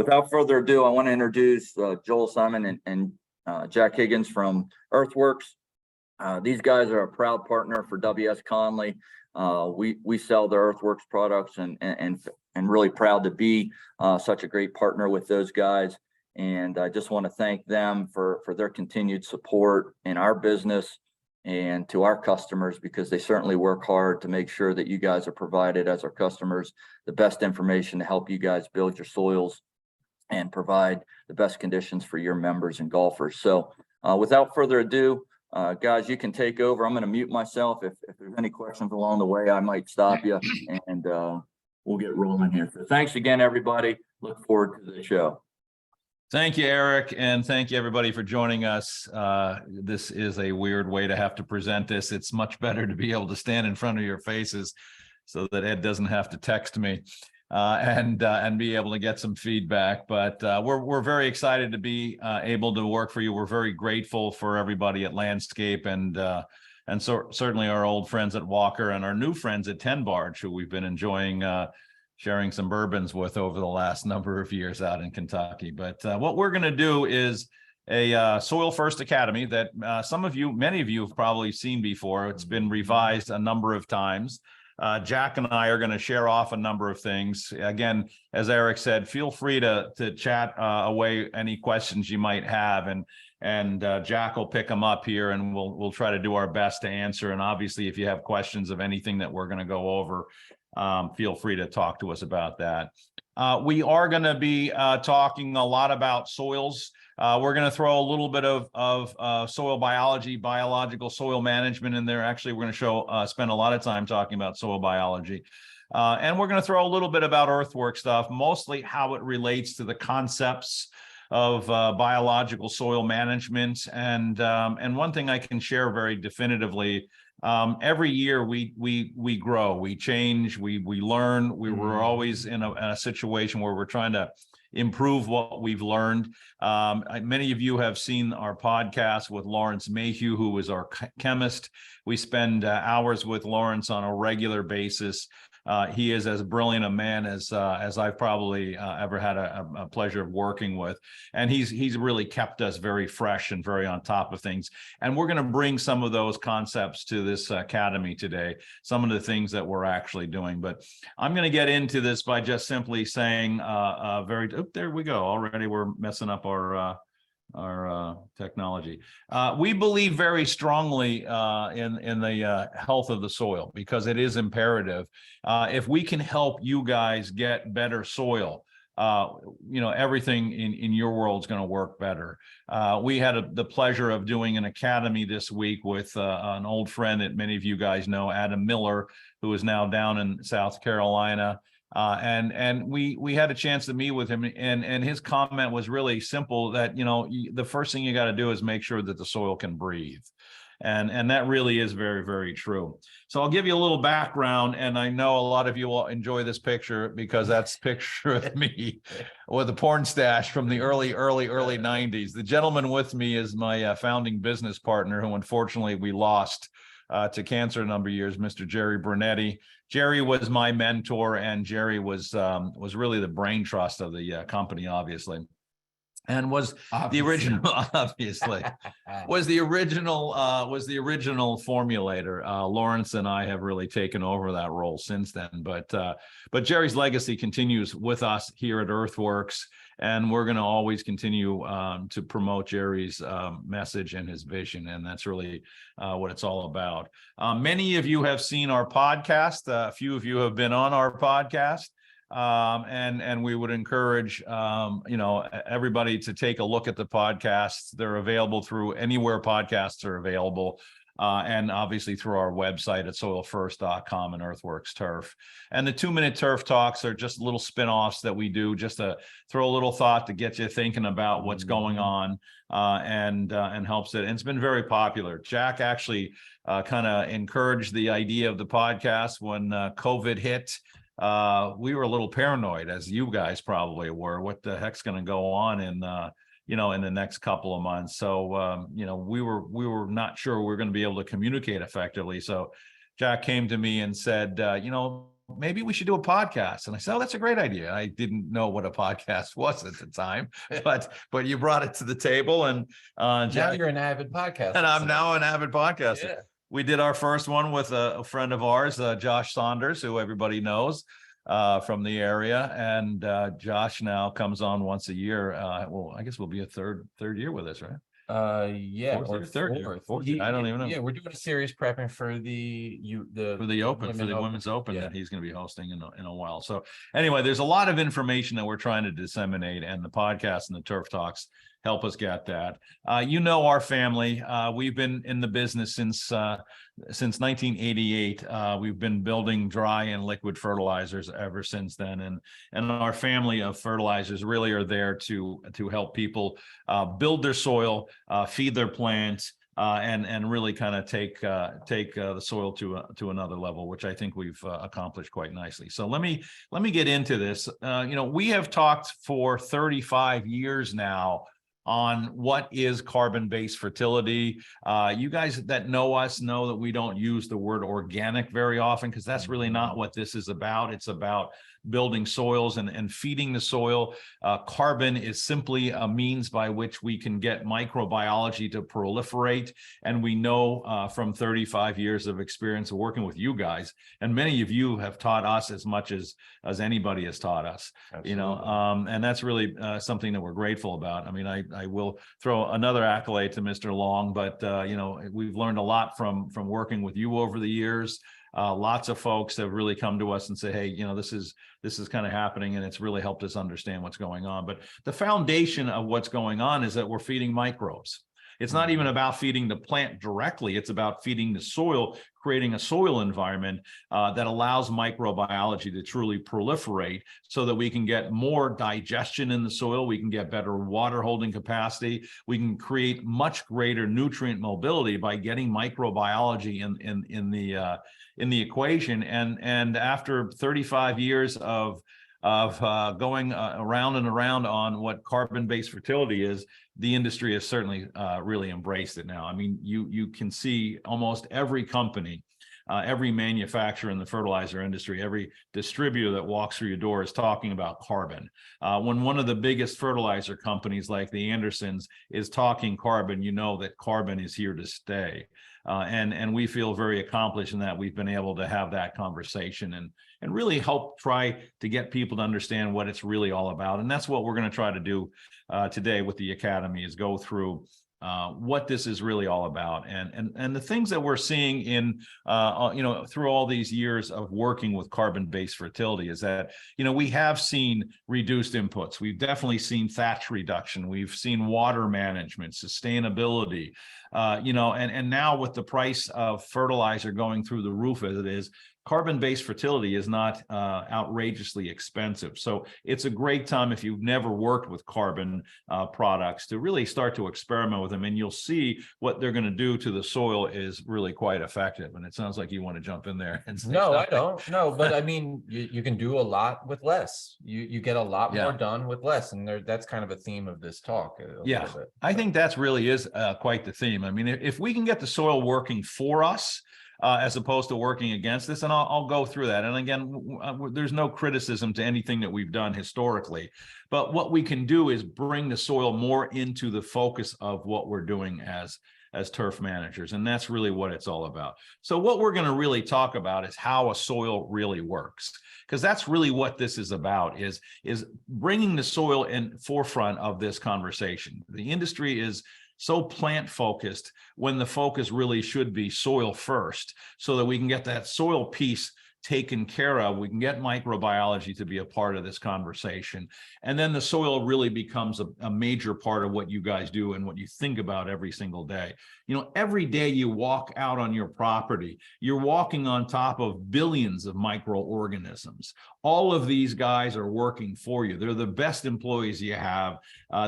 Without further ado, I want to introduce Joel Simon and Jack Higgins from Earthworks. These guys are a proud partner for W.S. Conley. We sell the Earthworks products and really proud to be such a great partner with those guys. And I just want to thank them for their continued support in our business and to our customers, because they certainly work hard to make sure that you guys are provided as our customers the best information to help you guys build your soils and provide the best conditions for your members and golfers. So without further ado, guys, you can take over. I'm going to mute myself. If there's any questions along the way, I might stop you, and we'll get rolling here. So thanks again, everybody. Look forward to the show. Thank you, Eric, and thank you, everybody, for joining us. This is a weird way to have to present this. It's much better to be able to stand in front of your faces so that Ed doesn't have to text me. And be able to get some feedback. But we're very excited to be able to work for you. We're very grateful for everybody at Landscape and certainly our old friends at Walker and our new friends at 10 Barge, who we've been enjoying sharing some bourbons with over the last number of years out in Kentucky. But what we're going to do is a Soil First Academy that many of you have probably seen before. It's been revised a number of times. Jack and I are going to share off a number of things. Again, as Eric said, feel free to chat away any questions you might have, and Jack will pick them up here, and we'll try to do our best to answer. And obviously, if you have questions of anything that we're going to go over, feel free to talk to us about that. We are going to be talking a lot about soils. We're going to throw a little bit of soil biology, biological soil management in there. Actually, we're going to spend a lot of time talking about soil biology. And we're going to throw a little bit about earthwork stuff, mostly how it relates to the concepts of biological soil management. And one thing I can share very definitively, every year we grow, we change, we learn. We're always in a situation where we're trying to improve what we've learned. Many of you have seen our podcast with Lawrence Mayhew, who is our chemist. We spend hours with Lawrence on a regular basis. He is as brilliant a man as I've probably ever had a pleasure of working with, and he's really kept us very fresh and very on top of things. And we're going to bring some of those concepts to this academy today, some of the things that we're actually doing. But I'm going to get into this by just simply saying, there we go. Already we're messing up our technology. We believe very strongly in the health of the soil, because it is imperative. If we can help you guys get better soil, everything in your world is going to work better. We had the pleasure of doing an academy this week with an old friend that many of you guys know, Adam Miller, who is now down in South Carolina. And we had a chance to meet with him, and his comment was really simple, that, the first thing you got to do is make sure that the soil can breathe. And that really is very, very true. So I'll give you a little background, and I know a lot of you will enjoy this picture, because that's a picture of me with a porn stash from the early 90s. The gentleman with me is my founding business partner, who unfortunately we lost to cancer a number of years, Mr. Jerry Brunetti. Jerry was my mentor, and Jerry was really the brain trust of the company, obviously, and was the original, obviously, was the original formulator. Lawrence and I have really taken over that role since then, but Jerry's legacy continues with us here at Earthworks, and we're going to always continue to promote Jerry's message and his vision, and that's really what it's all about. Many of you have seen our podcast. A few of you have been on our podcast. And we would encourage everybody to take a look at the podcasts. They're available through anywhere podcasts are available, and obviously through our website at soilfirst.com and Earthworks Turf. And the 2-minute turf talks are just little spin-offs that we do, just to throw a little thought to get you thinking about what's going on, and helps it. And it's been very popular. Jack actually kind of encouraged the idea of the podcast when COVID hit. We were a little paranoid, as you guys probably were. What the heck's going to go on in the next couple of months? So, we were not sure we were going to be able to communicate effectively. So Jack came to me and said, maybe we should do a podcast. And I said, oh, that's a great idea. I didn't know what a podcast was at the time, but you brought it to the table, and now you're an avid podcaster. and I'm now an avid podcaster. Yeah. We did our first one with a friend of ours, Josh Saunders, who everybody knows from the area. And Josh now comes on once a year. Well, I guess we'll be a third year with us, right? Yeah, Fourth or year, third year, fourth. fourth year. I don't even know. Yeah, we're doing a series prepping for the Open, for the Open. Women's Open Yeah. that he's going to be hosting in a while. So anyway, there's a lot of information that we're trying to disseminate, and the podcast and the Turf Talks help us get that. You know our family. We've been in the business since 1988. We've been building dry and liquid fertilizers ever since then, and our family of fertilizers really are there to help people build their soil, feed their plants, and really kind of take the soil to another level, which I think we've accomplished quite nicely. So let me get into this. We have talked for 35 years now on what is carbon-based fertility. You guys that know us know that we don't use the word organic very often, because that's really not what this is about. It's about building soils and feeding the soil. Carbon is simply a means by which we can get microbiology to proliferate. And we know from 35 years of experience of working with you guys, and many of you have taught us as much as anybody has taught us. Absolutely. And that's really something that we're grateful about. I mean, I will throw another accolade to Mr. Long, but we've learned a lot from working with you over the years. Lots of folks have really come to us and say, hey, this is kind of happening, and it's really helped us understand what's going on. But the foundation of what's going on is that we're feeding microbes. It's not even about feeding the plant directly. It's about feeding the soil, creating a soil environment that allows microbiology to truly proliferate, so that we can get more digestion in the soil. We can get better water holding capacity. We can create much greater nutrient mobility by getting microbiology in the equation. And after 35 years of going around and around on what carbon-based fertility is, the industry has certainly really embraced it now. I mean, you can see almost every company, every manufacturer in the fertilizer industry, every distributor that walks through your door is talking about carbon. When one of the biggest fertilizer companies like the Andersons is talking carbon, you know that carbon is here to stay. And we feel very accomplished in that we've been able to have that conversation and really help try to get people to understand what it's really all about. And that's what we're going to try to do today with the Academy, is go through what this is really all about, and the things that we're seeing in through all these years of working with carbon-based fertility is that we have seen reduced inputs. We've definitely seen thatch reduction. We've seen water management, sustainability, and now with the price of fertilizer going through the roof as it is, carbon-based fertility is not outrageously expensive. So it's a great time, if you've never worked with carbon products, to really start to experiment with them, and you'll see what they're going to do to the soil is really quite effective. And it sounds like you want to jump in there and say No, something. I don't. No, but I mean, you can do a lot with less. You get a lot more done with less, and that's kind of a theme of this talk. Yeah, I think that's really is quite the theme. I mean, if we can get the soil working for us, as opposed to working against us. And I'll go through that. And again, there's no criticism to anything that we've done historically, but what we can do is bring the soil more into the focus of what we're doing as turf managers. And that's really what it's all about. So what we're going to really talk about is how a soil really works, because that's really what this is about, is bringing the soil in forefront of this conversation. The industry is so plant focused when the focus really should be soil first, so that we can get that soil piece taken care of. We can get microbiology to be a part of this conversation. And then the soil really becomes a major part of what you guys do and what you think about every single day. Every day you walk out on your property, you're walking on top of billions of microorganisms. All of these guys are working for you. They're the best employees you have.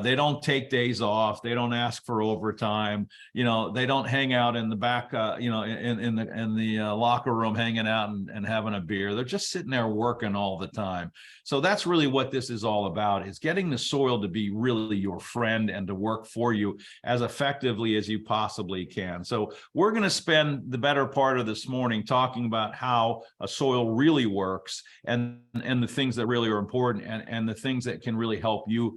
They don't take days off. They don't ask for overtime. They don't hang out in the back, in the locker room, hanging out and have having a beer. They're just sitting there working all the time. So that's really what this is all about, is getting the soil to be really your friend and to work for you as effectively as you possibly can. So we're going to spend the better part of this morning talking about how a soil really works, and the things that really are important, and the things that can really help you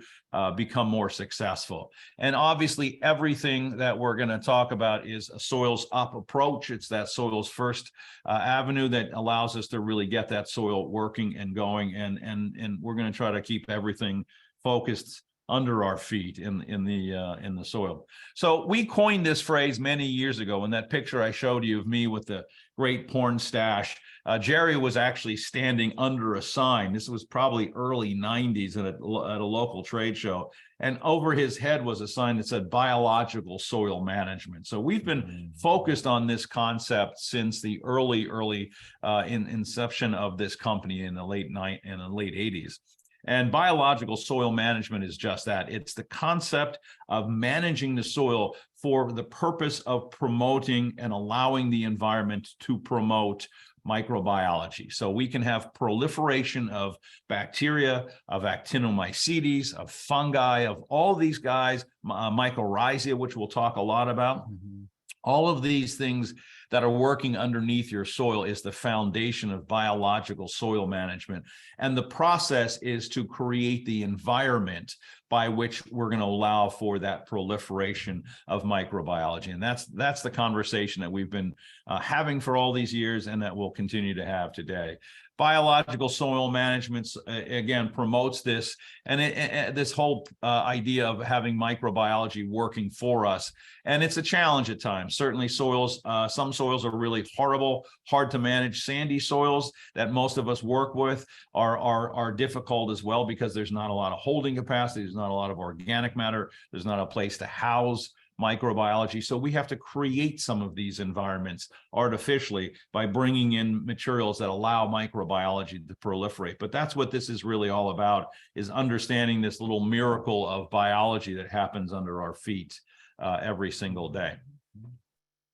become more successful. And obviously everything that we're going to talk about is a soils up approach. It's that soils first avenue that allows us to really get that soil working and going, and we're going to try to keep everything focused under our feet in the soil. So we coined this phrase many years ago. In that picture I showed you of me with the great porn stash, Jerry was actually standing under a sign. This was probably early 90s at a local trade show. And over his head was a sign that said biological soil management. So we've been focused on this concept since the early inception of this company in the late 80s. And biological soil management is just that. It's the concept of managing the soil for the purpose of promoting and allowing the environment to promote microbiology. So we can have proliferation of bacteria, of actinomycetes, of fungi, of all these guys, mycorrhiza, which we'll talk a lot about. All of these things that are working underneath your soil is the foundation of biological soil management. And the process is to create the environment by which we're going to allow for that proliferation of microbiology. And that's the conversation that we've been having for all these years, and that we'll continue to have today. Biological soil management, again, promotes this, and this whole idea of having microbiology working for us. And it's a challenge at times. Certainly soils, some soils are really horrible, hard to manage. Sandy soils that most of us work with are difficult as well, because there's not a lot of holding capacity. There's not a lot of organic matter. There's not a place to house microbiology. So we have to create some of these environments artificially by bringing in materials that allow microbiology to proliferate. But that's what this is really all about, is understanding this little miracle of biology that happens under our feet every single day.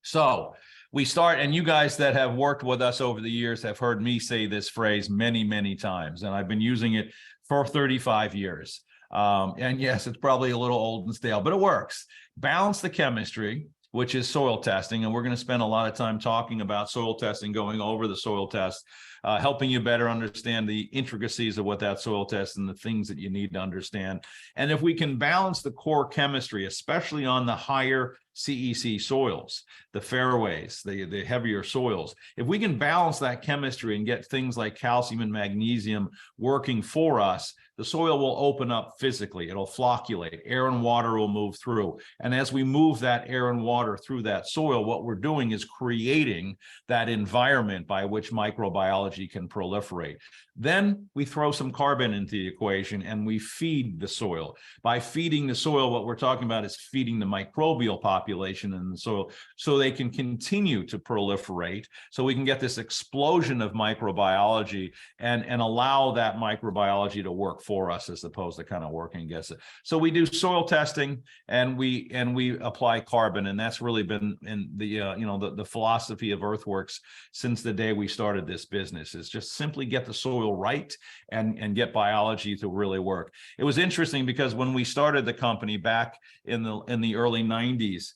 So we start, and you guys that have worked with us over the years have heard me say this phrase many, many times, and I've been using it for 35 years. And yes, it's probably a little old and stale, but it works. Balance the chemistry, which is soil testing. And we're going to spend a lot of time talking about soil testing, going over the soil test, helping you better understand the intricacies of what that soil test and the things that you need to understand. And if we can balance the core chemistry, especially on the higher CEC soils, the fairways, the heavier soils, if we can balance that chemistry and get things like calcium and magnesium working for us, the soil will open up physically. It'll flocculate. Air and water will move through. And as we move that air and water through that soil, what we're doing is creating that environment by which microbiology can proliferate. Then we throw some carbon into the equation and we feed the soil. By feeding the soil, what we're talking about is feeding the microbial population in the soil so they can continue to proliferate, so we can get this explosion of microbiology and allow that microbiology to work for us as opposed to kind of working against it. So we do soil testing and we apply carbon, and that's really been in the philosophy of Earthworks since the day we started this business, is just simply get the soil right and get biology to really work. It was interesting because when we started the company back in the early 90s,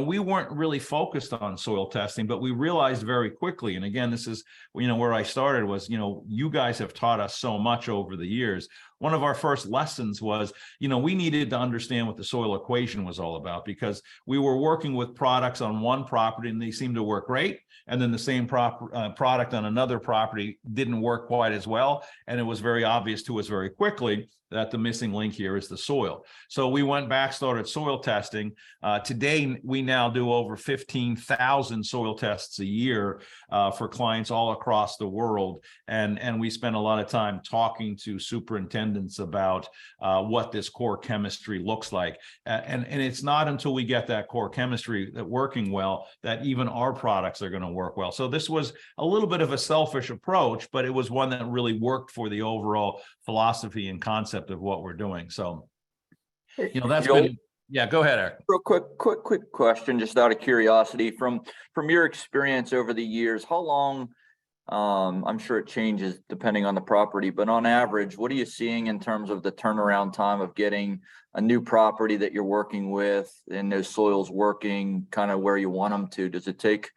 we weren't really focused on soil testing, but we realized very quickly, and again, this is where I started, was you guys have taught us so much over the years. One of our first lessons was, we needed to understand what the soil equation was all about, because we were working with products on one property and they seemed to work great. And then the same product on another property didn't work quite as well. And it was very obvious to us very quickly that the missing link here is the soil. So we went back, started soil testing. Today, we now do over 15,000 soil tests a year for clients all across the world. And we spend a lot of time talking to superintendents about what this core chemistry looks like. And it's not until we get that core chemistry working well that even our products are going to work well. So this was a little bit of a selfish approach, but it was one that really worked for the overall philosophy and concept of what we're doing. So, that's been, yeah, go ahead, Eric. Real quick question, just out of curiosity, from your experience over the years, how long I'm sure it changes depending on the property, but on average, what are you seeing in terms of the turnaround time of getting a new property that you're working with and those soils working kind of where you want them to? Does it take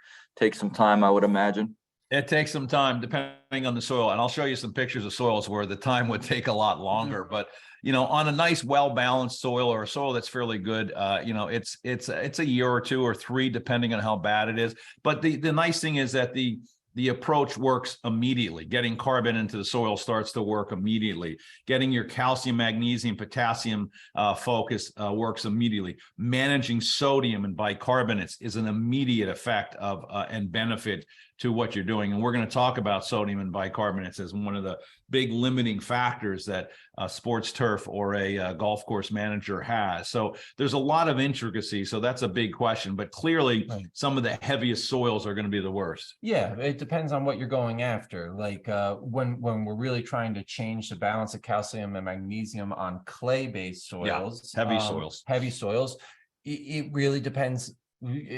some time, I would imagine? It takes some time depending on the soil, and I'll show you some pictures of soils where the time would take a lot longer. But on a nice, well-balanced soil or a soil that's fairly good, it's a year or 2 or 3 depending on how bad it is. But the nice thing is that the approach works immediately. Getting carbon into the soil starts to work immediately. Getting your calcium, magnesium, potassium focus works immediately. Managing sodium and bicarbonates is an immediate effect of and benefit to what you're doing. And we're going to talk about sodium and bicarbonates as one of the big limiting factors that a sports turf or a golf course manager has. So there's a lot of intricacy. So that's a big question. But clearly, some of the heaviest soils are going to be the worst. Yeah, it depends on what you're going after. Like when we're really trying to change the balance of calcium and magnesium on clay-based soils, heavy soils, it really depends.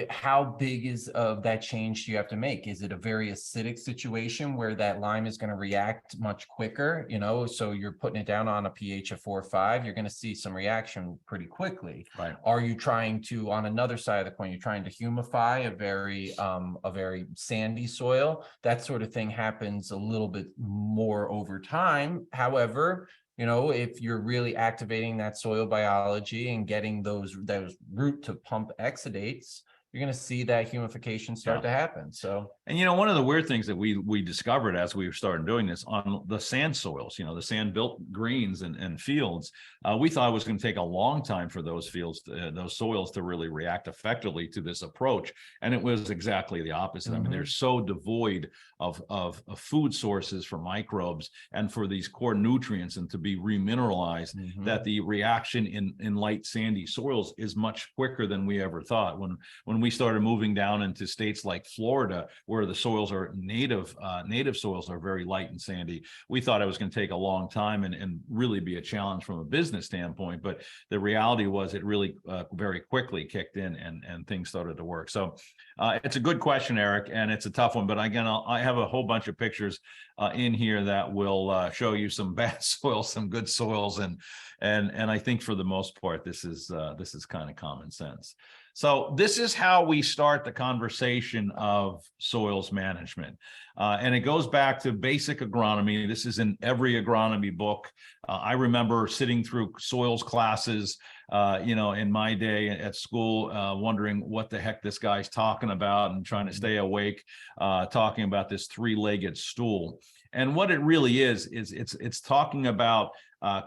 How big is of that change do you have to make? Is it a very acidic situation where that lime is going to react much quicker? So you're putting it down on a pH of 4 or 5, you're going to see some reaction pretty quickly. Right. Are you trying to, on another side of the coin, you're trying to humify a very sandy soil? That sort of thing happens a little bit more over time. However, if you're really activating that soil biology and getting those root to pump exudates, you're going to see that humification start to happen. So, and one of the weird things that we discovered as we started doing this on the sand soils, the sand built greens and fields, we thought it was going to take a long time for those those soils to really react effectively to this approach, and it was exactly the opposite. I mean, they're so devoid of food sources for microbes and for these core nutrients and to be remineralized that the reaction in light sandy soils is much quicker than we ever thought. When we started moving down into states like Florida, where the soils are native soils are very light and sandy, we thought it was going to take a long time and really be a challenge from a business standpoint. But the reality was it really very quickly kicked in and things started to work. So it's a good question, Eric, and it's a tough one. But again, I have a whole bunch of pictures in here that will show you some bad soils, some good soils, and I think for the most part, this is kind of common sense. So this is how we start the conversation of soils management. And it goes back to basic agronomy. This is in every agronomy book. I remember sitting through soils classes, in my day at school, wondering what the heck this guy's talking about and trying to stay awake, talking about this 3-legged stool. And what it really is it's talking about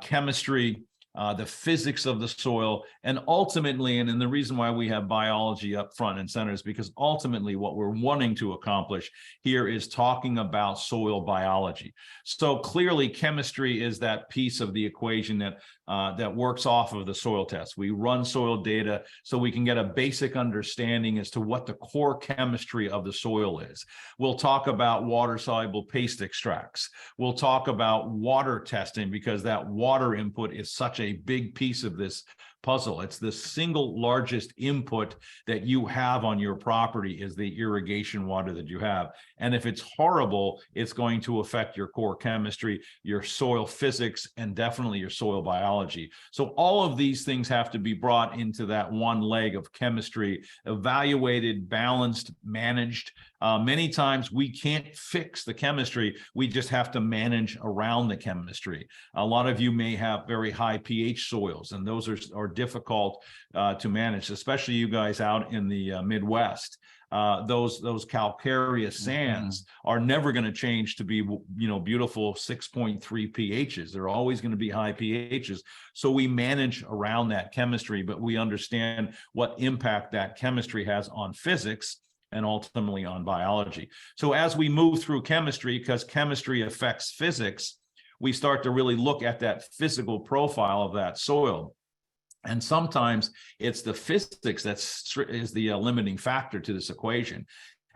chemistry, the physics of the soil, and ultimately, and the reason why we have biology up front and center is because ultimately what we're wanting to accomplish here is talking about soil biology. So clearly chemistry is that piece of the equation that works off of the soil test. We run soil data so we can get a basic understanding as to what the core chemistry of the soil is. We'll talk about water-soluble paste extracts. We'll talk about water testing because that water input is such a big piece of this puzzle. It's the single largest input that you have on your property is the irrigation water that you have. And if it's horrible, it's going to affect your core chemistry, your soil physics, and definitely your soil biology. So all of these things have to be brought into that one leg of chemistry, evaluated, balanced, managed. Many times we can't fix the chemistry. We just have to manage around the chemistry. A lot of you may have very high pH soils, and those are difficult to manage, especially you guys out in the Midwest. Those calcareous sands are never going to change to be, beautiful 6.3 pHs. They're always going to be high pHs. So we manage around that chemistry, but we understand what impact that chemistry has on physics and ultimately on biology. So as we move through chemistry, because chemistry affects physics, we start to really look at that physical profile of that soil. And sometimes it's the physics is the limiting factor to this equation.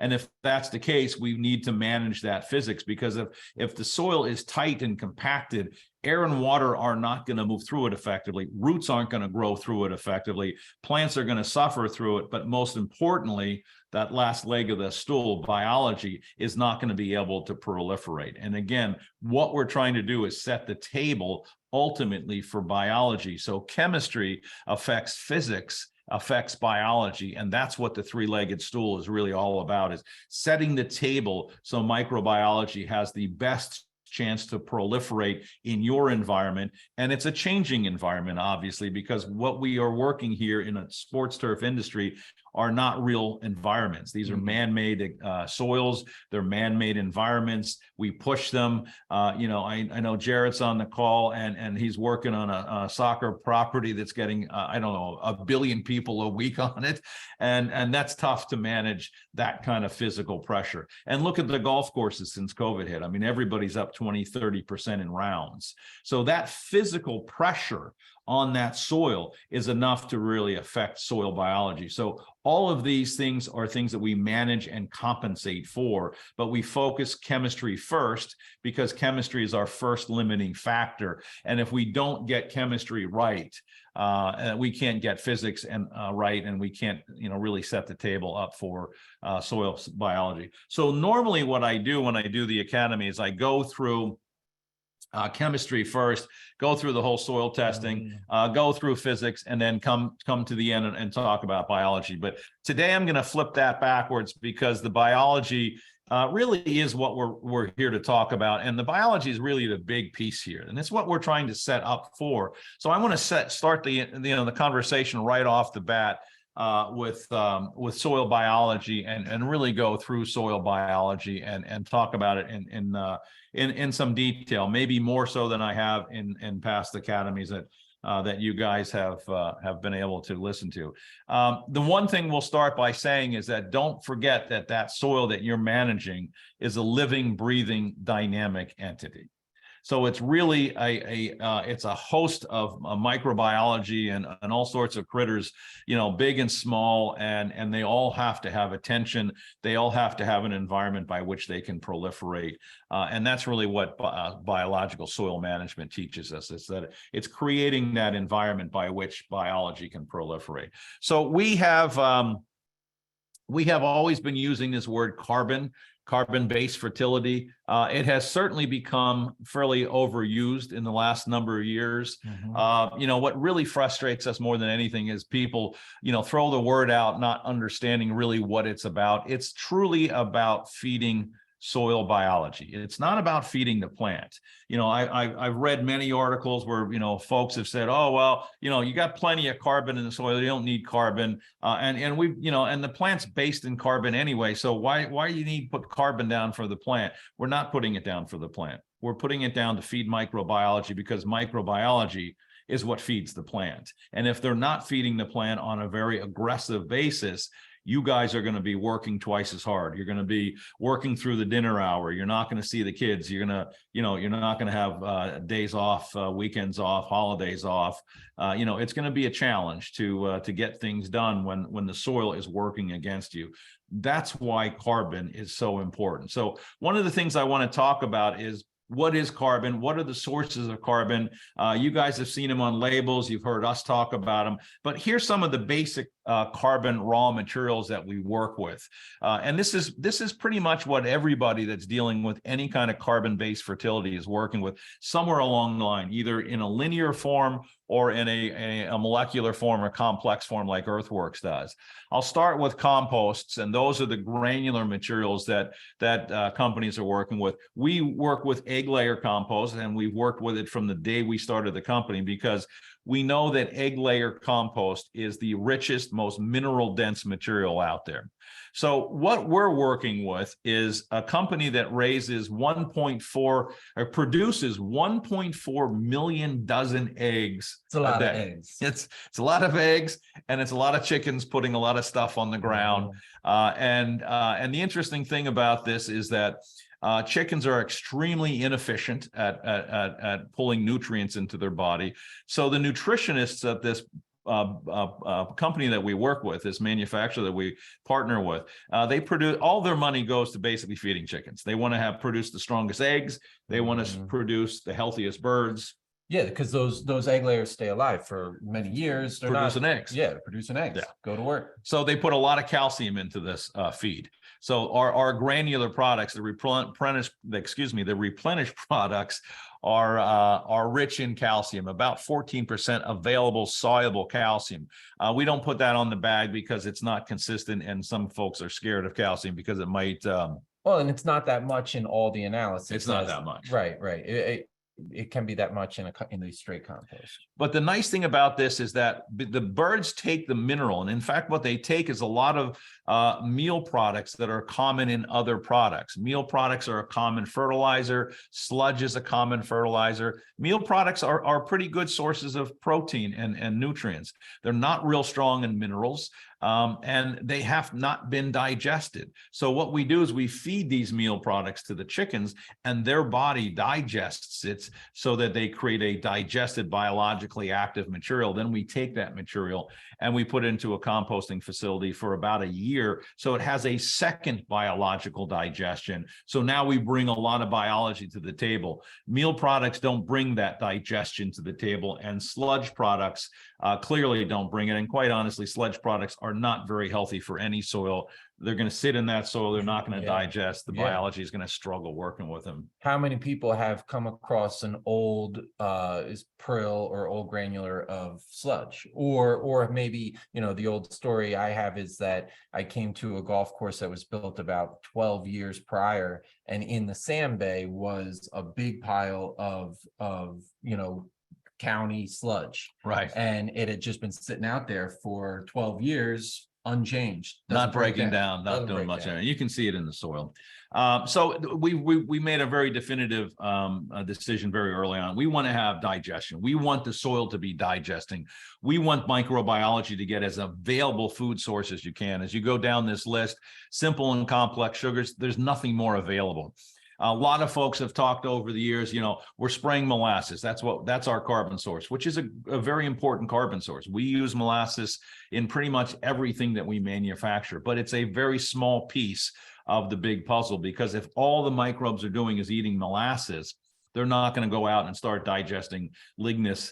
And if that's the case, we need to manage that physics, because if the soil is tight and compacted, air and water are not going to move through it effectively. Roots aren't going to grow through it effectively. Plants are going to suffer through it. But most importantly, that last leg of the stool, biology, is not going to be able to proliferate. And again, what we're trying to do is set the table ultimately for biology. So chemistry affects physics, affects biology, and that's what the three-legged stool is really all about, is setting the table so microbiology has the best chance to proliferate in your environment. And it's a changing environment, obviously, because what we are working here in a sports turf industry are not real environments. These are man-made soils. They're man-made environments. We push them. I know Jarrett's on the call, and he's working on a soccer property that's getting, 1 billion people a week on it. And that's tough to manage that kind of physical pressure. And look at the golf courses since COVID hit. I mean, everybody's up 20, 30% in rounds. So that physical pressure on that soil is enough to really affect soil biology. So all of these things are things that we manage and compensate for, but we focus chemistry first because chemistry is our first limiting factor. And if we don't get chemistry right, we can't get physics and right, and we can't, really set the table up for soil biology. So normally what I do when I do the academy is I go through chemistry first, go through the whole soil testing, go through physics, and then come to the end and talk about biology. But today I'm going to flip that backwards, because the biology really is what we're here to talk about, and the biology is really the big piece here, and it's what we're trying to set up for. So I want to start the conversation right off the bat with soil biology, and really go through soil biology and talk about it in some detail, maybe more so than I have in past academies that you guys have been able to listen to. The one thing we'll start by saying is that don't forget that soil that you're managing is a living, breathing, dynamic entity. So it's really it's a host of microbiology and all sorts of critters, big and small, and they all have to have attention. They all have to have an environment by which they can proliferate. And that's really what biological soil management teaches us, is that it's creating that environment by which biology can proliferate. So we have always been using this word carbon-based fertility. It has certainly become fairly overused in the last number of years. What really frustrates us more than anything is people, throw the word out, not understanding really what it's about. It's truly about feeding soil biology. It's not about feeding the plant. I've read many articles where, folks have said, oh, well, you got plenty of carbon in the soil. You don't need carbon. And we, and the plant's based in carbon anyway. So why do you need to put carbon down for the plant? We're not putting it down for the plant. We're putting it down to feed microbiology, because microbiology is what feeds the plant. And if they're not feeding the plant on a very aggressive basis, you guys are going to be working twice as hard. You're going to be working through the dinner hour. You're not going to see the kids. You're going to, you're not going to have days off, weekends off, holidays off. It's going to be a challenge to get things done when the soil is working against you. That's why carbon is so important. So one of the things I want to talk about is, what is carbon? What are the sources of carbon? You guys have seen them on labels. You've heard us talk about them. But here's some of the basic carbon raw materials that we work with. And this is pretty much what everybody that's dealing with any kind of carbon-based fertility is working with, somewhere along the line, either in a linear form or in a molecular form or complex form like Earthworks does. I'll start with composts, and those are the granular materials that companies are working with. We work with egg layer compost, and we've worked with it from the day we started the company, because we know that egg layer compost is the richest, most mineral dense material out there. So what we're working with is a company that produces 1.4 million dozen eggs. It's a lot of eggs. It's a lot of eggs, and it's a lot of chickens putting a lot of stuff on the ground. And the interesting thing about this is that chickens are extremely inefficient at pulling nutrients into their body. So the nutritionists at this company that we work with, this manufacturer that we partner with, they produce, all their money goes to basically feeding chickens. They want to have produce the strongest eggs. They want to produce the healthiest birds. Yeah, because those egg layers stay alive for many years. They're Producing not, eggs. Yeah, producing eggs. Yeah. Go to work. So they put a lot of calcium into this feed. So our granular products, the replenish products are rich in calcium, about 14% available soluble calcium. We don't put that on the bag because it's not consistent, and some folks are scared of calcium because it might. Well, and it's not that much in all the analysis. It's not that much. Right. It can be that much in the straight compost. But the nice thing about this is that the birds take the mineral, and in fact, what they take is a lot of meal products that are common in other products. Meal products are a common fertilizer. Sludge is a common fertilizer. Meal products are pretty good sources of protein and nutrients. They're not real strong in minerals. And they have not been digested. So what we do is we feed these meal products to the chickens, and their body digests it so that they create a digested, biologically active material. Then we take that material and we put it into a composting facility for about a year. So it has a second biological digestion. So now we bring a lot of biology to the table. Meal products don't bring that digestion to the table, and sludge products clearly don't bring it. And quite honestly, sludge products are not very healthy for any soil. They're going to sit in that soil. They're not going to digest. The biology is going to struggle working with them. How many people have come across an old is prill or old granular of sludge? Or maybe, the old story I have is that I came to a golf course that was built about 12 years prior, and in the sand bay was a big pile of county sludge. Right. And it had just been sitting out there for 12 years unchanged. Not breaking down, not doing much. You can see it in the soil. So we made a very definitive decision very early on. We want to have digestion. We want the soil to be digesting. We want microbiology to get as available food source as you can. As you go down this list, simple and complex sugars, there's nothing more available. A lot of folks have talked over the years, we're spraying molasses. That's our carbon source, which is a very important carbon source. We use molasses in pretty much everything that we manufacture, but it's a very small piece of the big puzzle, because if all the microbes are doing is eating molasses, they're not going to go out and start digesting lignous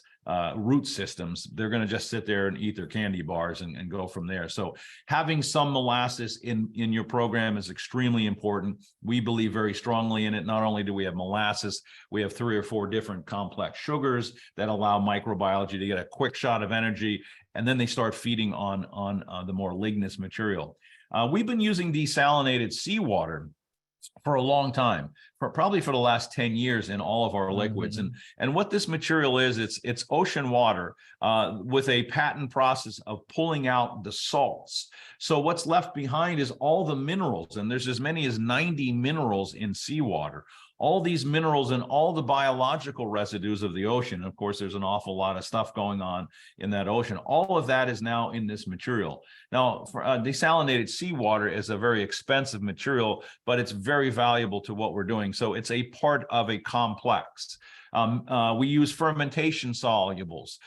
root systems. They're going to just sit there and eat their candy bars and go from there. So having some molasses in your program is extremely important. We believe very strongly in it. Not only do we have molasses, we have 3 or 4 different complex sugars that allow microbiology to get a quick shot of energy, and then they start feeding on the more lignous material. We've been using desalinated seawater for a long time, probably for the last 10 years in all of our liquids. And what this material is, it's ocean water with a patent process of pulling out the salts. So what's left behind is all the minerals, and there's as many as 90 minerals in seawater. All these minerals and all the biological residues of the ocean. Of course, there's an awful lot of stuff going on in that ocean. All of that is now in this material. Now, for desalinated seawater is a very expensive material, but it's very valuable to what we're doing. So it's a part of a complex. We use fermentation solubles.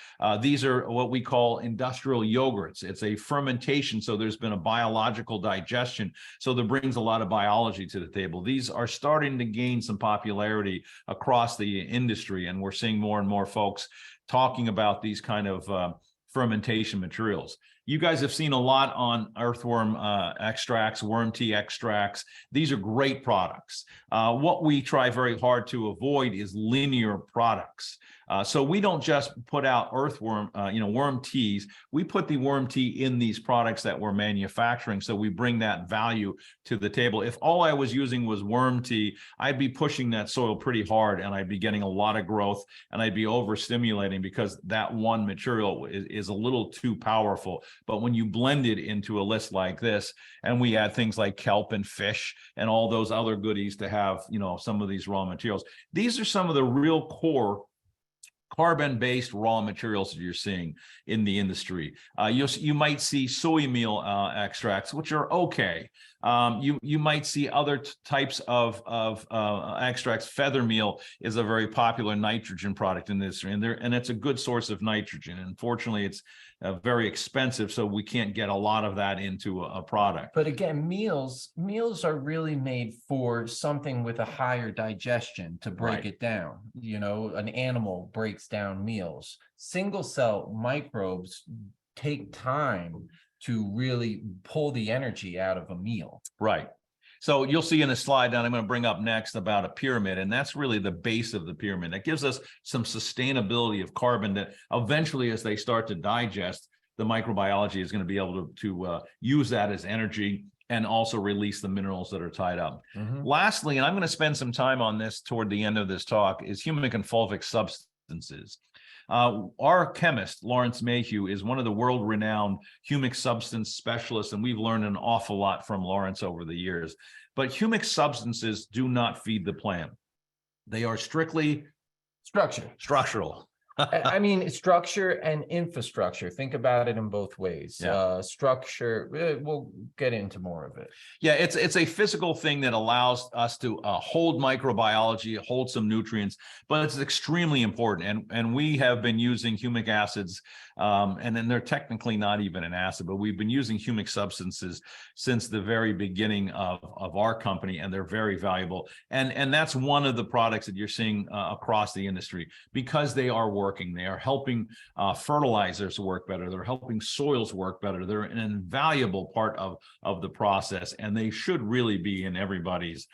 These are what we call industrial yogurts. It's a fermentation, so there's been a biological digestion, so that brings a lot of biology to the table. These are starting to gain some popularity across the industry, and we're seeing more and more folks talking about these kind of fermentation materials. You guys have seen a lot on earthworm extracts, worm tea extracts. These are great products. What we try very hard to avoid is linear products. So we don't just put out earthworm, worm teas. We put the worm tea in these products that we're manufacturing. So we bring that value to the table. If all I was using was worm tea, I'd be pushing that soil pretty hard, and I'd be getting a lot of growth, and I'd be overstimulating because that one material is a little too powerful. But when you blend it into a list like this, and we add things like kelp and fish and all those other goodies to have, some of these raw materials, these are some of the real core carbon-based raw materials that you're seeing in the industry. You might see soy meal extracts, which are okay. You might see other types of extracts. Feather meal is a very popular nitrogen product in this, and it's a good source of nitrogen. Unfortunately, it's very expensive, so we can't get a lot of that into a product. But again, meals are really made for something with a higher digestion to break it down. You know, an animal breaks down meals. Single cell microbes take time to really pull the energy out of a meal. Right. So you'll see in a slide that I'm going to bring up next about a pyramid, and that's really the base of the pyramid. That gives us some sustainability of carbon that eventually, as they start to digest, the microbiology is going to be able to use that as energy and also release the minerals that are tied up. Lastly, and I'm going to spend some time on this toward the end of this talk, is humic and fulvic substances. Our chemist, Lawrence Mayhew, is one of the world-renowned humic substance specialists, and we've learned an awful lot from Lawrence over the years. But humic substances do not feed the plant. They are strictly structural. I mean, structure and infrastructure. Think about it in both ways. Yeah. Structure, we'll get into more of it. Yeah, it's a physical thing that allows us to hold microbiology, hold some nutrients, but it's extremely important. And we have been using humic acids, and then they're technically not even an acid, but we've been using humic substances since the very beginning of our company, and they're very valuable. And that's one of the products that you're seeing across the industry, because they are working. They are helping fertilizers work better. They're helping soils work better. They're an invaluable part of the process, and they should really be in everybody's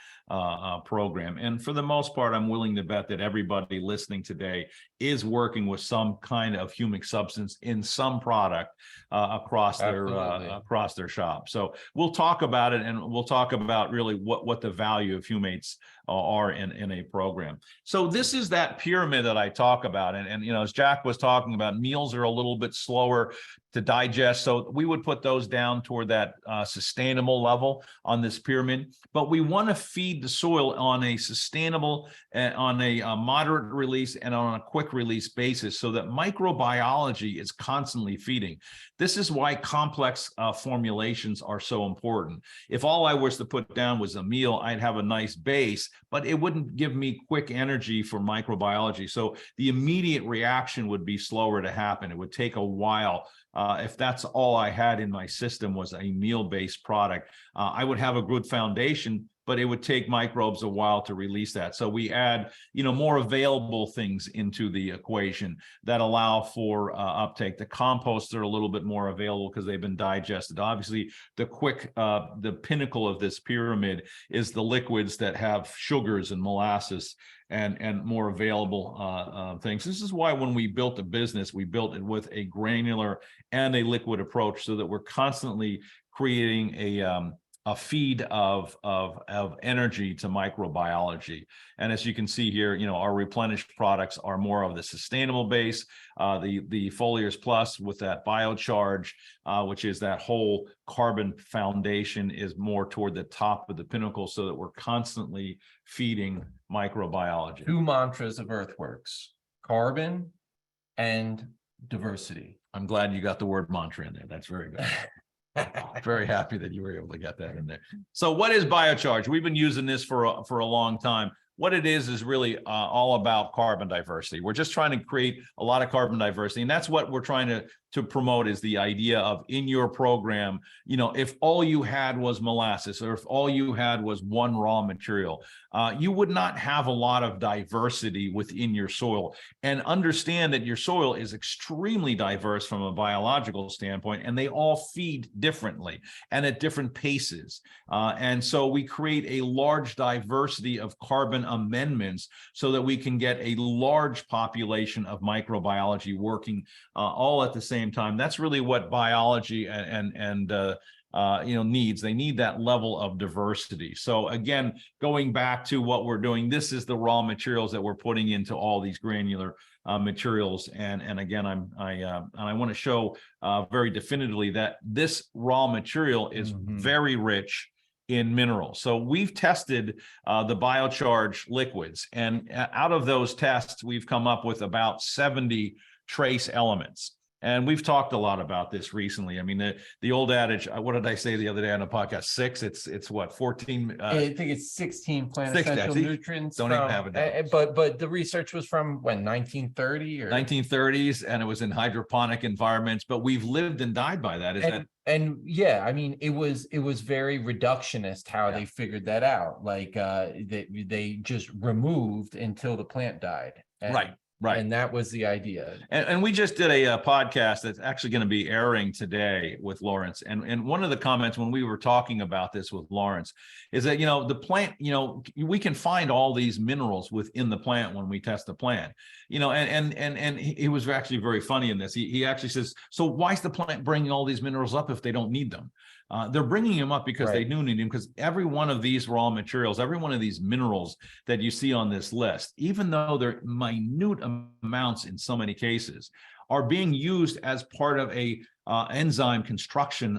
program. And for the most part, I'm willing to bet that everybody listening today is working with some kind of humic substance in some product across their shop. So we'll talk about it, and we'll talk about really what the value of humates are in a program. So this is that pyramid that I talk about, and you know, as Jack was talking about, meals are a little bit slower to digest, so we would put those down toward that sustainable level on this pyramid. But we want to feed the soil on a sustainable, on a moderate release, and on a quick release basis, so that microbiology is constantly feeding. This is why complex formulations are so important. If all I was to put down was a meal, I'd have a nice base, but it wouldn't give me quick energy for microbiology. So the immediate reaction would be slower to happen. It would take a while. If that's all I had in my system was a meal-based product, I would have a good foundation, but it would take microbes a while to release that. So we add, you know, more available things into the equation that allow for uptake. The composts are a little bit more available because they've been digested. Obviously, the pinnacle of this pyramid is the liquids that have sugars and molasses and more available things. This is why when we built the business, we built it with a granular and a liquid approach, so that we're constantly creating a feed of energy to microbiology. And as you can see here, you know, our replenished products are more of the sustainable base. The Foliars Plus with that biocharge, which is that whole carbon foundation, is more toward the top of the pinnacle, so that we're constantly feeding microbiology. Two mantras of Earthworks: carbon and diversity. I'm glad you got the word mantra in there. That's very good. Very happy that you were able to get that in there. So what is biocharge? We've been using this for a long time. What it is really all about carbon diversity. We're just trying to create a lot of carbon diversity, and that's what we're trying to promote, is the idea of, in your program, you know, if all you had was molasses, or if all you had was one raw material, you would not have a lot of diversity within your soil. And understand that your soil is extremely diverse from a biological standpoint, and they all feed differently and at different paces. And so we create a large diversity of carbon amendments so that we can get a large population of microbiology working all at the same time. That's really what biology and you know, needs. They need that level of diversity. So again, going back to what we're doing, this is the raw materials that we're putting into all these granular materials. And again, I want to show very definitively that this raw material is very rich in minerals. So we've tested the biocharge liquids, and out of those tests, we've come up with about 70 trace elements. And we've talked a lot about this recently. I mean, the old adage, what did I say the other day on a podcast? 6, it's what, 14? I think it's 16 plant 6, essential see? nutrients. Don't even have it down. But the research was from when, 1930 or 1930s, and it was in hydroponic environments, but we've lived and died by that. And yeah, I mean, it was very reductionist how they figured that out. Like they just removed until the plant died. Right. Right. And that was the idea. And we just did a podcast that's actually going to be airing today with Lawrence. And one of the comments when we were talking about this with Lawrence is that, the plant, we can find all these minerals within the plant when we test the plant, and he was actually very funny in this. He actually says, so why is the plant bringing all these minerals up if they don't need them? They're bringing them up because they do need them, because every one of these raw materials, every one of these minerals that you see on this list, even though they're minute amounts in so many cases, are being used as part of a enzyme construction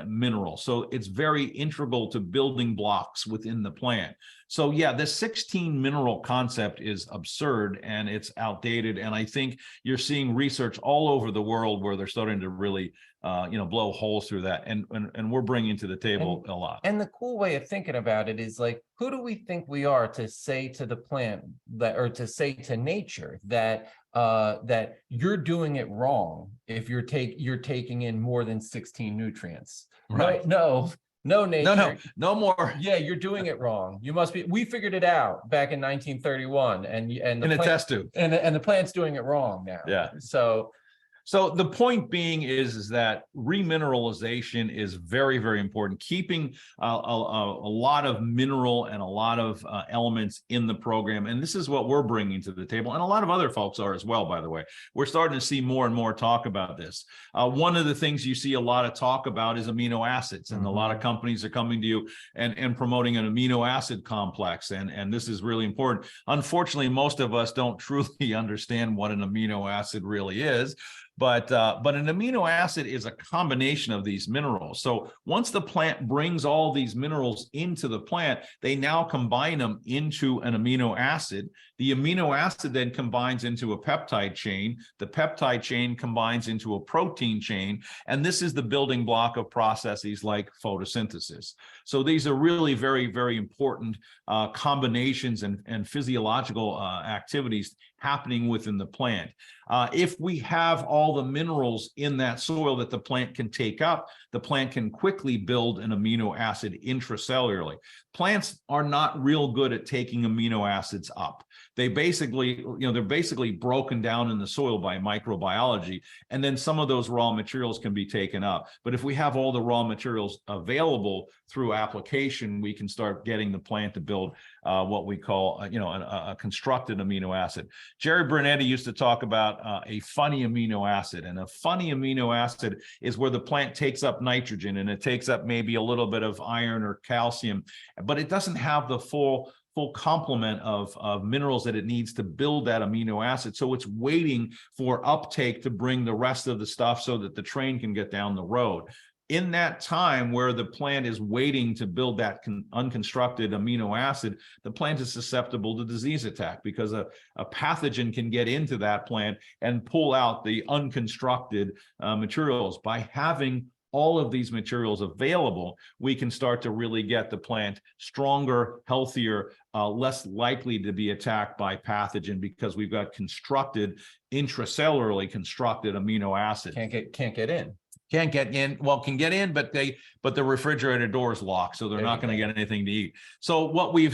mineral. So it's very integral to building blocks within the plant. So yeah, the 16 mineral concept is absurd and it's outdated. And I think you're seeing research all over the world where they're starting to really blow holes through that. And we're bringing to the table a lot. And the cool way of thinking about it is like, who do we think we are to say to the plant that, or to say to nature that that you're doing it wrong if you're taking in more than 16 nutrients? Right. No, nature. No more. Yeah, you're doing it wrong. You must be. We figured it out back in 1931, and the in a test tube, and the plant's doing it wrong now. Yeah. So the point being is that remineralization is very, very important. Keeping a lot of mineral and a lot of elements in the program. And this is what we're bringing to the table. And a lot of other folks are as well, by the way. We're starting to see more and more talk about this. One of the things you see a lot of talk about is amino acids. And a lot of companies are coming to you and promoting an amino acid complex. And this is really important. Unfortunately, most of us don't truly understand what an amino acid really is. But an amino acid is a combination of these minerals. So once the plant brings all these minerals into the plant, they now combine them into an amino acid. The amino acid then combines into a peptide chain. The peptide chain combines into a protein chain. And this is the building block of processes like photosynthesis. So these are really very, very important combinations and physiological activities happening within the plant. If we have all the minerals in that soil that the plant can take up, the plant can quickly build an amino acid intracellularly. Plants are not real good at taking amino acids up. They basically, they're basically broken down in the soil by microbiology, and then some of those raw materials can be taken up. But if we have all the raw materials available through application, we can start getting the plant to build what we call, a constructed amino acid. Jerry Brunetti used to talk about a funny amino acid, and a funny amino acid is where the plant takes up nitrogen and it takes up maybe a little bit of iron or calcium, but it doesn't have the full complement of minerals that it needs to build that amino acid. So it's waiting for uptake to bring the rest of the stuff so that the train can get down the road. In that time where the plant is waiting to build that unconstructed amino acid, the plant is susceptible to disease attack because a pathogen can get into that plant and pull out the unconstructed materials. By having all of these materials available, we can start to really get the plant stronger, healthier, less likely to be attacked by pathogen because we've got intracellularly constructed amino acids. Can't get in. Can't get in. Well, can get in, but the refrigerator door is locked, so they're not going to get anything to eat. So what we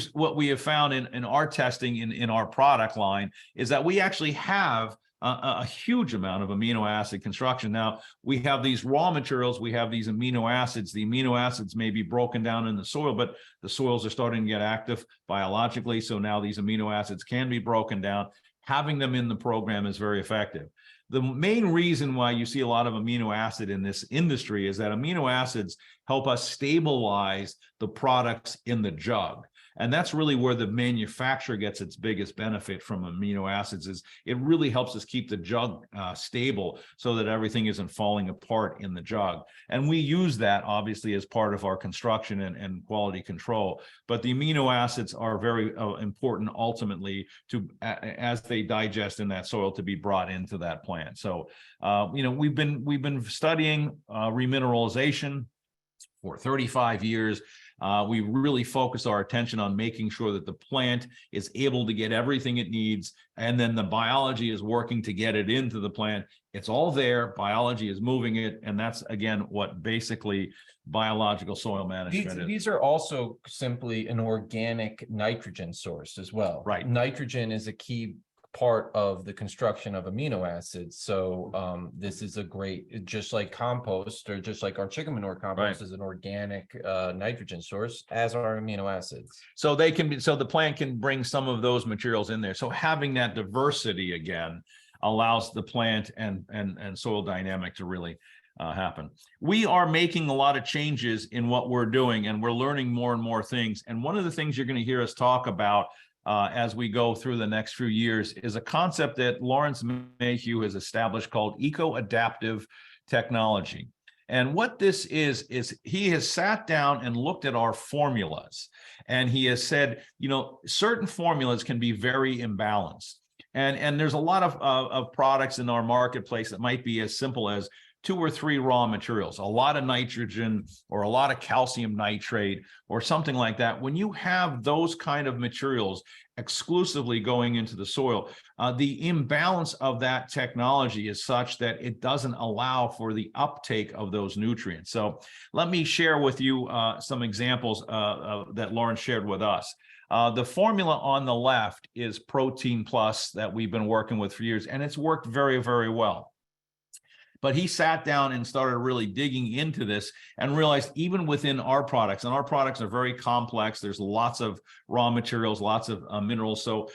have found in our testing in our product line is that we actually have a huge amount of amino acid construction. Now, we have these raw materials, we have these amino acids. The amino acids may be broken down in the soil, but the soils are starting to get active biologically. So now these amino acids can be broken down. Having them in the program is very effective. The main reason why you see a lot of amino acid in this industry is that amino acids help us stabilize the products in the jug. And that's really where the manufacturer gets its biggest benefit from amino acids, is it really helps us keep the jug stable so that everything isn't falling apart in the jug. And we use that obviously as part of our construction and quality control. But the amino acids are very important ultimately to, as they digest in that soil, to be brought into that plant. So, we've been studying remineralization for 35 years. We really focus our attention on making sure that the plant is able to get everything it needs, and then the biology is working to get it into the plant. It's all there, biology is moving it, and that's, again, what basically biological soil management is. These are also simply an organic nitrogen source as well. Right. Nitrogen is a key part of the construction of amino acids. So this is a great, just like compost, or just like our chicken manure compost is an organic nitrogen source, as are amino acids. So they can be, so the plant can bring some of those materials in there. So having that diversity again allows the plant and soil dynamic to really happen. We are making a lot of changes in what we're doing, and we're learning more and more things. And one of the things you're going to hear us talk about as we go through the next few years is a concept that Lawrence Mayhew has established called eco-adaptive technology. And what this is he has sat down and looked at our formulas, and he has said, certain formulas can be very imbalanced. And there's a lot of products in our marketplace that might be as simple as 2 or 3 raw materials, a lot of nitrogen or a lot of calcium nitrate or something like that. When you have those kind of materials exclusively going into the soil, the imbalance of that technology is such that it doesn't allow for the uptake of those nutrients. So let me share with you some examples that Lawrence shared with us. The formula on the left is Protein Plus that we've been working with for years, and it's worked very, very well. But he sat down and started really digging into this and realized even within our products, and our products are very complex, there's lots of raw materials, lots of minerals. So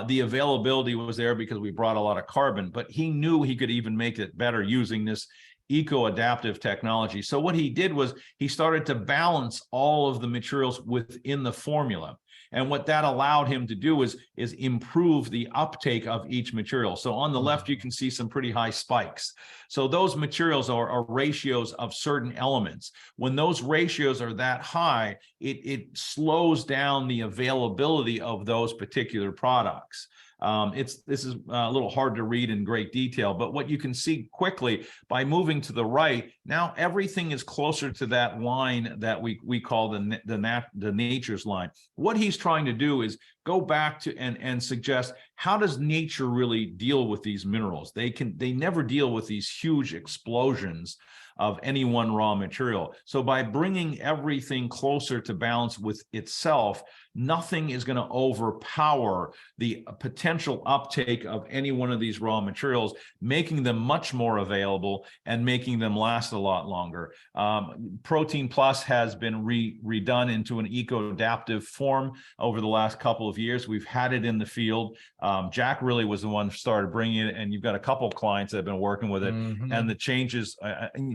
the availability was there because we brought a lot of carbon, but he knew he could even make it better using this eco-adaptive technology. So what he did was he started to balance all of the materials within the formula. And what that allowed him to do is improve the uptake of each material. So on the left, you can see some pretty high spikes. So those materials are ratios of certain elements. When those ratios are that high, it slows down the availability of those particular products. This is a little hard to read in great detail, but what you can see quickly by moving to the right, now everything is closer to that line that we call the nature's line. What he's trying to do is go back to and suggest, how does nature really deal with these minerals? They never deal with these huge explosions of any one raw material. So by bringing everything closer to balance with itself, nothing is going to overpower the potential uptake of any one of these raw materials, making them much more available and making them last a lot longer. Protein Plus has been redone into an eco-adaptive form over the last couple of years. We've had it in the field. Jack really was the one who started bringing it, and you've got a couple of clients that have been working with it. And the changes,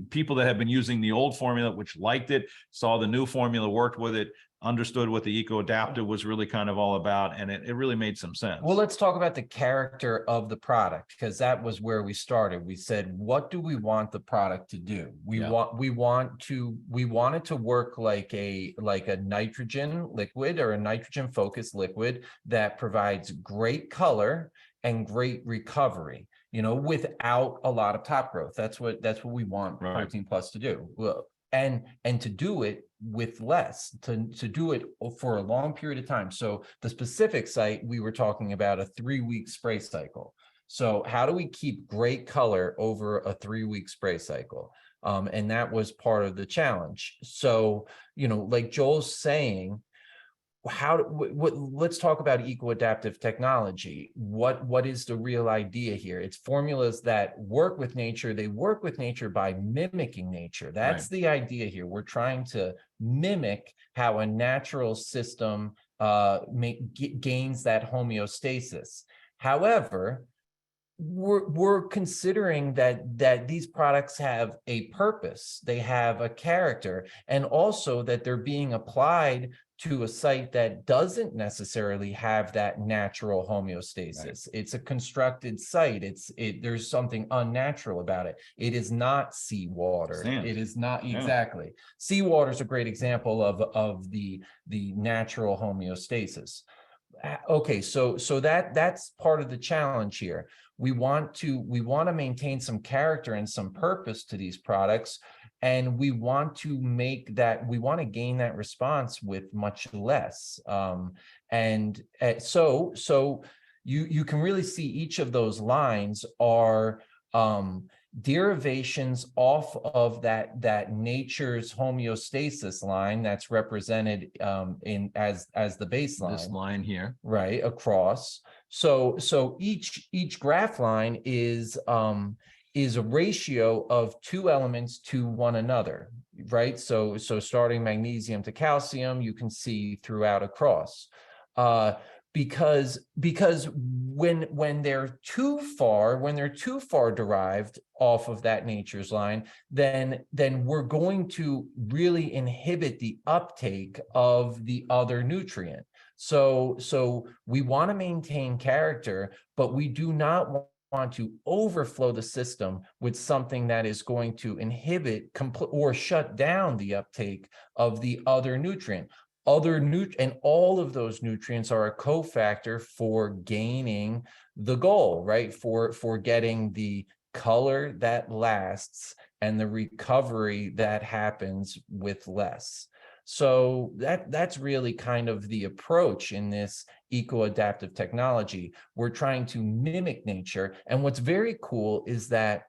people that have been using the old formula, which liked it, saw the new formula, worked with it, understood what the eco-adaptive was really kind of all about, and it really made some sense. Well, let's talk about the character of the product, because that was where we started. We said, what do we want the product to do? We want it to work like a nitrogen liquid, or a nitrogen focused liquid that provides great color and great recovery, without a lot of top growth. That's what we want Protein Plus to do. Well, and to do it with less, to do it for a long period of time. So the specific site, we were talking about a 3-week spray cycle. So how do we keep great color over a 3-week spray cycle? And that was part of the challenge. So, like Joel's saying, let's talk about eco-adaptive technology. What is the real idea here? It's formulas that work with nature. They work with nature by mimicking nature. That's the idea here. We're trying to mimic how a natural system gains that homeostasis. However, we're considering that these products have a purpose, they have a character, and also that they're being applied to a site that doesn't necessarily have that natural homeostasis. Right. It's a constructed site. There's something unnatural about it. It is not seawater. It is not exactly. Seawater is a great example of the natural homeostasis. Okay, so that's part of the challenge here. We want to maintain some character and some purpose to these products, and we want to gain that response with much less. So you can really see each of those lines are derivations off of that nature's homeostasis line that's represented as the baseline. This line here, right across. So each graph line is a ratio of two elements to one another, right? So starting magnesium to calcium, you can see throughout across. Because when they're too far derived off of that nature's line, then we're going to really inhibit the uptake of the other nutrient. So we want to maintain character, but we do not want to overflow the system with something that is going to inhibit or shut down the uptake of the other nutrient. And all of those nutrients are a cofactor for gaining the goal, right? For getting the color that lasts and the recovery that happens with less. So that's really kind of the approach in this eco-adaptive technology. We're trying to mimic nature. And what's very cool is that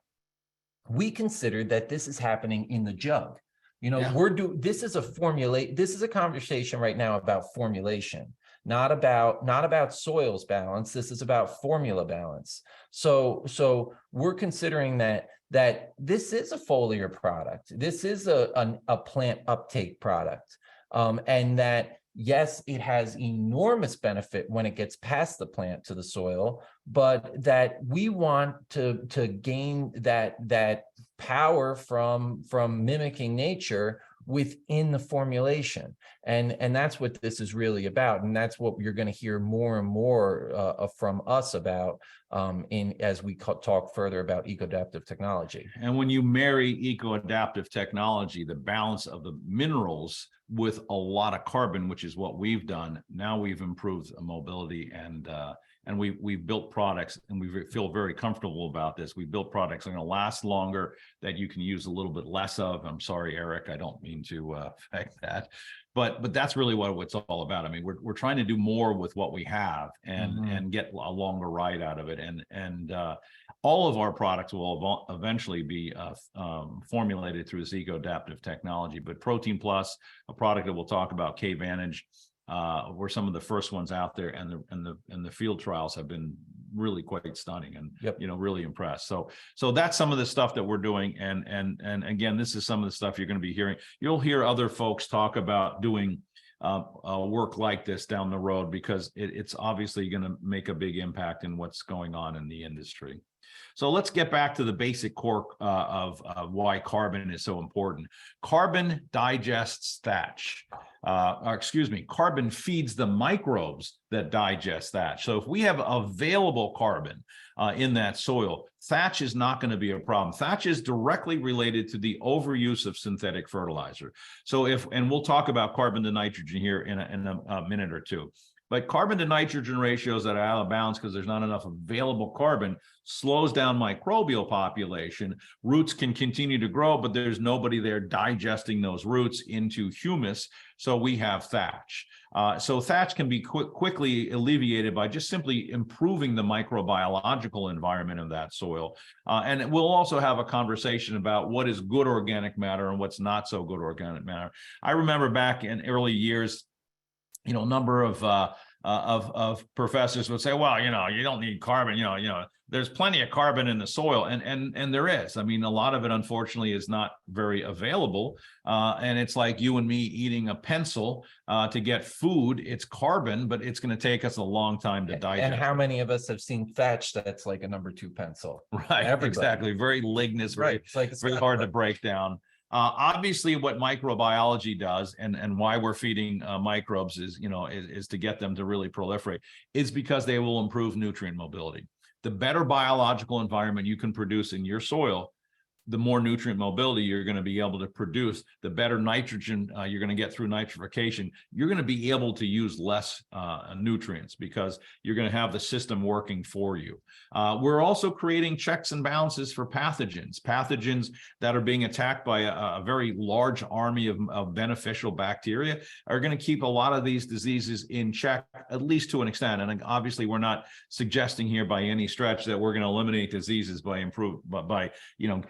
we consider that this is happening in the jug. This is a conversation right now about formulation, not about soils balance. This is about formula balance. So we're considering that this is a foliar product. This is a plant uptake product. And that, yes, it has enormous benefit when it gets past the plant to the soil, but that we want to gain that power from mimicking nature within the formulation. And that's what this is really about. And that's what you're going to hear more and more from us about as we talk further about eco-adaptive technology. And when you marry eco-adaptive technology, the balance of the minerals with a lot of carbon, which is what we've done, now we've improved mobility and we've built products, and we feel very comfortable about this. We built products that are going to last longer, that you can use a little bit less of. I'm sorry, Eric, I don't mean to affect that, but that's really what it's all about. I mean, we're trying to do more with what we have and get a longer ride out of it. And all of our products will eventually be formulated through this eco-adaptive technology. But Protein Plus, a product that we'll talk about, K-Vantage, we're some of the first ones out there, and the field trials have been really quite stunning, and really impressed. So that's some of the stuff that we're doing, and again, this is some of the stuff you're going to be hearing. You'll hear other folks talk about doing work like this down the road, because it's obviously going to make a big impact in what's going on in the industry. So let's get back to the basic core of why carbon is so important. Carbon digests thatch. Carbon feeds the microbes that digest thatch. So if we have available carbon in that soil, thatch is not going to be a problem. Thatch is directly related to the overuse of synthetic fertilizer. So and we'll talk about carbon to nitrogen here in a minute or two. But carbon to nitrogen ratios that are out of balance because there's not enough available carbon slows down microbial population. Roots can continue to grow, but there's nobody there digesting those roots into humus. So we have thatch. So thatch can be quickly alleviated by just simply improving the microbiological environment of that soil. And we'll also have a conversation about what is good organic matter and what's not so good organic matter. I remember back in early years, a number of professors would say, well, you don't need carbon, there's plenty of carbon in the soil, and there is. I mean, a lot of it, unfortunately, is not very available. And it's like you and me eating a pencil to get food. It's carbon, but it's going to take us a long time to digest. And how many of us have seen thatch that's like a number 2 pencil? Right, everybody. Exactly. Very ligneous, very hard to break down. Obviously, what microbiology does, and why we're feeding microbes is, is to get them to really proliferate, is because they will improve nutrient mobility. The better biological environment you can produce in your soil, the more nutrient mobility you're going to be able to produce, the better nitrogen you're going to get through nitrification. You're going to be able to use less nutrients because you're going to have the system working for you. We're also creating checks and balances for pathogens that are being attacked by a very large army of beneficial bacteria are going to keep a lot of these diseases in check, at least to an extent. And obviously, we're not suggesting here by any stretch that we're going to eliminate diseases by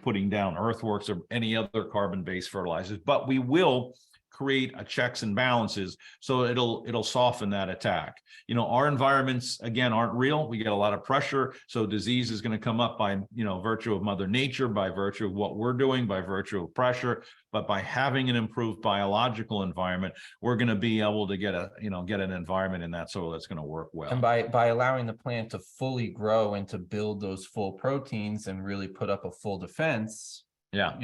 putting down earthworks or any other carbon-based fertilizers, but we will create a checks and balances so it'll soften that attack. Our environments, again, aren't real. We get a lot of pressure, so disease is going to come up by virtue of Mother Nature, by virtue of what we're doing, by virtue of pressure. But by having an improved biological environment, we're going to be able to get an environment in that soil that's going to work well. And by allowing the plant to fully grow and to build those full proteins and really put up a full defense, then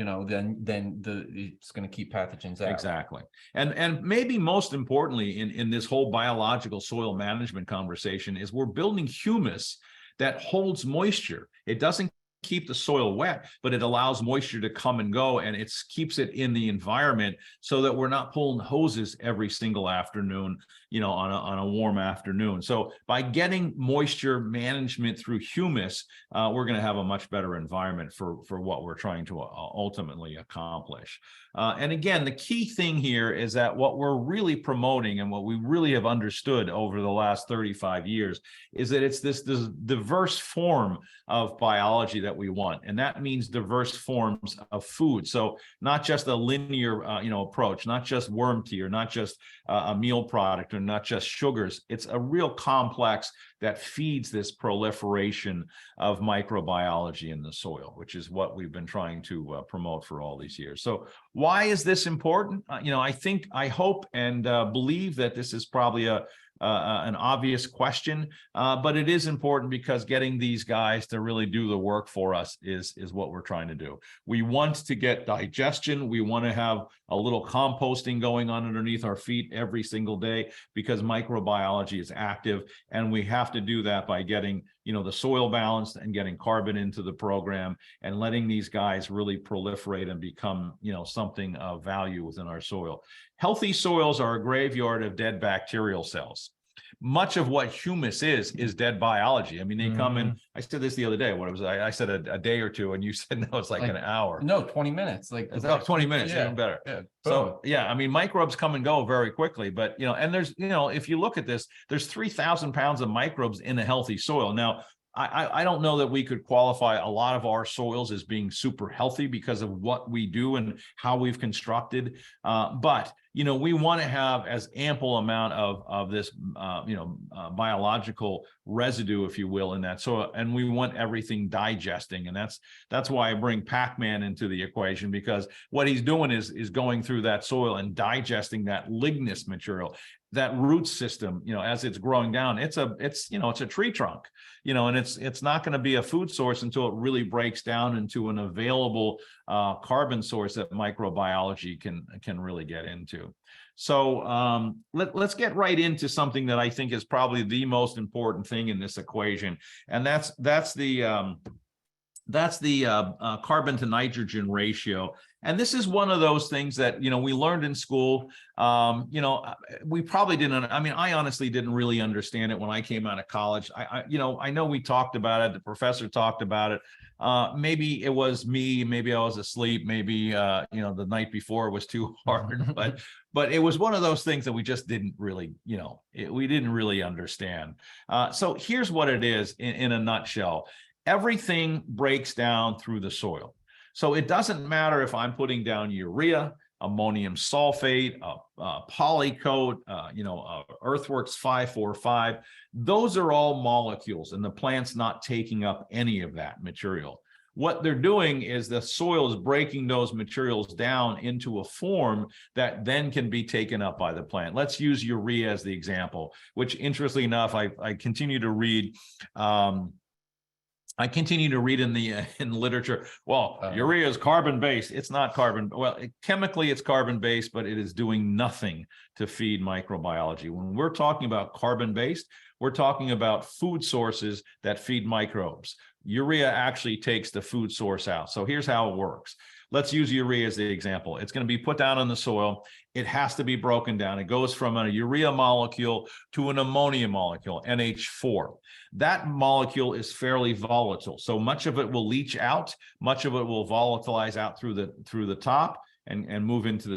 it's going to keep pathogens out. Exactly. And maybe most importantly in this whole biological soil management conversation is we're building humus that holds moisture. It doesn't keep the soil wet, but it allows moisture to come and go, and it keeps it in the environment so that we're not pulling hoses every single afternoon, on a warm afternoon. So by getting moisture management through humus, we're going to have a much better environment for what we're trying to ultimately accomplish. And again, the key thing here is that what we're really promoting and what we really have understood over the last 35 years is that it's this diverse form of biology that we want. And that means diverse forms of food. So not just a linear, approach, not just worm tea or not just a meal product or not just sugars. It's a real complex that feeds this proliferation of microbiology in the soil, which is what we've been trying to promote for all these years. So why is this important? I hope and believe that this is probably an obvious question, but it is important because getting these guys to really do the work for us is what we're trying to do. We want to get digestion. We want to have a little composting going on underneath our feet every single day because microbiology is active, and we have to do that by getting the soil balanced and getting carbon into the program and letting these guys really proliferate and become something of value within our soil. Healthy soils are a graveyard of dead bacterial cells. Much of what humus is dead biology. I mean, they come in. I said this the other day. What was I said a day or two, and you said no, it's like an hour. No, 20 minutes. It's about 20 minutes, even better. Yeah. So I mean, microbes come and go very quickly, but and there's if you look at this, there's 3,000 pounds of microbes in a healthy soil. Now, I don't know that we could qualify a lot of our soils as being super healthy because of what we do and how we've constructed. But we want to have as ample amount of this, biological residue, if you will, in that soil, and we want everything digesting, and that's why I bring Pac-Man into the equation, because what he's doing is going through that soil and digesting that lignous material. That root system, as it's growing down, it's a tree trunk, and it's not going to be a food source until it really breaks down into an available carbon source that microbiology can really get into. So let's get right into something that I think is probably the most important thing in this equation, and that's the carbon to nitrogen ratio. And this is one of those things that, we learned in school. We probably didn't, I honestly didn't really understand it when I came out of college. I know we talked about it. The professor talked about it. Maybe it was me, maybe I was asleep. Maybe, the night before was too hard, but it was one of those things that we just didn't really, we didn't really understand. So here's what it is in a nutshell. Everything breaks down through the soil. So it doesn't matter if I'm putting down urea, ammonium sulfate, polycoat, Earthworks 545. Those are all molecules, and the plant's not taking up any of that material. What they're doing is the soil is breaking those materials down into a form that then can be taken up by the plant. Let's use urea as the example, which, interestingly enough, I continue to read I continue to read in the in literature, well, urea is carbon-based. It's not carbon. Well, chemically it's carbon-based, but it is doing nothing to feed microbiology. When we're talking about carbon-based, we're talking about food sources that feed microbes. Urea actually takes the food source out. So here's how it works. Let's use urea as the example. It's going to be put down in the soil. It has to be broken down. It goes from a urea molecule to an ammonia molecule, NH4. That molecule is fairly volatile. So much of it will leach out, much of it will volatilize out through the top and move into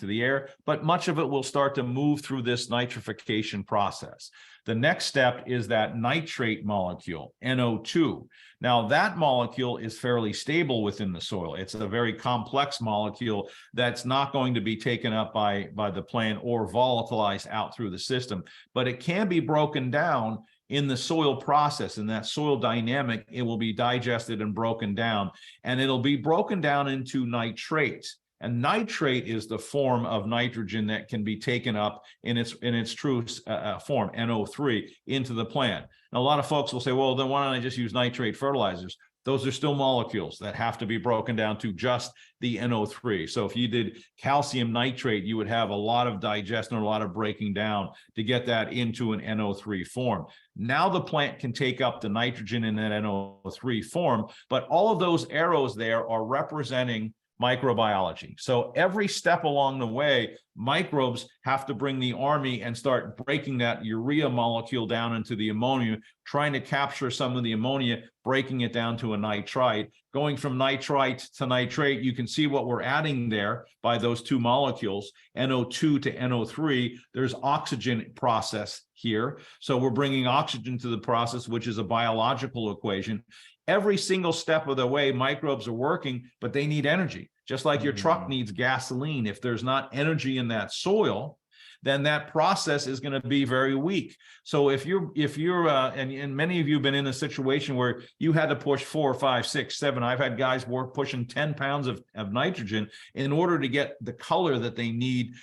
the air, but much of it will start to move through this nitrification process. The next step is that nitrate molecule, NO2. Now, that molecule is fairly stable within the soil. It's a very complex molecule that's not going to be taken up by the plant or volatilized out through the system, but it can be broken down in the soil process. In that soil dynamic, it will be digested and broken down, and it'll be broken down into nitrates. And nitrate is the form of nitrogen that can be taken up in its true form, NO3, into the plant. Now, a lot of folks will say, well, then why don't I just use nitrate fertilizers? Those are still molecules that have to be broken down to just the NO3. So if you did calcium nitrate, you would have a lot of digestion or a lot of breaking down to get that into an NO3 form. Now the plant can take up the nitrogen in that NO3 form, but all of those arrows there are representing microbiology. So every step along the way, microbes have to bring the army and start breaking that urea molecule down into the ammonia, trying to capture some of the ammonia, breaking it down to a nitrite. Going from nitrite to nitrate, you can see what we're adding there by those two molecules, NO2 to NO3. There's oxygen process here. So we're bringing oxygen to the process, which is a biological equation. Every single step of the way, microbes are working, but they need energy. Just like your truck needs gasoline. If there's not energy in that soil, then that process is going to be very weak. So if you're and many of you have been in a situation where you had to push 4, 5, 6, 7. I've had guys pushing 10 pounds of nitrogen in order to get the color that they need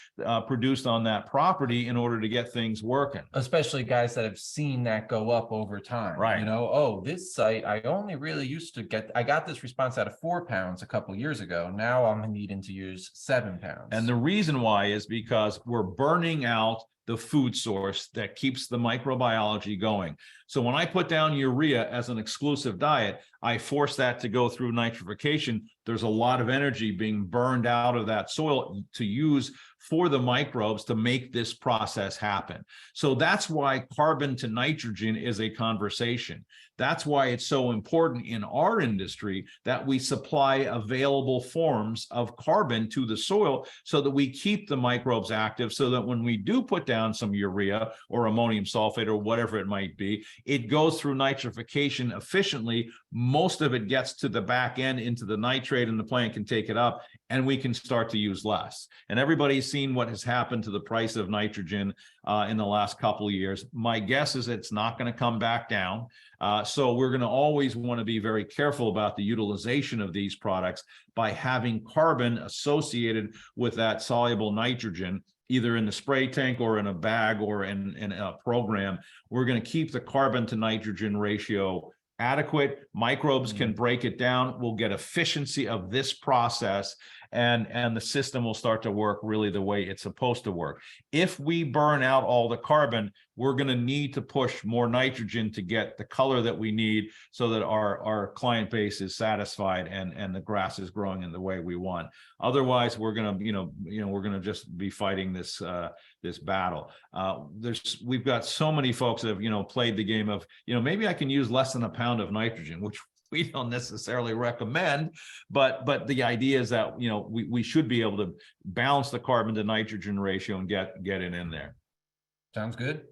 produced on that property in order to get things working. Especially guys that have seen that go up over time. Right. You know, oh, this site, I only really used to I got this response out of 4 pounds a couple years ago. Now I'm needing to use 7 pounds. And the reason why is because we're burning out the food source that keeps the microbiology going. So when I put down urea as an exclusive diet, I force that to go through nitrification. There's a lot of energy being burned out of that soil to use for the microbes to make this process happen. So that's why carbon to nitrogen is a conversation. That's why it's so important in our industry that we supply available forms of carbon to the soil so that we keep the microbes active, so that when we do put down some urea or ammonium sulfate or whatever it might be, it goes through nitrification efficiently. Most of it gets to the back end into the nitrate, and the plant can take it up, and we can start to use less. And everybody's seen what has happened to the price of nitrogen in the last couple of years. My guess is it's not going to come back down. So we're going to always want to be very careful about the utilization of these products by having carbon associated with that soluble nitrogen, either in the spray tank or in a bag or in a program. We're going to keep the carbon to nitrogen ratio adequate. Microbes can break it down. We'll get efficiency of this process, and the system will start to work really the way it's supposed to work. If we burn out all the carbon, we're going to need to push more nitrogen to get the color that we need so that our client base is satisfied and the grass is growing in the way we want. Otherwise, we're going to, we're going to just be fighting this battle. We've got so many folks that have, played the game of, maybe I can use less than a pound of nitrogen, which we don't necessarily recommend, but the idea is that, we should be able to balance the carbon to nitrogen ratio and get it in there. Sounds good.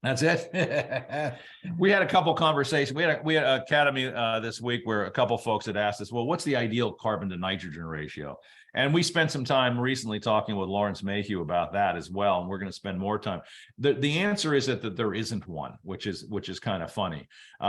That's it. We had a couple conversations. We had an academy this week where a couple folks had asked us, well, what's the ideal carbon to nitrogen ratio? And we spent some time recently talking with Lawrence Mayhew about that as well. And we're going to spend more time. The answer is that there isn't one, which is kind of funny.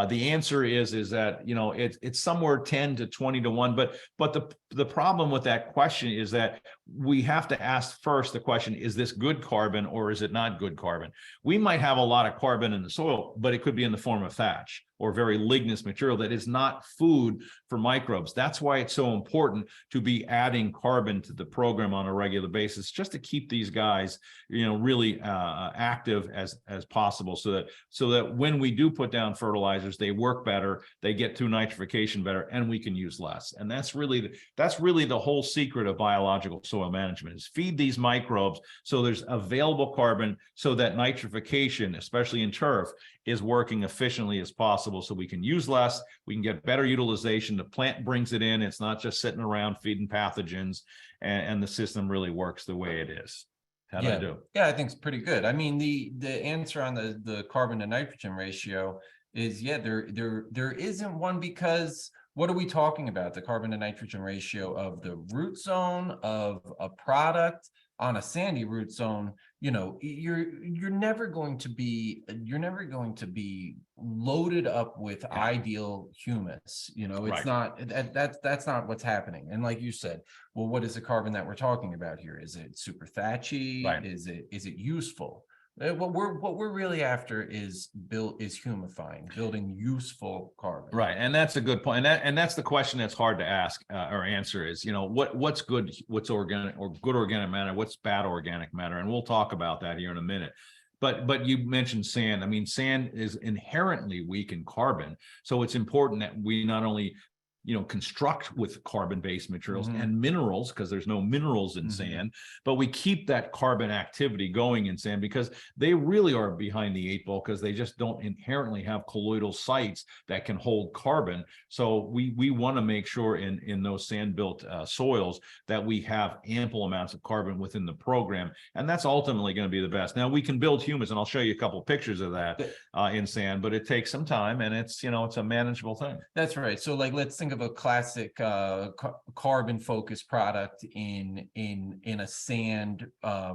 The answer is that, it's somewhere 10 to 20 to 1. But the problem with that question is that we have to ask first the question, is this good carbon or is it not good carbon? We might have a lot of carbon in the soil, but it could be in the form of thatch. or very ligneous material that is not food for microbes. That's why it's so important to be adding carbon to the program on a regular basis, just to keep these guys, really active as possible, so that when we do put down fertilizers, they work better, they get through nitrification better, and we can use less. And that's really the whole secret of biological soil management, is feed these microbes so there's available carbon, so that nitrification, especially in turf, is working efficiently as possible, so we can use less, we can get better utilization, the plant brings it in, it's not just sitting around feeding pathogens, and the system really works the way it is. How'd I do? Yeah, I think it's pretty good. I mean, the answer on the carbon to nitrogen ratio is, there isn't one, because what are we talking about? The carbon to nitrogen ratio of the root zone of a product on a sandy root zone, you're never going to be loaded up with ideal humus. It's not that's not what's happening. And like you said, well, what is the carbon that we're talking about here? Is it super thatchy? Right. Is it useful? What we're really after is humifying, building useful carbon. Right, and that's a good point, and that's the question that's hard to ask or answer is, what's good, what's organic, or good organic matter, what's bad organic matter, and we'll talk about that here in a minute. But you mentioned sand. I mean, sand is inherently weak in carbon, so it's important that we not only construct with carbon-based materials and minerals, because there's no minerals in sand, but we keep that carbon activity going in sand, because they really are behind the 8 ball, because they just don't inherently have colloidal sites that can hold carbon. So we want to make sure in those sand-built soils that we have ample amounts of carbon within the program, and that's ultimately going to be the best. Now, we can build humus, and I'll show you a couple of pictures of that in sand, but it takes some time, and it's it's a manageable thing. That's right. So let's think of a classic carbon focused product in a sand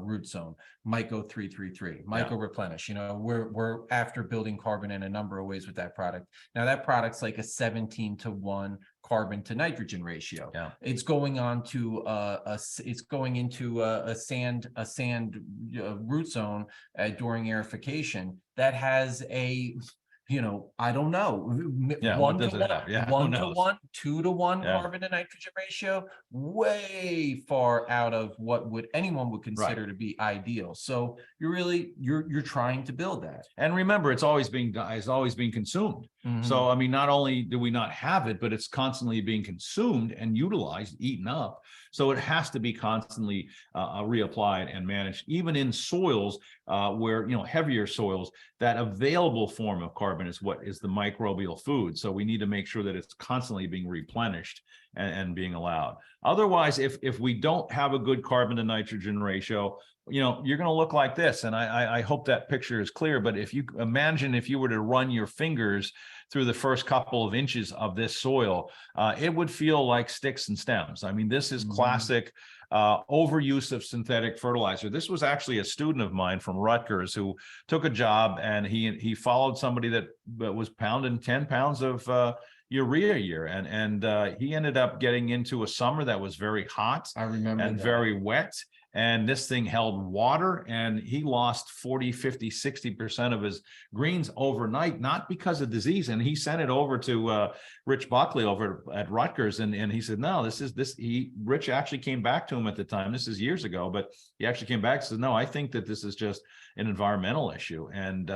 root zone. Myco 333, Myco Replenish. We're after building carbon in a number of ways with that product. Now that product's like a 17-to-1 carbon to nitrogen ratio. It's going on to it's going into a sand root zone during aerification that has a I don't know. 1-to-1, 2-to-1 carbon to nitrogen ratio, way far out of what anyone would consider to be ideal. So you're trying to build that. And remember, it's always being consumed. So I mean, not only do we not have it, but it's constantly being consumed and utilized, eaten up. So it has to be constantly reapplied and managed, even in soils where heavier soils. That available form of carbon is what is the microbial food. So we need to make sure that it's constantly being replenished and being allowed. Otherwise, if we don't have a good carbon to nitrogen ratio, you're going to look like this. And I hope that picture is clear. But if you imagine if you were to run your fingers through the first couple of inches of this soil, it would feel like sticks and stems. I mean, this is classic overuse of synthetic fertilizer. This was actually a student of mine from Rutgers who took a job, and he followed somebody that was pounding 10 pounds of urea a year, and he ended up getting into a summer that was very hot. I remember and that. Very wet. And this thing held water, and he lost 40, 50, 60% of his greens overnight, not because of disease. And he sent it over to Rich Buckley over at Rutgers. And he said, no, Rich actually came back to him at the time. This is years ago, but he actually came back and said, no, I think that this is just an environmental issue. And,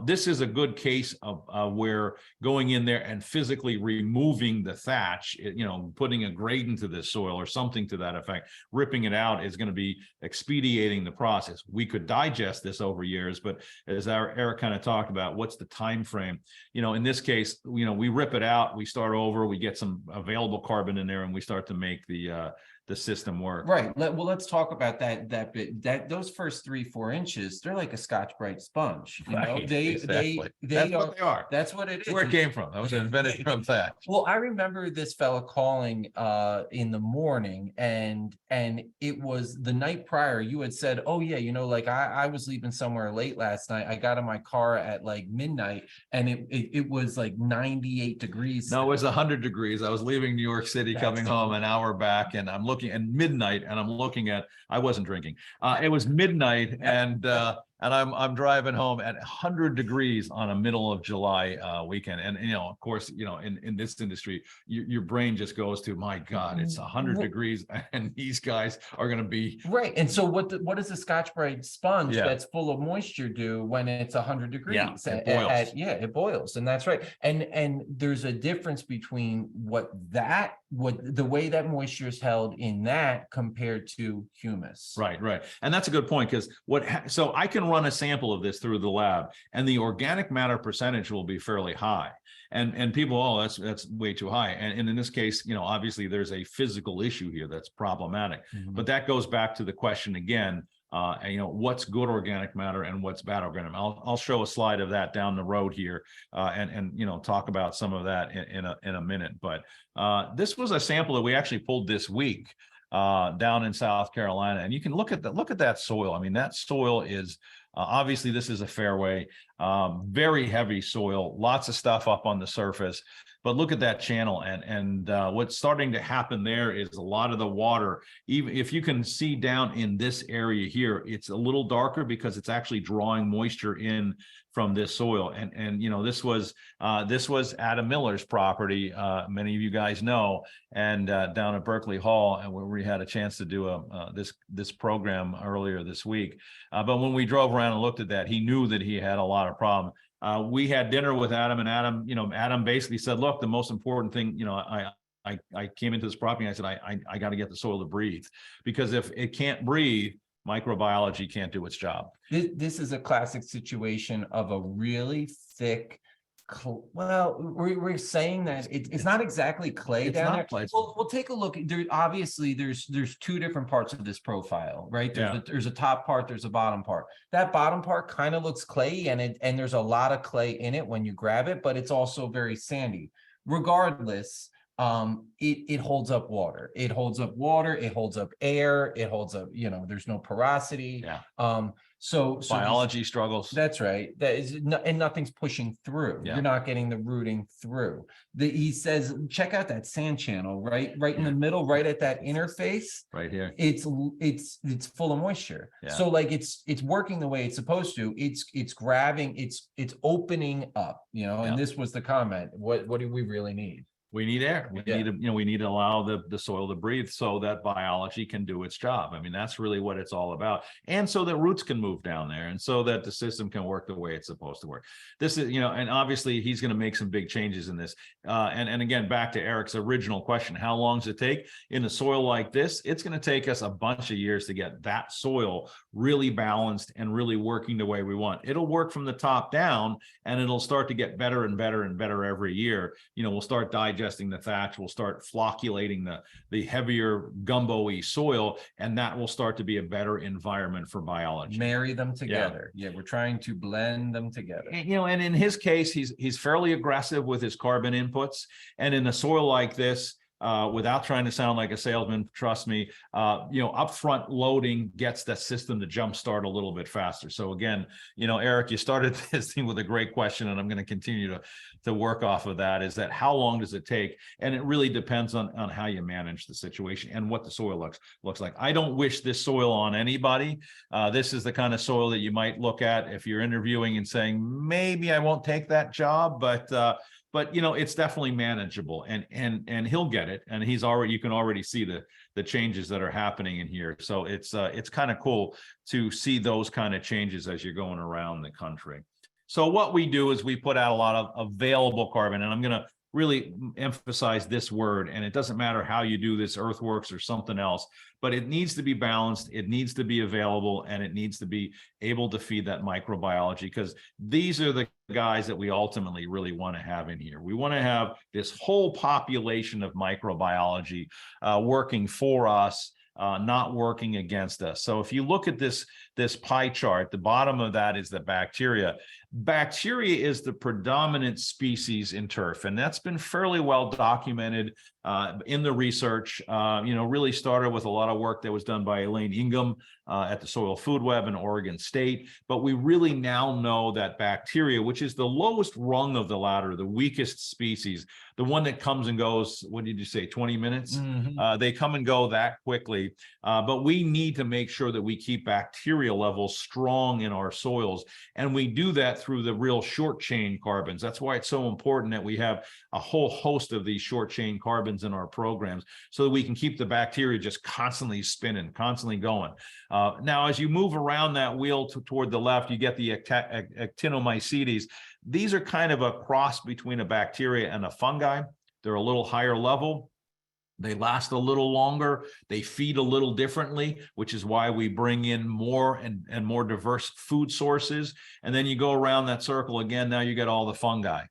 this is a good case of where going in there and physically removing the thatch, putting a grade into the soil or something to that effect, ripping it out is going to be expediting the process. We could digest this over years, but as Eric kind of talked about, what's the time frame? In this case, we rip it out, we start over, we get some available carbon in there, and we start to make the system work. Right. Well, let's talk about that bit. Those first 3-4 inches, they're like a Scotch-Brite sponge. Right, They That's what they are. That's what it is. Where it came from. That was invented from that. Well, I remember this fella calling in the morning, and it was the night prior. You had said, oh yeah, I was leaving somewhere late last night. I got in my car at like midnight, and it was like 98 degrees. No, it was 100 degrees. I was leaving New York City, coming home an hour back, and I'm looking at midnight, and I'm looking at, I wasn't drinking. It was midnight, and and I'm driving home at 100 degrees on a middle of July weekend. And, of course, in this industry, your brain just goes to, my God, it's 100 degrees and these guys are going to be. Right. And so what does the Scotch-Brite sponge that's full of moisture do when it's 100 degrees? Yeah, it boils. It boils. And that's right. And there's a difference between the way that moisture is held in that compared to humus. Right. And that's a good point, because so I can run a sample of this through the lab and the organic matter percentage will be fairly high. And people, oh, that's way too high. And in this case, obviously there's a physical issue here that's problematic. But that goes back to the question again, what's good organic matter and what's bad organic matter. I'll show a slide of that down the road here, and talk about some of that in a minute. But this was a sample that we actually pulled this week down in South Carolina, and you can look at that soil. I mean, that soil is obviously, this is a fairway, very heavy soil, lots of stuff up on the surface. But look at that channel, and what's starting to happen there is a lot of the water, even if you can see down in this area here, it's a little darker because it's actually drawing moisture in from this soil. And this was Adam Miller's property, many of you guys know, and down at Berkeley Hall, and where we had a chance to do this program earlier this week. But when we drove around and looked at that, he knew that he had a lot of problem. We had dinner with Adam, and Adam basically said, look, the most important thing, I came into this property and I said, I got to get the soil to breathe, because if it can't breathe, microbiology can't do its job. This is a classic situation of a really thick, well, we're saying that it's not exactly clay down there. Clay. We'll take a look. Obviously, there's two different parts of this profile, right? There's a top part, there's a bottom part. That bottom part kind of looks clayey, and there's a lot of clay in it when you grab it, but it's also very sandy. Regardless, it holds up water. It holds up water. It holds up air. It holds up, there's no porosity. Yeah. So biology struggles. That's right. And nothing's pushing through. Yeah. You're not getting the rooting through. He says, check out that sand channel, right in the middle, right at that interface. Right here. It's full of moisture. Yeah. So like it's working the way it's supposed to. It's grabbing. It's opening up. And this was the comment. What do we really need? We need air. We need to allow the soil to breathe so that biology can do its job. I mean, that's really what it's all about. And so that roots can move down there, and so that the system can work the way it's supposed to work. This is, and obviously he's going to make some big changes in this. And again, back to Eric's original question, how long does it take in a soil like this? It's going to take us a bunch of years to get that soil really balanced and really working the way we want. It'll work from the top down, and it'll start to get better and better and better every year. We'll start digesting the thatch, we'll start flocculating the heavier gumbo-y soil, and that will start to be a better environment for biology. Marry them together. Yeah, we're trying to blend them together. And in his case, he's fairly aggressive with his carbon inputs, and in a soil like this, without trying to sound like a salesman, trust me, upfront loading gets that system to jumpstart a little bit faster. So again, Eric, you started this thing with a great question, and I'm going to continue to work off of that, is that how long does it take? And it really depends on how you manage the situation and what the soil looks like. I don't wish this soil on anybody. This is the kind of soil that you might look at if you're interviewing and saying, maybe I won't take that job, but it's definitely manageable, and he'll get it. And you can already see the changes that are happening in here. So it's kind of cool to see those kind of changes as you're going around the country. So what we do is we put out a lot of available carbon, and I'm going to really emphasize this word, and it doesn't matter how you do this, earthworks or something else, but it needs to be balanced, it needs to be available, and it needs to be able to feed that microbiology, because these are the guys that we ultimately really want to have in here. We want to have this whole population of microbiology working for us, not working against us. So if you look at this pie chart, the bottom of that is the bacteria. Bacteria is the predominant species in turf, and that's been fairly well documented in the research. Really started with a lot of work that was done by Elaine Ingham at the Soil Food Web in Oregon State. But we really now know that bacteria, which is the lowest rung of the ladder, the weakest species, the one that comes and goes, what did you say, 20 minutes? They come and go that quickly. But we need to make sure that we keep bacteria levels strong in our soils. And we do that through the real short chain carbons. That's why it's so important that we have a whole host of these short chain carbons in our programs so that we can keep the bacteria just constantly spinning, constantly going. Now, as you move around that wheel toward the left, you get the actinomycetes. These are kind of a cross between a bacteria and a fungi. They're a little higher level. They last a little longer. They feed a little differently, which is why we bring in more and more diverse food sources. And then you go around that circle again. Now you get all the fungi,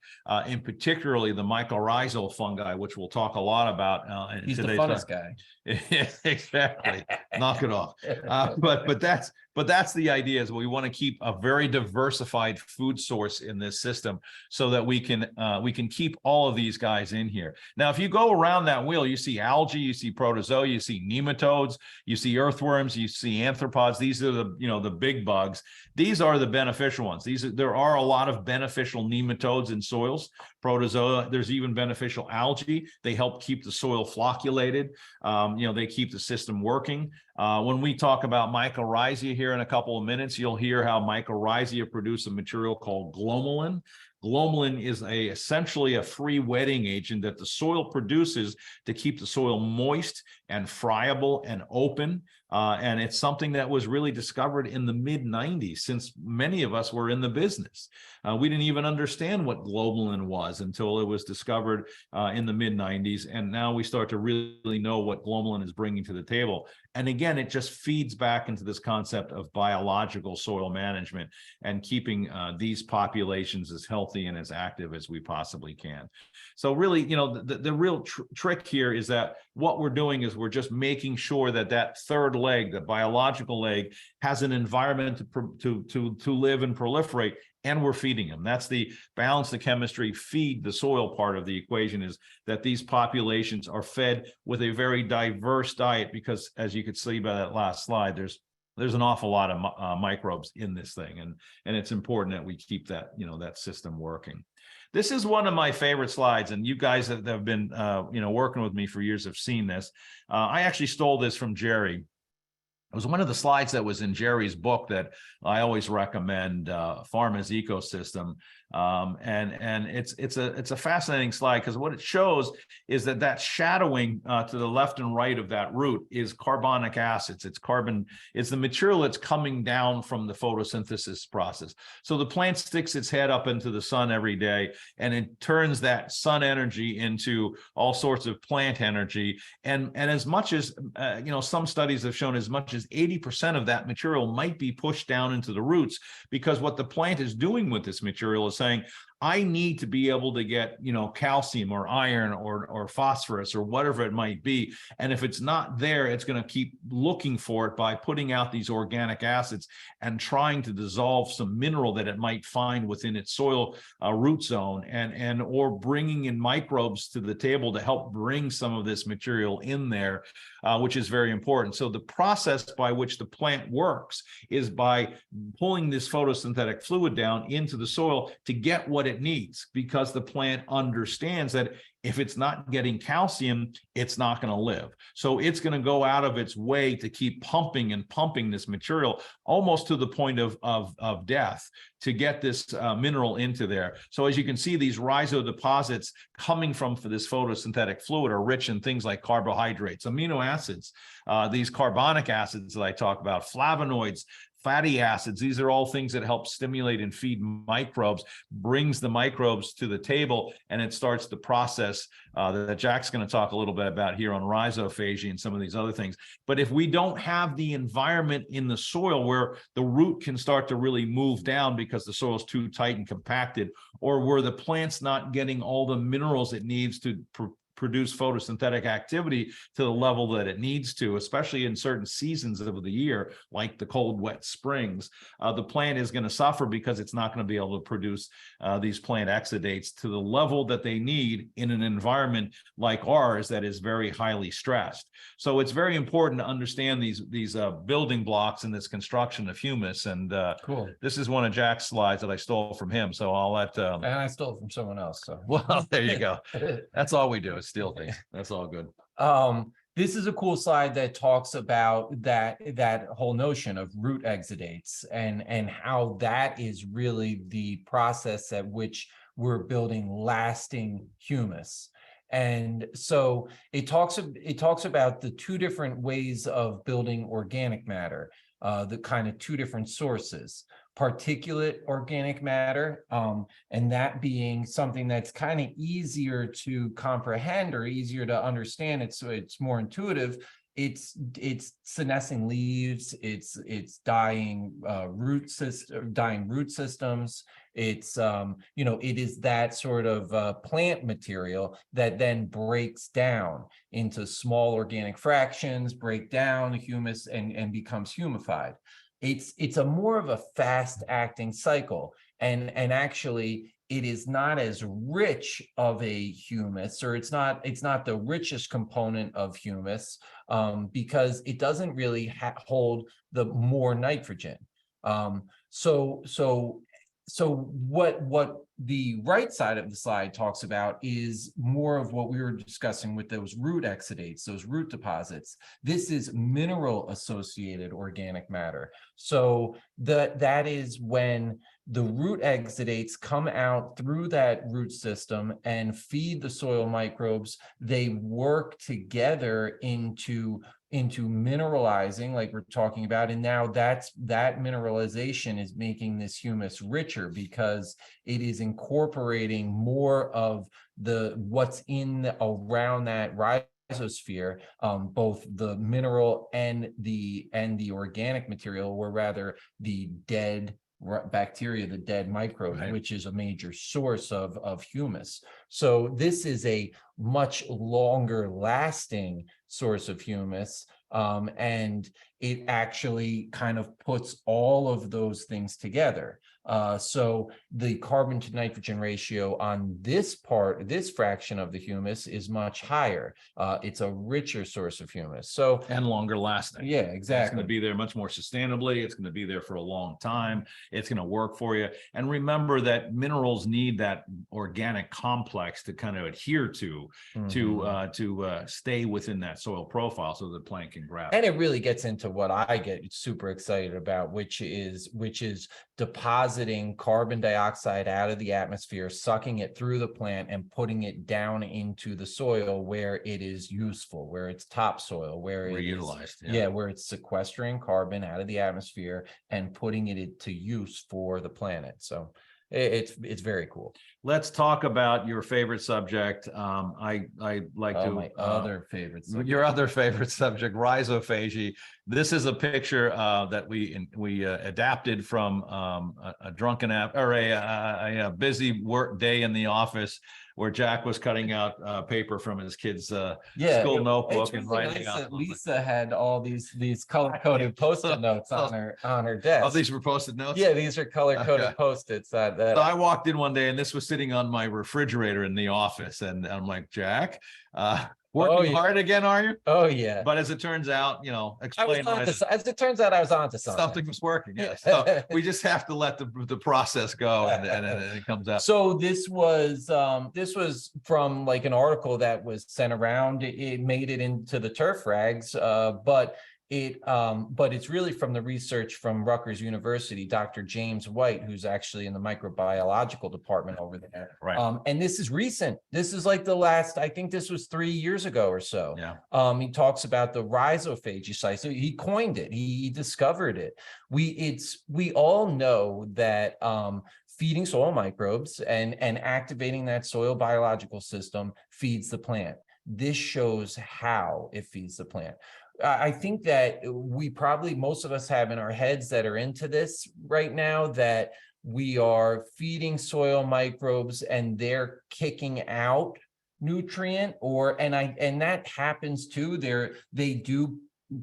in particularly the mycorrhizal fungi, which we'll talk a lot about. He's the funnest guy. Exactly. Knock it off. But that's the idea, is we want to keep a very diversified food source in this system so that we can keep all of these guys in here. Now, if you go around that wheel, you see algae, you see protozoa, you see nematodes, you see earthworms, you see arthropods. These are the big bugs. These are the beneficial ones. There are a lot of beneficial nematodes in soils. Protozoa, there's even beneficial algae. They help keep the soil flocculated. They keep the system working. When we talk about mycorrhizae here in a couple of minutes, you'll hear how mycorrhizae produce a material called glomalin. Glomalin is essentially a free wetting agent that the soil produces to keep the soil moist and friable and open. And it's something that was really discovered in the mid-90s, since many of us were in the business. We didn't even understand what glomalin was until it was discovered in the mid-90s. And now we start to really know what glomalin is bringing to the table. And again, it just feeds back into this concept of biological soil management and keeping these populations as healthy and as active as we possibly can. So really, the real trick here is that what we're doing is we're just making sure that that third leg, the biological leg, has an environment to live and proliferate, and we're feeding them. That's the balance of chemistry, feed the soil part of the equation, is that these populations are fed with a very diverse diet, because as you could see by that last slide, there's an awful lot of microbes in this thing, and it's important that we keep that that system working. This is one of my favorite slides, and you guys that have been working with me for years have seen this. I actually stole this from Jerry. It was one of the slides that was in Jerry's book that I always recommend, Pharma's Ecosystem. And it's a fascinating slide, because what it shows is that shadowing to the left and right of that root is carbonic acids. It's the material that's coming down from the photosynthesis process. So the plant sticks its head up into the sun every day, and it turns that sun energy into all sorts of plant energy. And as much as some studies have shown as much as 80% of that material might be pushed down into the roots, because what the plant is doing with this material is saying, I need to be able to get, calcium or iron or phosphorus or whatever it might be. And if it's not there, it's going to keep looking for it by putting out these organic acids and trying to dissolve some mineral that it might find within its soil root zone, or bringing in microbes to the table to help bring some of this material in there, which is very important. So the process by which the plant works is by pulling this photosynthetic fluid down into the soil to get what it needs, because the plant understands that if it's not getting calcium, it's not going to live. So it's going to go out of its way to keep pumping and pumping this material almost to the point of death to get this mineral into there. So as you can see, these rhizodeposits coming from this photosynthetic fluid are rich in things like carbohydrates, amino acids, these carbonic acids that I talk about, flavonoids, fatty acids. These are all things that help stimulate and feed microbes, brings the microbes to the table, and it starts the process that Jack's going to talk a little bit about here on rhizophagy and some of these other things. But if we don't have the environment in the soil where the root can start to really move down because the soil is too tight and compacted, or where the plant's not getting all the minerals it needs to produce photosynthetic activity to the level that it needs to, especially in certain seasons of the year, like the cold, wet springs, the plant is going to suffer because it's not going to be able to produce these plant exudates to the level that they need in an environment like ours that is very highly stressed. So it's very important to understand these building blocks in this construction of humus. And Cool. this is one of Jack's slides that I stole from him. So I'll let And I stole it from someone else. So well, there you go. That's all we do is steal things. That's all good. This is a cool slide that talks about that whole notion of root exudates and how that is really the process at which we're building lasting humus. And so it talks about the two different ways of building organic matter, the kind of two different sources. Particulate organic matter, and that being something that's kind of easier to comprehend or easier to understand. It's more intuitive. It's senescing leaves. It's dying root systems. It's it is that sort of plant material that then breaks down into small organic fractions, break down humus, and becomes humified. It's a more of a fast acting cycle, and actually it is not as rich of a humus, or it's not the richest component of humus, because it doesn't really hold the more nitrogen. So what the right side of the slide talks about is more of what we were discussing with those root exudates, those root deposits. This is mineral associated organic matter. So that is when the root exudates come out through that root system and feed the soil microbes. They work together into mineralizing, like we're talking about, and now that mineralization is making this humus richer because it is incorporating more of what's around that rhizosphere, both the mineral and the organic material, or rather the dead bacteria, the dead microbes, right, which is a major source of humus. So this is a much longer lasting source of humus, and it actually kind of puts all of those things together. So the carbon to nitrogen ratio on this fraction of the humus is much higher. It's a richer source of humus. So and longer lasting. Yeah, exactly. It's going to be there much more sustainably. It's going to be there for a long time. It's going to work for you. And remember that minerals need that organic complex to kind of adhere to stay within that soil profile so the plant can grab. And it really gets into what I get super excited about, which is depositing carbon dioxide out of the atmosphere, sucking it through the plant and putting it down into the soil where it is useful, where it's topsoil, where it's utilized. where it's sequestering carbon out of the atmosphere and putting it to use for the planet. So it's very cool. Let's talk about your favorite subject. I like my other favorite subject. Your other favorite subject, rhizophagy. This is a picture that we adapted from a drunken or a busy work day in the office, where Jack was cutting out paper from his kid's school notebook and writing out. Lisa had all these color-coded Post-it notes on her desk. Oh, these were Post-it notes? Yeah, these are color-coded Post-its. So I walked in one day and this was sitting on my refrigerator in the office, and I'm like, Jack, working hard again, are you? Oh yeah. But as it turns out, as it turns out, I was onto something. Something was working. Yeah. So we just have to let the process go, and it comes out. So this was from like an article that was sent around. It made it into the turf rags, but it's really from the research from Rutgers University, Dr. James White, who's actually in the microbiological department over there. Right. And this is recent. This is like I think this was 3 years ago or so. Yeah. He talks about the rhizophagy site. So he coined it. He discovered it. We all know that feeding soil microbes and activating that soil biological system feeds the plant. This shows how it feeds the plant. I think that most of us have in our heads that are into this right now that we are feeding soil microbes and they're kicking out nutrient, and that happens too. They do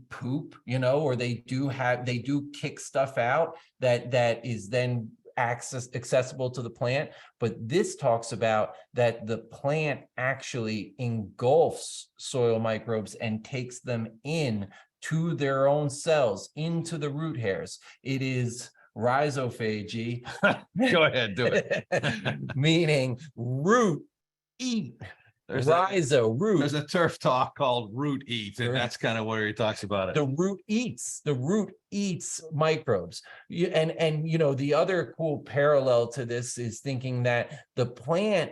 poop, or they do kick stuff out that is then accessible to the plant. But this talks about that the plant actually engulfs soil microbes and takes them in to their own cells, into the root hairs. It is rhizophagy. Go ahead, do it. Meaning root eat. There's a turf talk called root eat, and that's kind of where he talks about it. The root eats microbes. And the other cool parallel to this is thinking that the plant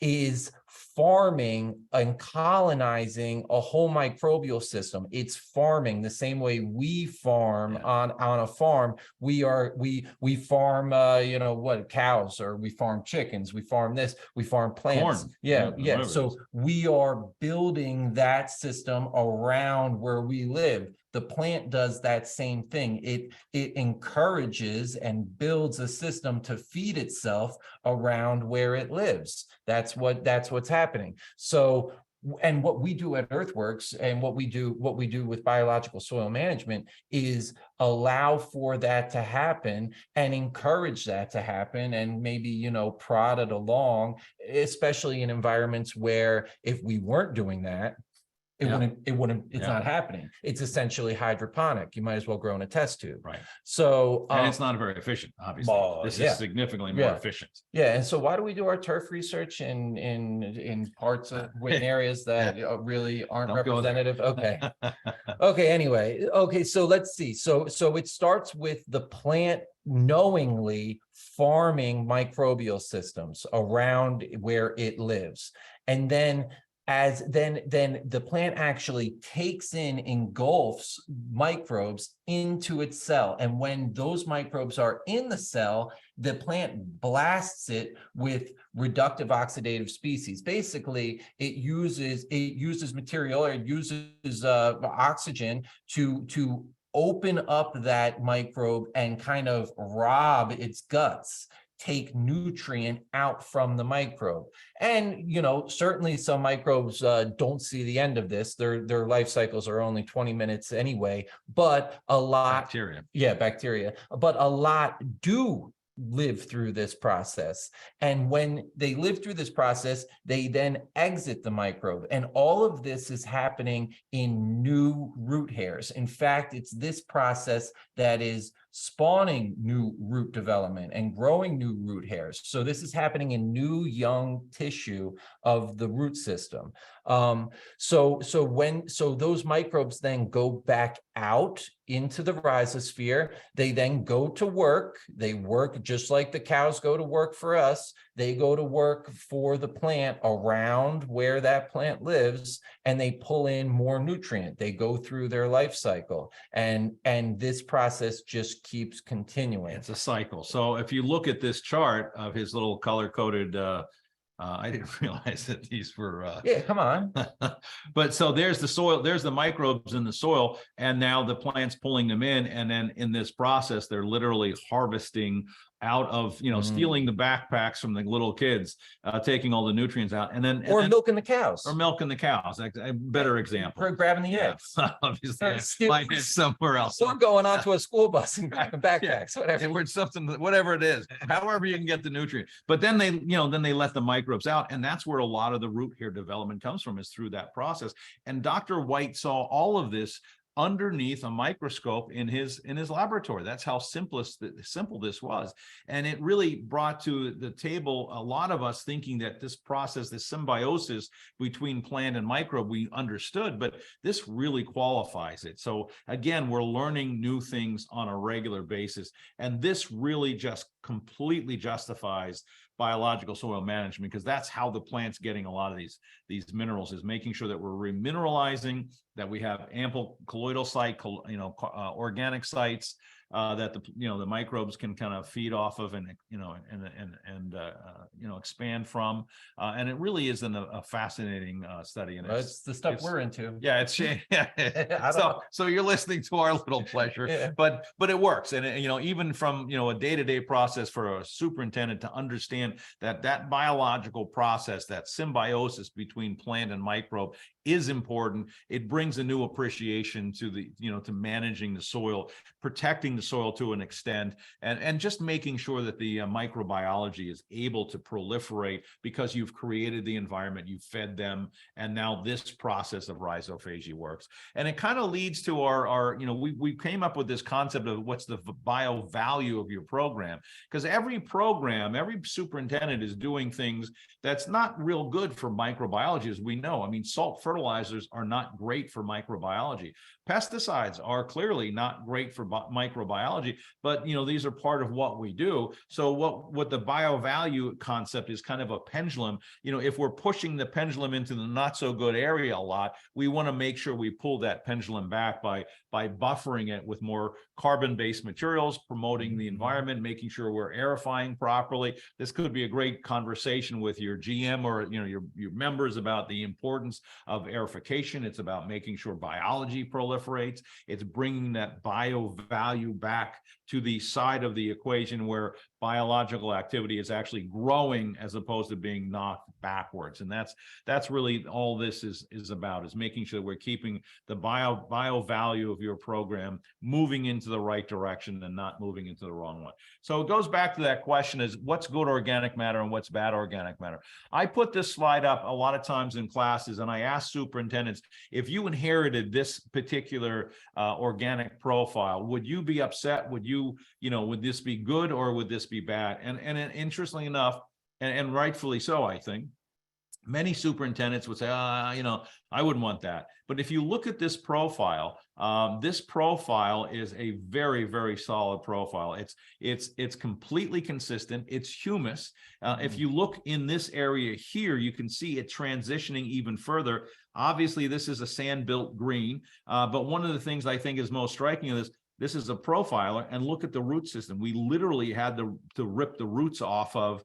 is farming and colonizing a whole microbial system. It's farming the same way we farm on a farm. We farm cows, or we farm chickens, we farm this, we farm plants. Corn. So we are building that system around where we live. The plant does that same thing. It encourages and builds a system to feed itself around where it lives. That's what's happening. So, and what we do at Earthworks, and what we do with biological soil management, is allow for that to happen and encourage that to happen, and maybe prod it along, especially in environments where if we weren't doing that, it's not happening. It's essentially hydroponic. You might as well grow in a test tube. Right. So, and it's not very efficient, obviously. This is significantly more efficient. Yeah. And so why do we do our turf research in parts of in areas that really aren't representative? Okay. Okay. Anyway. Okay. So let's see. So it starts with the plant knowingly farming microbial systems around where it lives. And then then the plant actually takes in, engulfs microbes into its cell. And when those microbes are in the cell, the plant blasts it with reductive oxidative species. Basically, it uses material, or it uses oxygen to open up that microbe and kind of rob its guts, take nutrient out from the microbe. And certainly some microbes don't see the end of this. Their life cycles are only 20 minutes anyway, but a lot bacteria, but a lot do live through this process. And when they live through this process, they then exit the microbe. And all of this is happening in new root hairs. In fact, it's this process that is spawning new root development and growing new root hairs. So this is happening in new young tissue of the root system. So those microbes then go back out into the rhizosphere. They then go to work. They work just like the cows go to work for us. They go to work for the plant around where that plant lives, and they pull in more nutrient. They go through their life cycle, and this process just keeps continuing. It's a cycle. So if you look at this chart of his little color-coded I didn't realize that these were come on. But so there's the soil, there's the microbes in the soil, and now the plant's pulling them in, and then in this process they're literally harvesting out of, stealing the backpacks from the little kids, taking all the nutrients out, and then milking the cows. Or milking the cows. A better example. Or grabbing the eggs. Obviously, mine is somewhere else. Or going onto a school bus and grabbing backpacks, whatever it is, however you can get the nutrient. But then they let the microbes out, and that's where a lot of the root hair development comes from, is through that process. And Dr. White saw all of this underneath a microscope in his laboratory. That's how simple this was. And it really brought to the table a lot of us thinking that this process, this symbiosis between plant and microbe, we understood, but this really qualifies it. So again, we're learning new things on a regular basis. And this really just completely justifies biological soil management, because that's how the plant's getting a lot of these minerals, is making sure that we're remineralizing, that we have ample colloidal site, organic sites, that the microbes can kind of feed off of and expand from. And it really is a fascinating study. And it's the stuff we're into. Yeah, it's so you're listening to our little pleasure, Yeah. but it works. And even from a day-to-day process for a superintendent to understand that biological process, that symbiosis between plant and microbe is important. It brings a new appreciation to to managing the soil, protecting the soil to an extent, and just making sure that the microbiology is able to proliferate because you've created the environment, you've fed them, and now this process of rhizophagy works. And it kind of leads to our we came up with this concept of what's the bio value of your program, because every program, every superintendent is doing things that's not real good for microbiology, as we know. I mean, salt fertilizers are not great for microbiology. Pesticides are clearly not great for microbiology, but these are part of what we do. So what the bio value concept is kind of a pendulum. If we're pushing the pendulum into the not so good area a lot, we want to make sure we pull that pendulum back by buffering it with more carbon-based materials, promoting the environment, making sure we're aerifying properly. This could be a great conversation with your GM or your members about the importance of aerification. It's about making sure biology proliferates. It's bringing that bio value back to the side of the equation where biological activity is actually growing as opposed to being knocked backwards. And that's really all this is about, is making sure we're keeping the bio value of your program moving into the right direction and not moving into the wrong one. So it goes back to that question, is what's good organic matter and what's bad organic matter. I put this slide up a lot of times in classes, and I ask superintendents, if you inherited this particular organic profile, would you be upset? Would would this be good or would this be bad? And interestingly enough, and rightfully so, I think, many superintendents would say, I wouldn't want that. But if you look at this profile is a very, very solid profile. It's completely consistent. It's humus. If you look in this area here, you can see it transitioning even further. Obviously, this is a sand-built green. But one of the things I think is most striking of this is a profiler, and look at the root system. We literally had to rip the roots off of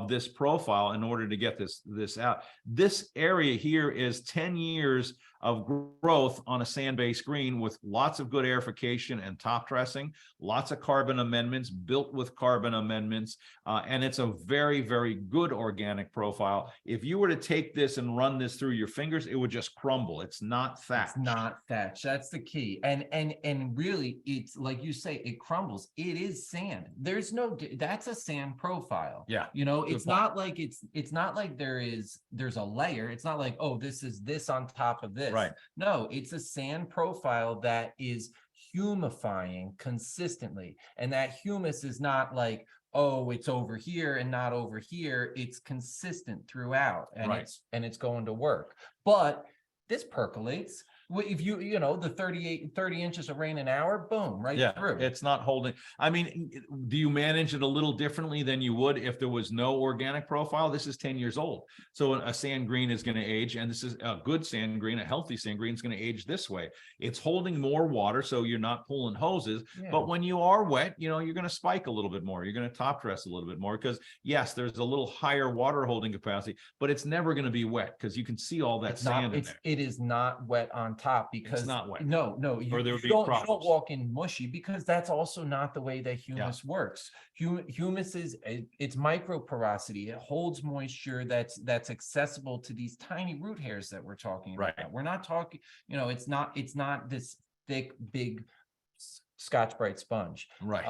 this profile in order to get this out. This area here is 10 years of growth on a sand-based green with lots of good aerification and top dressing, lots of carbon amendments, built with carbon amendments, and it's a very, very good organic profile. If you were to take this and run this through your fingers, it would just crumble. It's not thatched. It's not thatched. That's the key. And really, it's like you say, it crumbles. It is sand. That's a sand profile. Yeah. It's not like there's a layer. It's not like, oh, this is this on top of this. Right. No, it's a sand profile that is humifying consistently. And that humus is not like, oh, it's over here and not over here. It's consistent throughout, and right. it's going to work. But this percolates. If the 30 inches of rain an hour, boom, right through. It's not holding. I mean, do you manage it a little differently than you would if there was no organic profile? This is 10 years old. So a sand green is going to age, and this is a good sand green, a healthy sand green is going to age this way. It's holding more water, so you're not pulling hoses. Yeah. But when you are wet, you're going to spike a little bit more. You're going to top dress a little bit more because, yes, there's a little higher water holding capacity, but it's never going to be wet because you can see all that sand in there. It is not wet on top because it's not wet. No, you don't walk in mushy, because that's also not the way that humus works. Humus it's microporosity. It holds moisture that's accessible to these tiny root hairs that we're talking about. Right. We're not talking, it's not this thick, big Scotch Brite sponge. Right.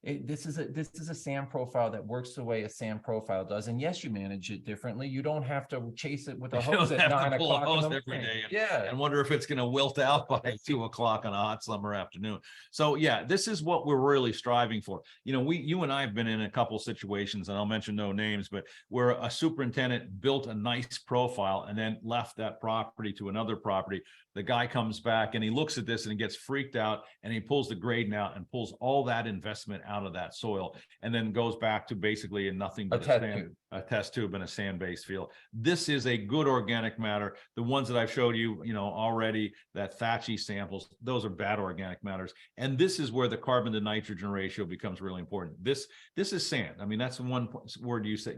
This is a sand profile that works the way a sand profile does. And yes, you manage it differently. You don't have to chase it with a hose at 9 o'clock every day and wonder if it's going to wilt out by 2 o'clock on a hot summer afternoon. So yeah, this is what we're really striving for. You and I have been in a couple situations, and I'll mention no names, but where a superintendent built a nice profile and then left that property to another property. The guy comes back and he looks at this and he gets freaked out, and he pulls the grading out and pulls all that investment out of that soil, and then goes back to basically in nothing but a test tube and a sand-based field. This is a good organic matter. The ones that I've showed you, already, that thatchy samples, those are bad organic matters. And this is where the carbon to nitrogen ratio becomes really important. This is sand. I mean, that's one word you said,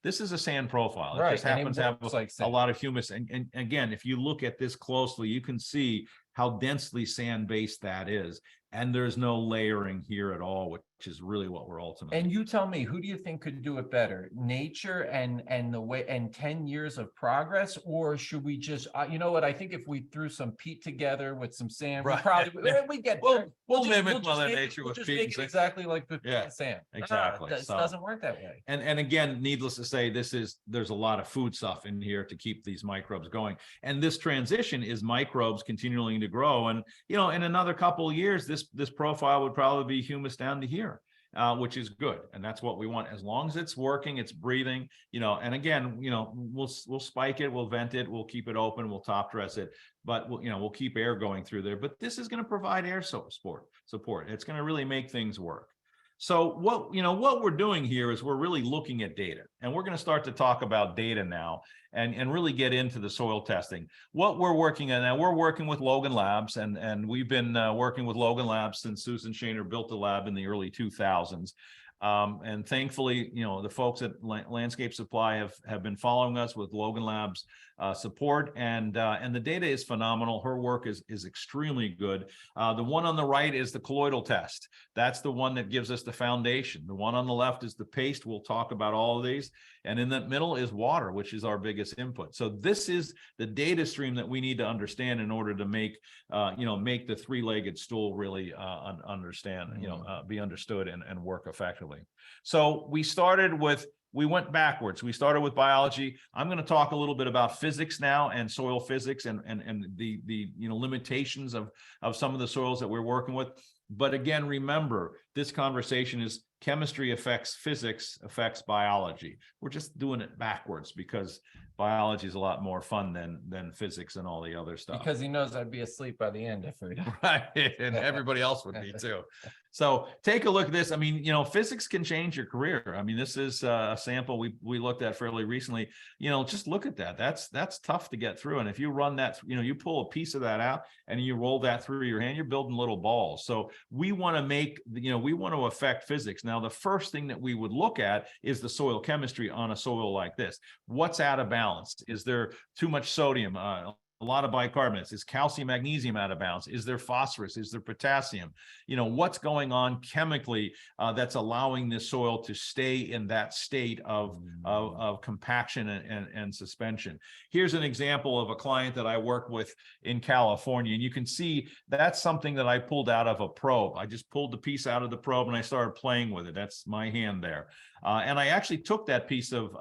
this is a sand profile. It just happens to have a lot of humus. And again, if you look at this closely, you can see how densely sand-based that is. And there's no layering here at all, which is really what we're ultimately. And you tell me, who do you think could do it better, nature and the way and 10 years of progress, or should we just, you know what? I think if we threw some peat together with some sand, we probably we get. We'll mimic Mother Nature with peat. Make it exactly like the sand. Exactly. It doesn't work that way. And again, needless to say, there's a lot of food stuff in here to keep these microbes going. And this transition is microbes continuing to grow. And in another couple of years, this profile would probably be humus down to here, which is good. And that's what we want. As long as it's working, it's breathing, and again, we'll spike it, we'll vent it, we'll keep it open, we'll top dress it, but we'll keep air going through there. But this is going to provide air support. It's going to really make things work. So what we're doing here is we're really looking at data, and we're going to start to talk about data now and really get into the soil testing. What we're working on now, we're working with Logan Labs, and we've been working with Logan Labs since Susan Shaner built the lab in the early 2000s. And thankfully, the folks at Landscape Supply have been following us with Logan Labs support, and the data is phenomenal. Her work is extremely good. The one on the right is the colloidal test. That's the one that gives us the foundation. The one on the left is the paste. We'll talk about all of these. And in the middle is water, which is our biggest input. So this is the data stream that we need to understand in order to make the three-legged stool really be understood and work effectively. So we went backwards. We started with biology. I'm going to talk a little bit about physics now, and soil physics, and the limitations of some of the soils that we're working with. But again, remember, this conversation is chemistry affects physics, affects biology. We're just doing it backwards because biology is a lot more fun than physics and all the other stuff. Because he knows I'd be asleep by the end if we right, and everybody else would be too. So take a look at this. I mean, physics can change your career. I mean, this is a sample we looked at fairly recently. Just look at that. That's tough to get through. And if you run that, you pull a piece of that out and you roll that through your hand, you're building little balls. So we want to affect physics. Now, the first thing that we would look at is the soil chemistry on a soil like this. What's out of balance? Is there too much sodium? A lot of bicarbonates. Is calcium, magnesium out of balance? Is there phosphorus? Is there potassium? What's going on chemically that's allowing this soil to stay in that state of compaction and suspension? Here's an example of a client that I work with in California, and you can see that's something that I pulled out of a probe. I just pulled the piece out of the probe and I started playing with it. That's my hand there. And I actually took that piece of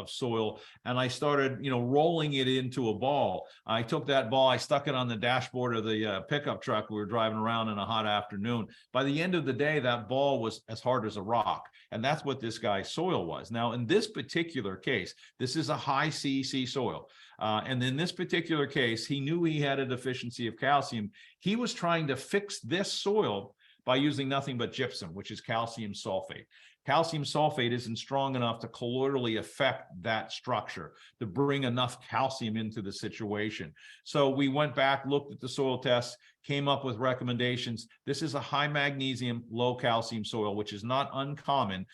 soil and I started, rolling it into a ball. I took that ball, I stuck it on the dashboard of the pickup truck. We were driving around in a hot afternoon. By the end of the day, that ball was as hard as a rock. And that's what this guy's soil was. Now, in this particular case, this is a high CEC soil. And in this particular case, he knew he had a deficiency of calcium. He was trying to fix this soil by using nothing but gypsum, which is calcium sulfate. Calcium sulfate isn't strong enough to colloidally affect that structure, to bring enough calcium into the situation. So we went back, looked at the soil tests, came up with recommendations. This is a high magnesium, low calcium soil, which is not uncommon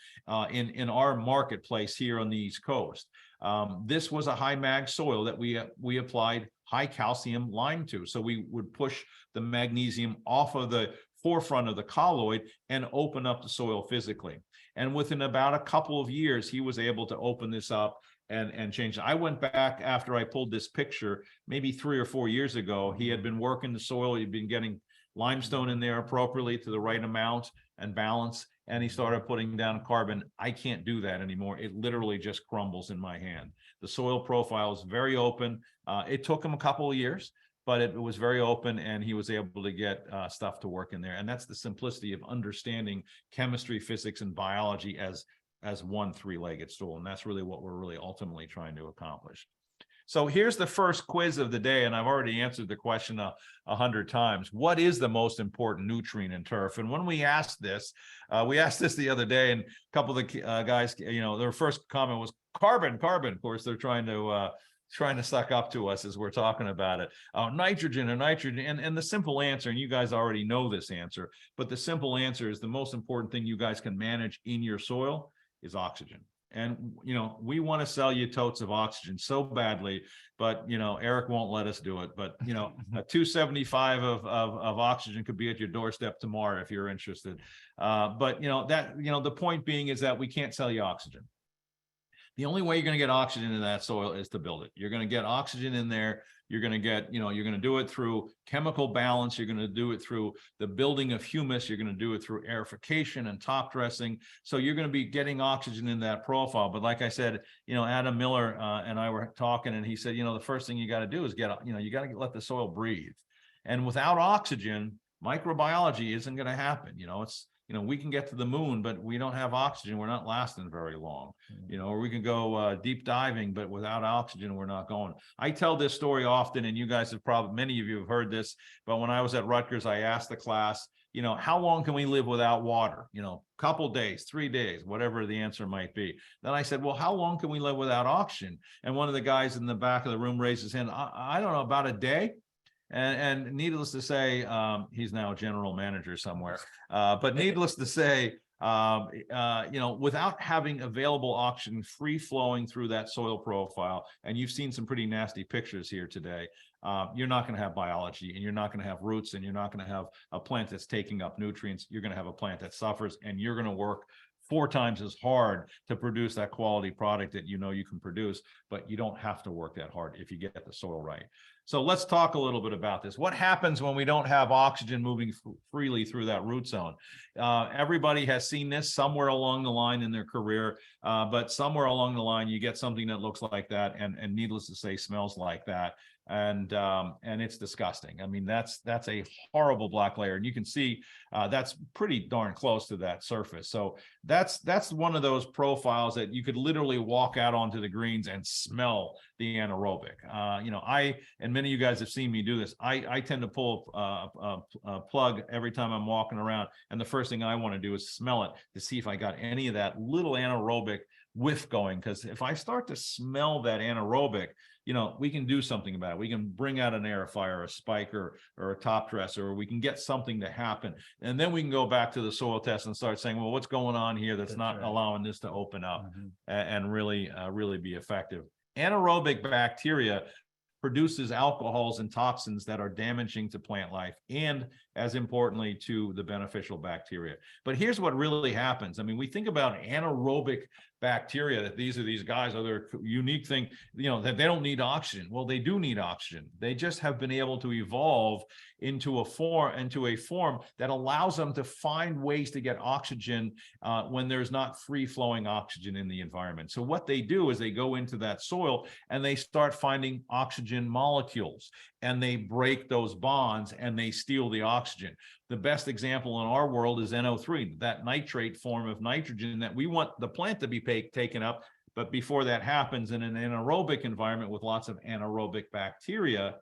in our marketplace here on the East Coast. This was a high mag soil that we applied high calcium lime to. So we would push the magnesium off of the forefront of the colloid and open up the soil physically. And within about a couple of years, he was able to open this up and change. I went back after I pulled this picture, maybe 3 or 4 years ago. He had been working the soil. He'd been getting limestone in there appropriately to the right amount and balance. And he started putting down carbon. I can't do that anymore. It literally just crumbles in my hand. The soil profile is very open. It took him a couple of years, but it was very open and he was able to get stuff to work in there. And that's the simplicity of understanding chemistry, physics, and biology as one three-legged stool. And that's really what we're really ultimately trying to accomplish. So here's the first quiz of the day, and I've already answered the question 100 times. What is the most important nutrient in turf? And when we asked this the other day, and a couple of the guys, their first comment was carbon. Of course, they're trying to suck up to us as we're talking about it. Nitrogen. And the simple answer, and you guys already know this answer, but the simple answer is the most important thing you guys can manage in your soil is oxygen. And, we want to sell you totes of oxygen so badly, but, Eric won't let us do it. But, a 275 of oxygen could be at your doorstep tomorrow if you're interested. But, the point being is that we can't sell you oxygen. The only way you're going to get oxygen in that soil is to build it. You're going to get oxygen in there. You're going to get, you're going to do it through chemical balance. You're going to do it through the building of humus. You're going to do it through aerification and top dressing. So you're going to be getting oxygen in that profile. But like I said, Adam Miller and I were talking, and he said, the first thing you got to do is you got to let the soil breathe. And without oxygen, microbiology isn't going to happen. We can get to the moon, but we don't have oxygen. We're not lasting very long, or we can go deep diving, but without oxygen, we're not going. I tell this story often, and you guys have many of you have heard this, but when I was at Rutgers, I asked the class, how long can we live without water? Couple days, 3 days, whatever the answer might be. Then I said, well, how long can we live without oxygen? And one of the guys in the back of the room raised his hand. I don't know, about a day. And needless to say, he's now a general manager somewhere. But needless to say, without having available oxygen free flowing through that soil profile, and you've seen some pretty nasty pictures here today, you're not going to have biology, and you're not going to have roots, and you're not going to have a plant that's taking up nutrients. You're going to have a plant that suffers, and you're going to work 4 times as hard to produce that quality product that you can produce, but you don't have to work that hard if you get the soil right. So let's talk a little bit about this. What happens when we don't have oxygen moving freely through that root zone? Everybody has seen this somewhere along the line in their career, but somewhere along the line, you get something that looks like that, and needless to say, smells like that. And it's disgusting. I mean, that's a horrible black layer, and you can see that's pretty darn close to that surface. So that's one of those profiles that you could literally walk out onto the greens and smell the anaerobic. And many of you guys have seen me do this. I tend to pull a plug every time I'm walking around, and the first thing I want to do is smell it to see if I got any of that little anaerobic whiff going. Because if I start to smell that anaerobic, we can do something about it. We can bring out an aerifier, a spiker, or a top dresser, or we can get something to happen. And then we can go back to the soil test and start saying, well, what's going on here that's not right, allowing this to open up and really be effective. Anaerobic bacteria produces alcohols and toxins that are damaging to plant life and, as importantly, to the beneficial bacteria. But here's what really happens. I mean, we think about anaerobic bacteria, that these are these guys, are their unique thing, that they don't need oxygen. Well, they do need oxygen. They just have been able to evolve into a form that allows them to find ways to get oxygen when there's not free flowing oxygen in the environment. So what they do is they go into that soil and they start finding oxygen molecules, and they break those bonds and they steal the oxygen. The best example in our world is NO3, that nitrate form of nitrogen that we want the plant to be taken up. But before that happens, in an anaerobic environment with lots of anaerobic bacteria,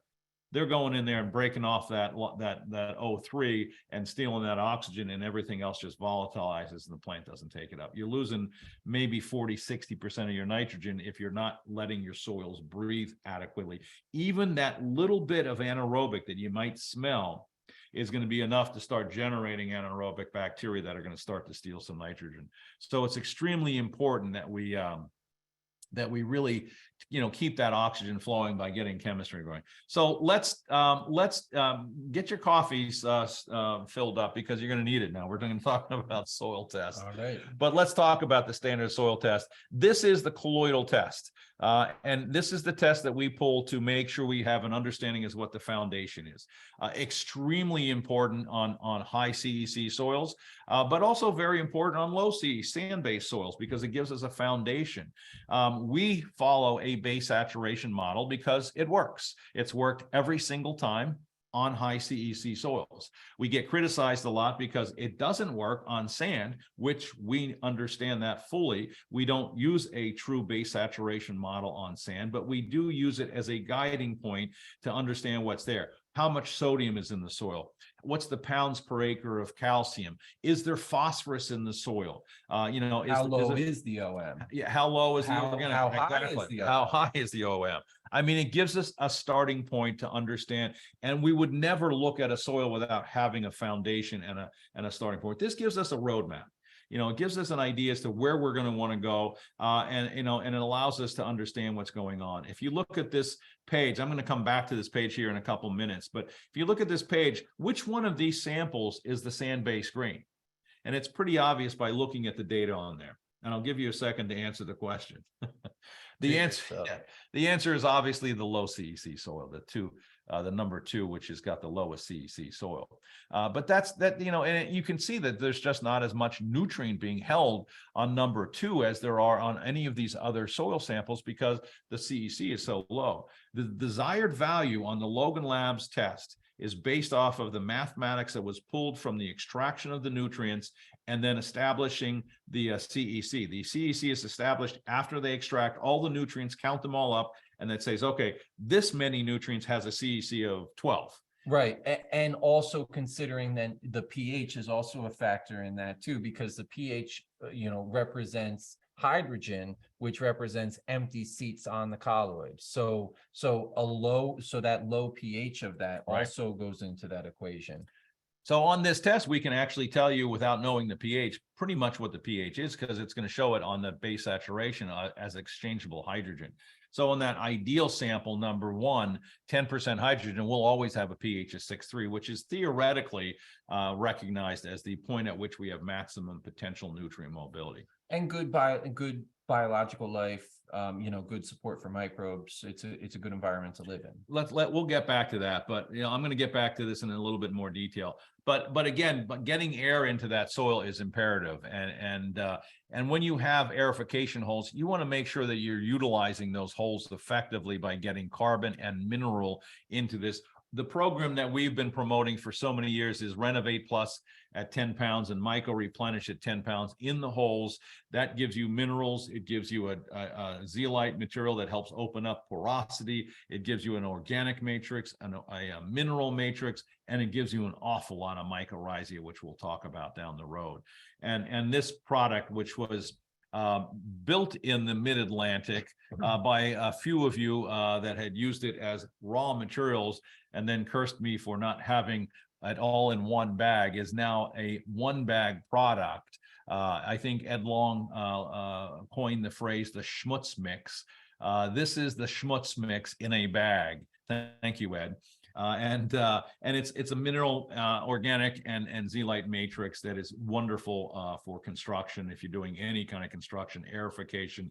they're going in there and breaking off that O3 and stealing that oxygen, and everything else just volatilizes and the plant doesn't take it up. You're losing maybe 40-60% of your nitrogen if you're not letting your soils breathe adequately. Even that little bit of anaerobic that you might smell is going to be enough to start generating anaerobic bacteria that are going to start to steal some nitrogen. So it's extremely important that we really, keep that oxygen flowing by getting chemistry going. So let's get your coffees filled up, because you're going to need it now. We're going to talk about soil tests. All right. But let's talk about the standard soil test. This is the colloidal test. And this is the test that we pull to make sure we have an understanding as what the foundation is. Extremely important on high CEC soils, but also very important on low CE sand-based soils, because it gives us a foundation. We follow a base saturation model because it works. It's worked every single time. on high CEC soils. We get criticized a lot because it doesn't work on sand, which we understand that fully. We don't use a true base saturation model on sand, but we do use it as a guiding point to understand what's there. How much sodium is in the soil? What's the pounds per acre of calcium? Is there phosphorus in the soil? You know, how low is the OM? Yeah, how low is the organic? How high is the OM? How high is the OM? I mean, it gives us a starting point to understand, and we would never look at a soil without having a foundation and a starting point. This gives us a roadmap. You know, it gives us an idea as to where we're going to want to go, and you know, and it allows us to understand what's going on. If you look at this page, I'm going to come back to this page here in a couple minutes, but if you look at this page, which one of these samples is the sand-based grain? And it's pretty obvious by looking at the data on there. And I'll give you a second to answer the question. The answer is obviously the low CEC soil, the number 2, which has got the lowest CEC soil. But that's you know, and you can see that there's just not as much nutrient being held on number 2 as there are on any of these other soil samples because the CEC is so low. The desired value on the Logan Labs test is based off of the mathematics that was pulled from the extraction of the nutrients and then establishing the CEC. The CEC is established after they extract all the nutrients, count them all up, and that says, okay, this many nutrients has a CEC of 12. Right. And also considering that the pH is also a factor in that too, because the pH, you know, represents hydrogen, which represents empty seats on the colloid. So that low pH of that also goes into that equation. So on this test, we can actually tell you without knowing the pH, pretty much what the pH is, because it's going to show it on the base saturation as exchangeable hydrogen. So on that ideal sample, number 1, 10% hydrogen will always have a pH of 6.3, which is theoretically recognized as the point at which we have maximum potential nutrient mobility. And good biological life, you know, good support for microbes. It's a good environment to live in. We'll get back to that, but you know, I'm going to get back to this in a little bit more detail. But again, getting air into that soil is imperative, and when you have aerification holes, you want to make sure that you're utilizing those holes effectively by getting carbon and mineral into this. The program that we've been promoting for so many years is Renovate Plus at 10 pounds and Myco Replenish at 10 pounds in the holes. That gives you minerals. It gives you a zeolite material that helps open up porosity. It gives you an organic matrix, a mineral matrix, and it gives you an awful lot of mycorrhizae, which we'll talk about down the road. And this product, which was built in the mid-Atlantic by a few of you that had used it as raw materials and then cursed me for not having it all in one bag, is now a one-bag product. I think Ed Long coined the phrase the schmutz mix. This is the schmutz mix in a bag. Thank you, Ed. And it's a mineral, organic and zeolite matrix that is wonderful for construction. If you're doing any kind of construction, aerification,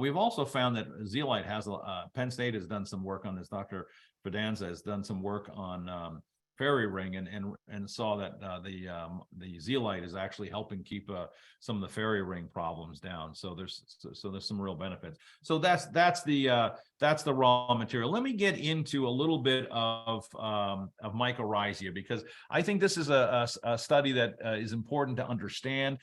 we've also found that zeolite has Penn State has done some work on this. Dr. Fidanza has done some work on fairy ring and saw that the zeolite is actually helping keep some of the fairy ring problems down. So there's some real benefits. So that's the raw material. Let me get into a little bit of mycorrhizae, because I think this is a study that is important to understand.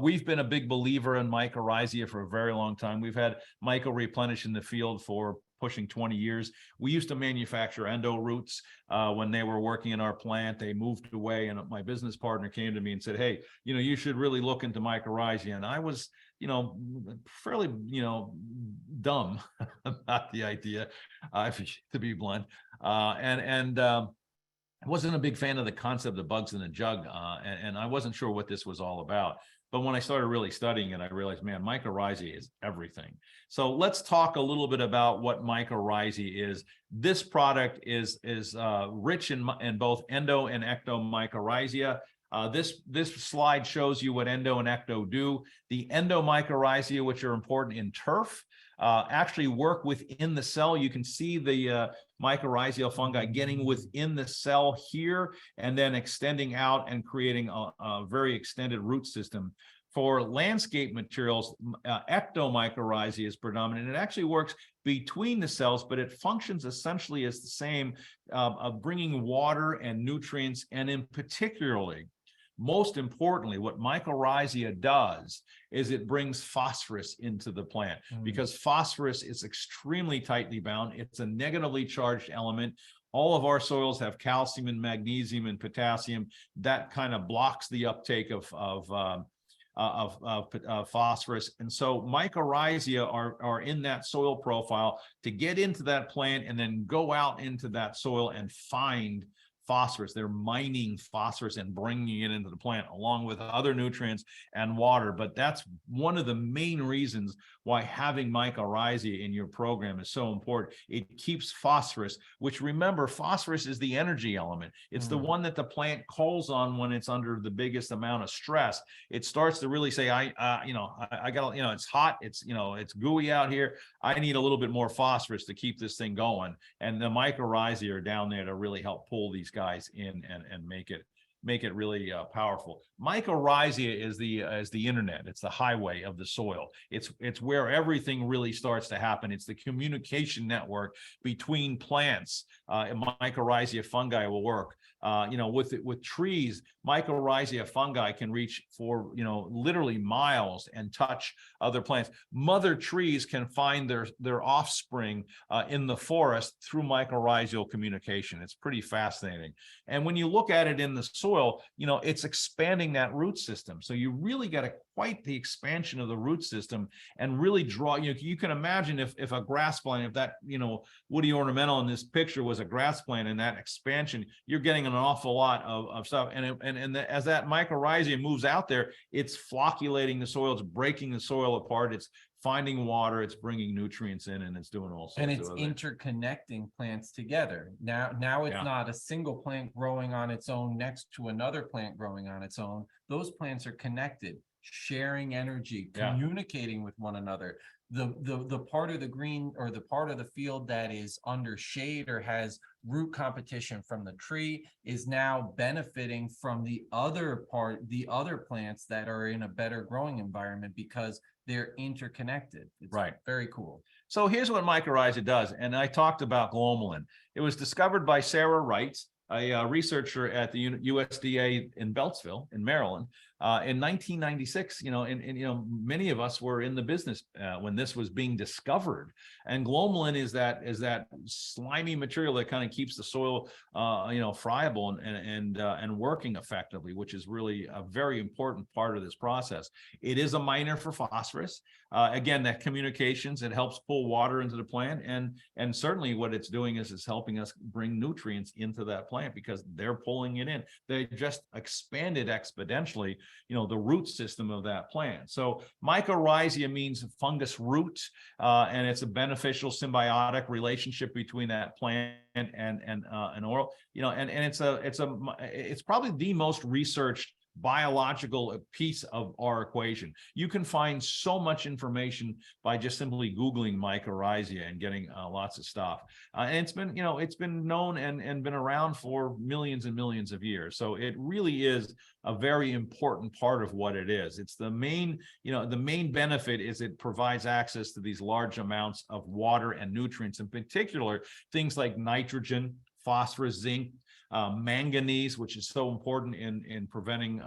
We've been a big believer in mycorrhizae for a very long time. We've had Myco Replenish in the field for pushing 20 years. We used to manufacture endo roots when they were working in our plant. They moved away, and my business partner came to me and said, hey, you know, you should really look into mycorrhizae. And I was, you know, fairly, you know, dumb about the idea, to be blunt. I wasn't a big fan of the concept of bugs in a jug, and I wasn't sure what this was all about. But when I started really studying it, I realized, man, mycorrhizae is everything. So let's talk a little bit about what mycorrhizae is. This product is rich in both endo and ecto mycorrhizae. This slide shows you what endo and ecto do. The endo mycorrhizae, which are important in turf, actually work within the cell. You can see the mycorrhizal fungi getting within the cell here and then extending out and creating a very extended root system. For landscape materials, ectomycorrhizae is predominant. It actually works between the cells, but it functions essentially as the same, of bringing water and nutrients, and in particularly, most importantly, what mycorrhizae does is it brings phosphorus into the plant, because phosphorus is extremely tightly bound. It's a negatively charged element. All of our soils have calcium and magnesium and potassium. That kind of blocks the uptake of phosphorus. And so mycorrhizae are in that soil profile to get into that plant and then go out into that soil and find phosphorus. They're mining phosphorus and bringing it into the plant along with other nutrients and water. But that's one of the main reasons why having mycorrhizae in your program is so important. It keeps phosphorus, which, remember, phosphorus is the energy element. It's the one that the plant calls on when it's under the biggest amount of stress. It starts to really say, I got, it's hot, it's gooey out here. I need a little bit more phosphorus to keep this thing going. And the mycorrhizae are down there to really help pull these guys in and make it really powerful. Mycorrhizae is the internet. It's the highway of the soil. It's where everything really starts to happen. It's the communication network between plants. Mycorrhizae fungi will work. With trees, mycorrhizae fungi can reach for literally miles and touch other plants. Mother trees can find their offspring in the forest through mycorrhizal communication. It's pretty fascinating. And when you look at it in the soil, it's expanding that root system. So you really got quite the expansion of the root system, and really draw. You can imagine if a grass plant, if that woody ornamental in this picture was a grass plant, and that expansion, you're getting an awful lot of stuff. And as that mycorrhizae moves out there, it's flocculating the soil, it's breaking the soil apart, it's finding water, it's bringing nutrients in, and it's doing all sorts and it's of interconnecting plants together. Now it's not a single plant growing on its own next to another plant growing on its own. Those plants are connected, sharing energy, communicating with one another. The part of the green, or the part of the field that is under shade or has root competition from the tree, is now benefiting from the other plants that are in a better growing environment, because they're interconnected. It's very cool. So here's what mycorrhizae does. And I talked about glomalin. It was discovered by Sarah Wright, a researcher at the USDA in Beltsville in Maryland, in 1996. Many of us were in the business when this was being discovered. And glomalin is that slimy material that kind of keeps the soil friable and working effectively, which is really a very important part of this process. It is a miner for phosphorus. Again, that communications, it helps pull water into the plant, and certainly what it's doing is it's helping us bring nutrients into that plant, because they're pulling it in. They just expanded exponentially, the root system of that plant. So mycorrhizae means fungus root, and it's a beneficial symbiotic relationship between that plant and oil. It's probably the most researched biological piece of our equation. You can find so much information by just simply Googling mycorrhizae and getting lots of stuff. And it's been known and been around for millions and millions of years. So it really is a very important part of what it is. It's the main benefit is it provides access to these large amounts of water and nutrients, in particular, things like nitrogen, phosphorus, zinc, manganese, which is so important in preventing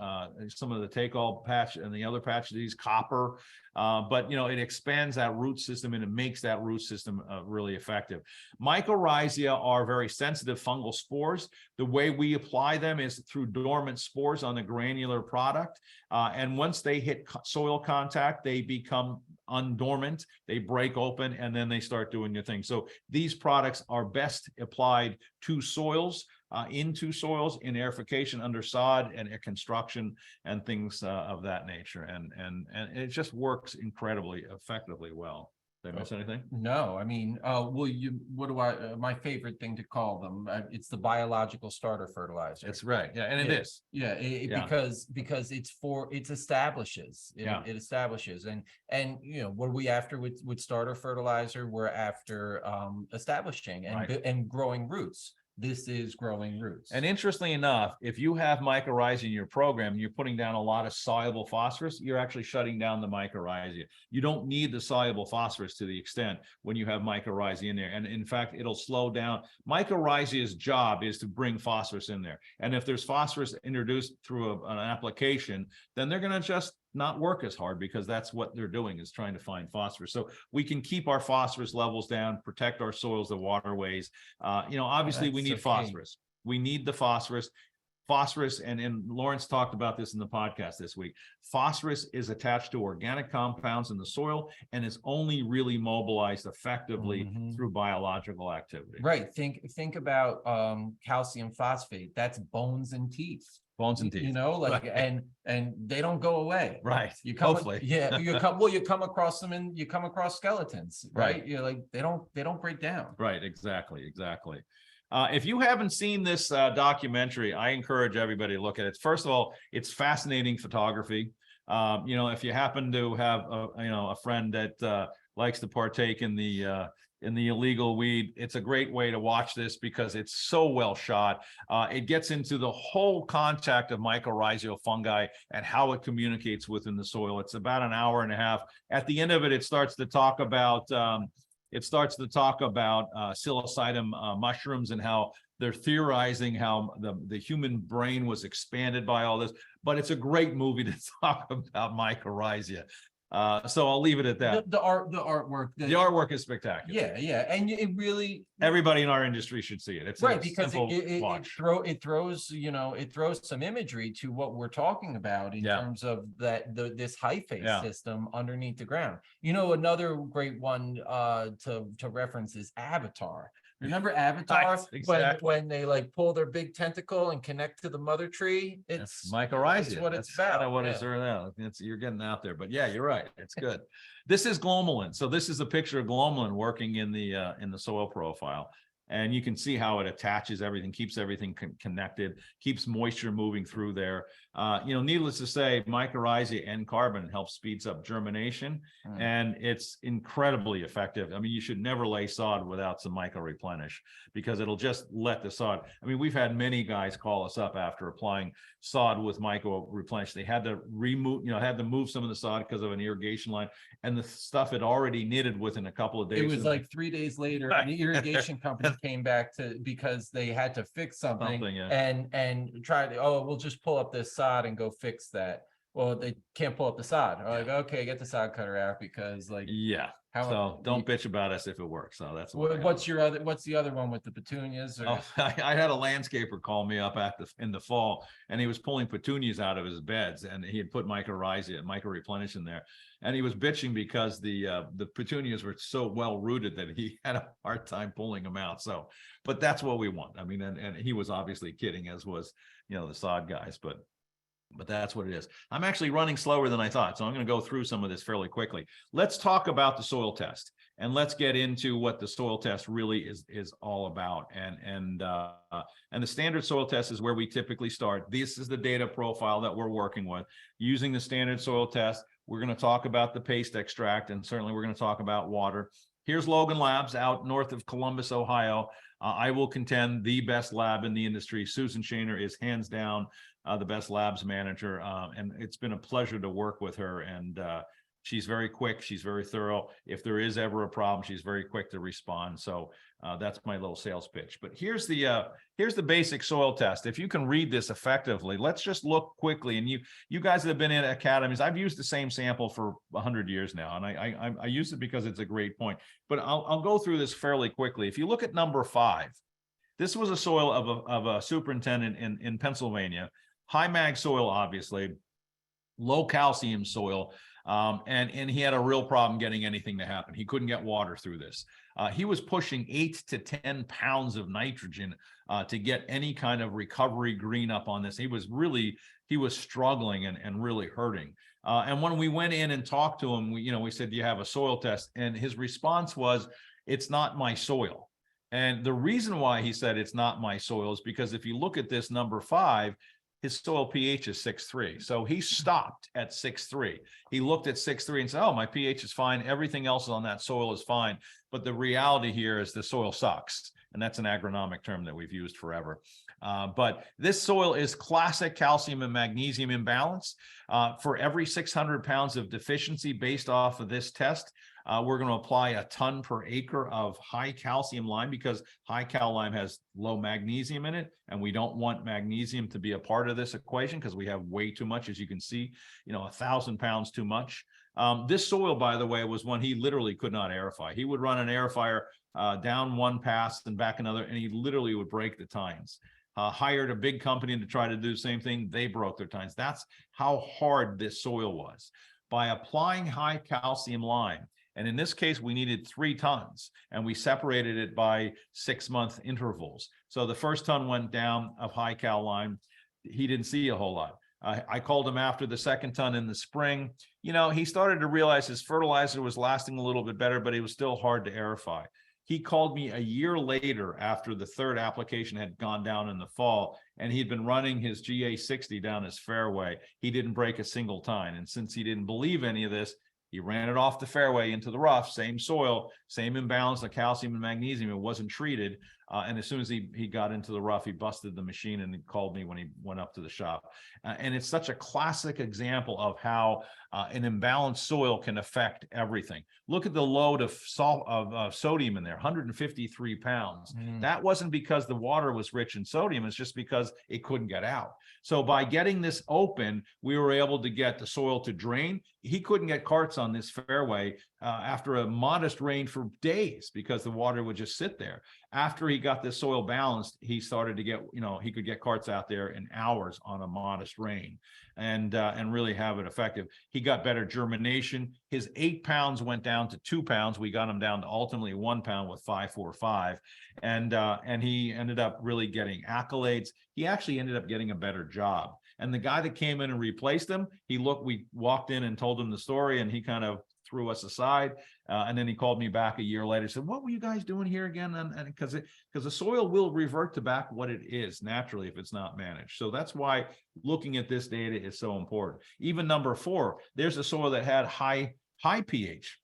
some of the take-all patch and the other patch disease, copper. But it expands that root system, and it makes that root system really effective. Mycorrhizae are very sensitive fungal spores. The way we apply them is through dormant spores on the granular product. And once they hit soil contact, they become undormant, they break open, and then they start doing their thing. So these products are best applied to soils, into soils, in aerification under sod and construction and things of that nature. And it just works incredibly effectively well. Did I miss anything? No, I mean, my favorite thing to call them, it's the biological starter fertilizer. That's right. Yeah, and it is. Yeah, because it establishes. It establishes. And what are we after with starter fertilizer? We're after establishing and growing roots. this is growing roots. And interestingly enough, if you have mycorrhizae in your program, you're putting down a lot of soluble phosphorus, you're actually shutting down the mycorrhizae. You don't need the soluble phosphorus to the extent when you have mycorrhizae in there. And in fact, it'll slow down. Mycorrhizae's job is to bring phosphorus in there. And if there's phosphorus introduced through an application, then they're going to just not work as hard, because that's what they're doing, is trying to find phosphorus. So we can keep our phosphorus levels down, protect our soils, the waterways. Obviously we need phosphorus. We need the phosphorus. And Lawrence talked about this in the podcast this week. Phosphorus is attached to organic compounds in the soil and is only really mobilized effectively through biological activity. Right. Think about calcium phosphate. That's bones and teeth. Bones and teeth. Right. and they don't go away. Right. You come, hopefully. Yeah. You come across them and you come across skeletons, right? You're like, they don't break down. Right. Exactly. If you haven't seen this documentary, I encourage everybody to look at it. First of all, it's fascinating photography. If you happen to have a friend that likes to partake in the illegal weed, it's a great way to watch this because it's so well shot. It gets into the whole contact of mycorrhizal fungi and how it communicates within the soil. It's about an hour and a half. At the end of it, it starts to talk about psilocybin mushrooms and how they're theorizing how the human brain was expanded by all this. But it's a great movie to talk about mycorrhizae. So I'll leave it at that. The artwork is spectacular. Yeah, and it really, everybody in our industry should see it. It's right, because it throws some imagery to what we're talking about in terms of this hyphae system underneath the ground. Another great one to reference is Avatar. Remember Avatar? Exactly. When they like pull their big tentacle and connect to the mother tree? It's mycorrhizae. That's what it's about. What is there now? You're getting out there, but yeah, you're right. It's good. This is glomalin. So this is a picture of glomalin working in the soil profile. And you can see how it attaches everything, keeps everything connected, keeps moisture moving through there. Needless to say, mycorrhizae and carbon helps speeds up germination, and it's incredibly effective. I mean, you should never lay sod without some myco replenish, because it'll just let the sod. I mean, we've had many guys call us up after applying sod with myco replenish. They had to move some of the sod because of an irrigation line, and the stuff had already knitted within a couple of days. It was like 3 days later, and the irrigation company came back because they had to fix something and try to, we'll just pull up this sod and go fix that. Well, they can't pull up the sod. I'm like, okay, get the sod cutter out, because don't bitch about us if it works. So that's what's the other one with the petunias? I had a landscaper call me up in the fall, and he was pulling petunias out of his beds, and he had put mycorrhizae, myco-replenish in there, and he was bitching because the petunias were so well rooted that he had a hard time pulling them out. So, but that's what we want. I mean, and he was obviously kidding, as was the sod guys, but that's what it is. I'm actually running slower than I thought, so I'm going to go through some of this fairly quickly. Let's talk about the soil test, and let's get into what the soil test really is all about. And the standard soil test is where we typically start. This is the data profile that we're working with. Using the standard soil test, we're going to talk about the paste extract, and certainly we're going to talk about water. Here's Logan Labs out north of Columbus, Ohio. I will contend the best lab in the industry. Susan Shaner is hands down the best labs manager, and it's been a pleasure to work with her. And she's very quick, she's very thorough. If there is ever a problem, she's very quick to respond. So that's my little sales pitch. But here's the basic soil test. If you can read this effectively, let's just look quickly. And you guys that have been in academies, I've used the same sample for 100 years now, and I use it because it's a great point. But I'll go through this fairly quickly. If you look at number 5, this was a soil of a superintendent in Pennsylvania. High mag soil, obviously, low calcium soil, and he had a real problem getting anything to happen. He couldn't get water through this. He was pushing 8 to 10 pounds of nitrogen to get any kind of recovery green up on this. He was struggling and really hurting. And when we went in and talked to him, we said, do you have a soil test? And his response was, it's not my soil. And the reason why he said it's not my soil is because if you look at this number 5, his soil pH is 6.3. So he stopped at 6.3. He looked at 6.3 and said, oh, my pH is fine. Everything else on that soil is fine. But the reality here is the soil sucks. And that's an agronomic term that we've used forever. But this soil is classic calcium and magnesium imbalance. For every 600 pounds of deficiency based off of this test, we're going to apply a ton per acre of high calcium lime, because high cal lime has low magnesium in it. And we don't want magnesium to be a part of this equation because we have way too much, as you can see, 1,000 pounds too much. This soil, by the way, was one he literally could not aerify. He would run an aerifier down one pass and back another, and he literally would break the tines. Hired a big company to try to do the same thing. They broke their tines. That's how hard this soil was. By applying high calcium lime, and in this case, we needed 3 tons, and we separated it by 6-month intervals. So the first ton went down of high cal lime. He didn't see a whole lot. I called him after the second ton in the spring. He started to realize his fertilizer was lasting a little bit better, but it was still hard to aerify. He called me a year later after the 3rd application had gone down in the fall, and he'd been running his GA60 down his fairway. He didn't break a single tine. And since he didn't believe any of this, he ran it off the fairway into the rough, same soil, same imbalance of calcium and magnesium. It wasn't treated. And as soon as he got into the rough, he busted the machine and he called me when he went up to the shop. And it's such a classic example of how an imbalanced soil can affect everything. Look at the load of sodium in there, 153 pounds. That wasn't because the water was rich in sodium. It's just because it couldn't get out. So by getting this open, we were able to get the soil to drain. He couldn't get carts on this fairway after a modest rain for days because the water would just sit there. After he got this soil balanced, he started to get, he could get carts out there in hours on a modest rain and really have it effective. He got better germination. His 8 pounds went down to 2 pounds. We got him down to ultimately 1 pound with 545. And he ended up really getting accolades. He actually ended up getting a better job. And the guy that came in and replaced him, we walked in and told him the story, and he kind of threw us aside. And then he called me back a year later, said, "What were you guys doing here again?" And because the soil will revert to back what it is naturally if it's not managed. So that's why looking at this data is so important. Even number 4, there's a soil that had high pH,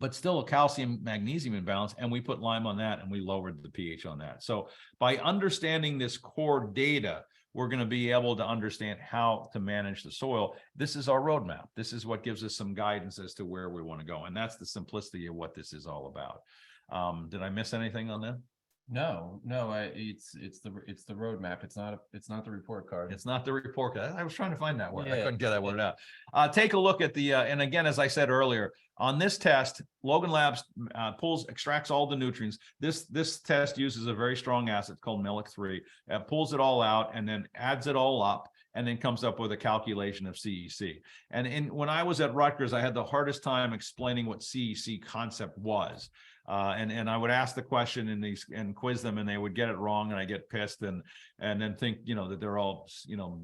but still a calcium magnesium imbalance, and we put lime on that and we lowered the pH on that. So by understanding this core data, we're going to be able to understand how to manage the soil. This is our roadmap. This is what gives us some guidance as to where we want to go. And that's the simplicity of what this is all about. Did I miss anything on that? No, it's the roadmap. It's not the report card. It's not the report card. I was trying to find that word. Yeah. I couldn't get that word out. Take a look at the, and again, as I said earlier, on this test, Logan Labs extracts all the nutrients. This test uses a very strong acid called Melic-3. Pulls it all out and then adds it all up, and then comes up with a calculation of CEC. And when I was at Rutgers, I had the hardest time explaining what CEC concept was. And I would ask the question and quiz them, and they would get it wrong, and I get pissed and then think that they're all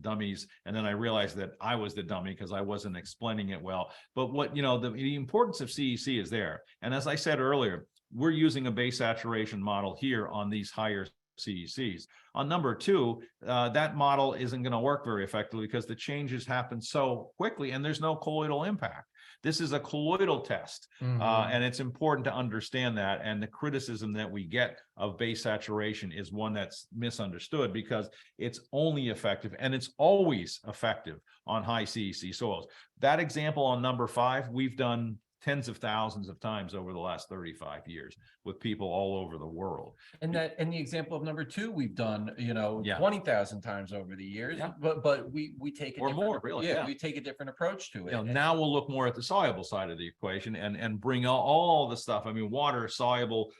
dummies. And then I realized that I was the dummy because I wasn't explaining it well. But what the importance of CEC is there. And as I said earlier, we're using a base saturation model here on these higher CECs. On number 2, that model isn't going to work very effectively because the changes happen so quickly and there's no colloidal impact. This is a colloidal test, and it's important to understand that. And the criticism that we get of base saturation is one that's misunderstood because it's only effective, and it's always effective on high CEC soils. That example on number 5, we've done tens of thousands of times over the last 35 years with people all over the world. And the example of number 2, we've done, 20,000 times over the years, but we take a we take a different approach to it. Now we'll look more at the soluble side of the equation and bring all the stuff. I mean, water soluble,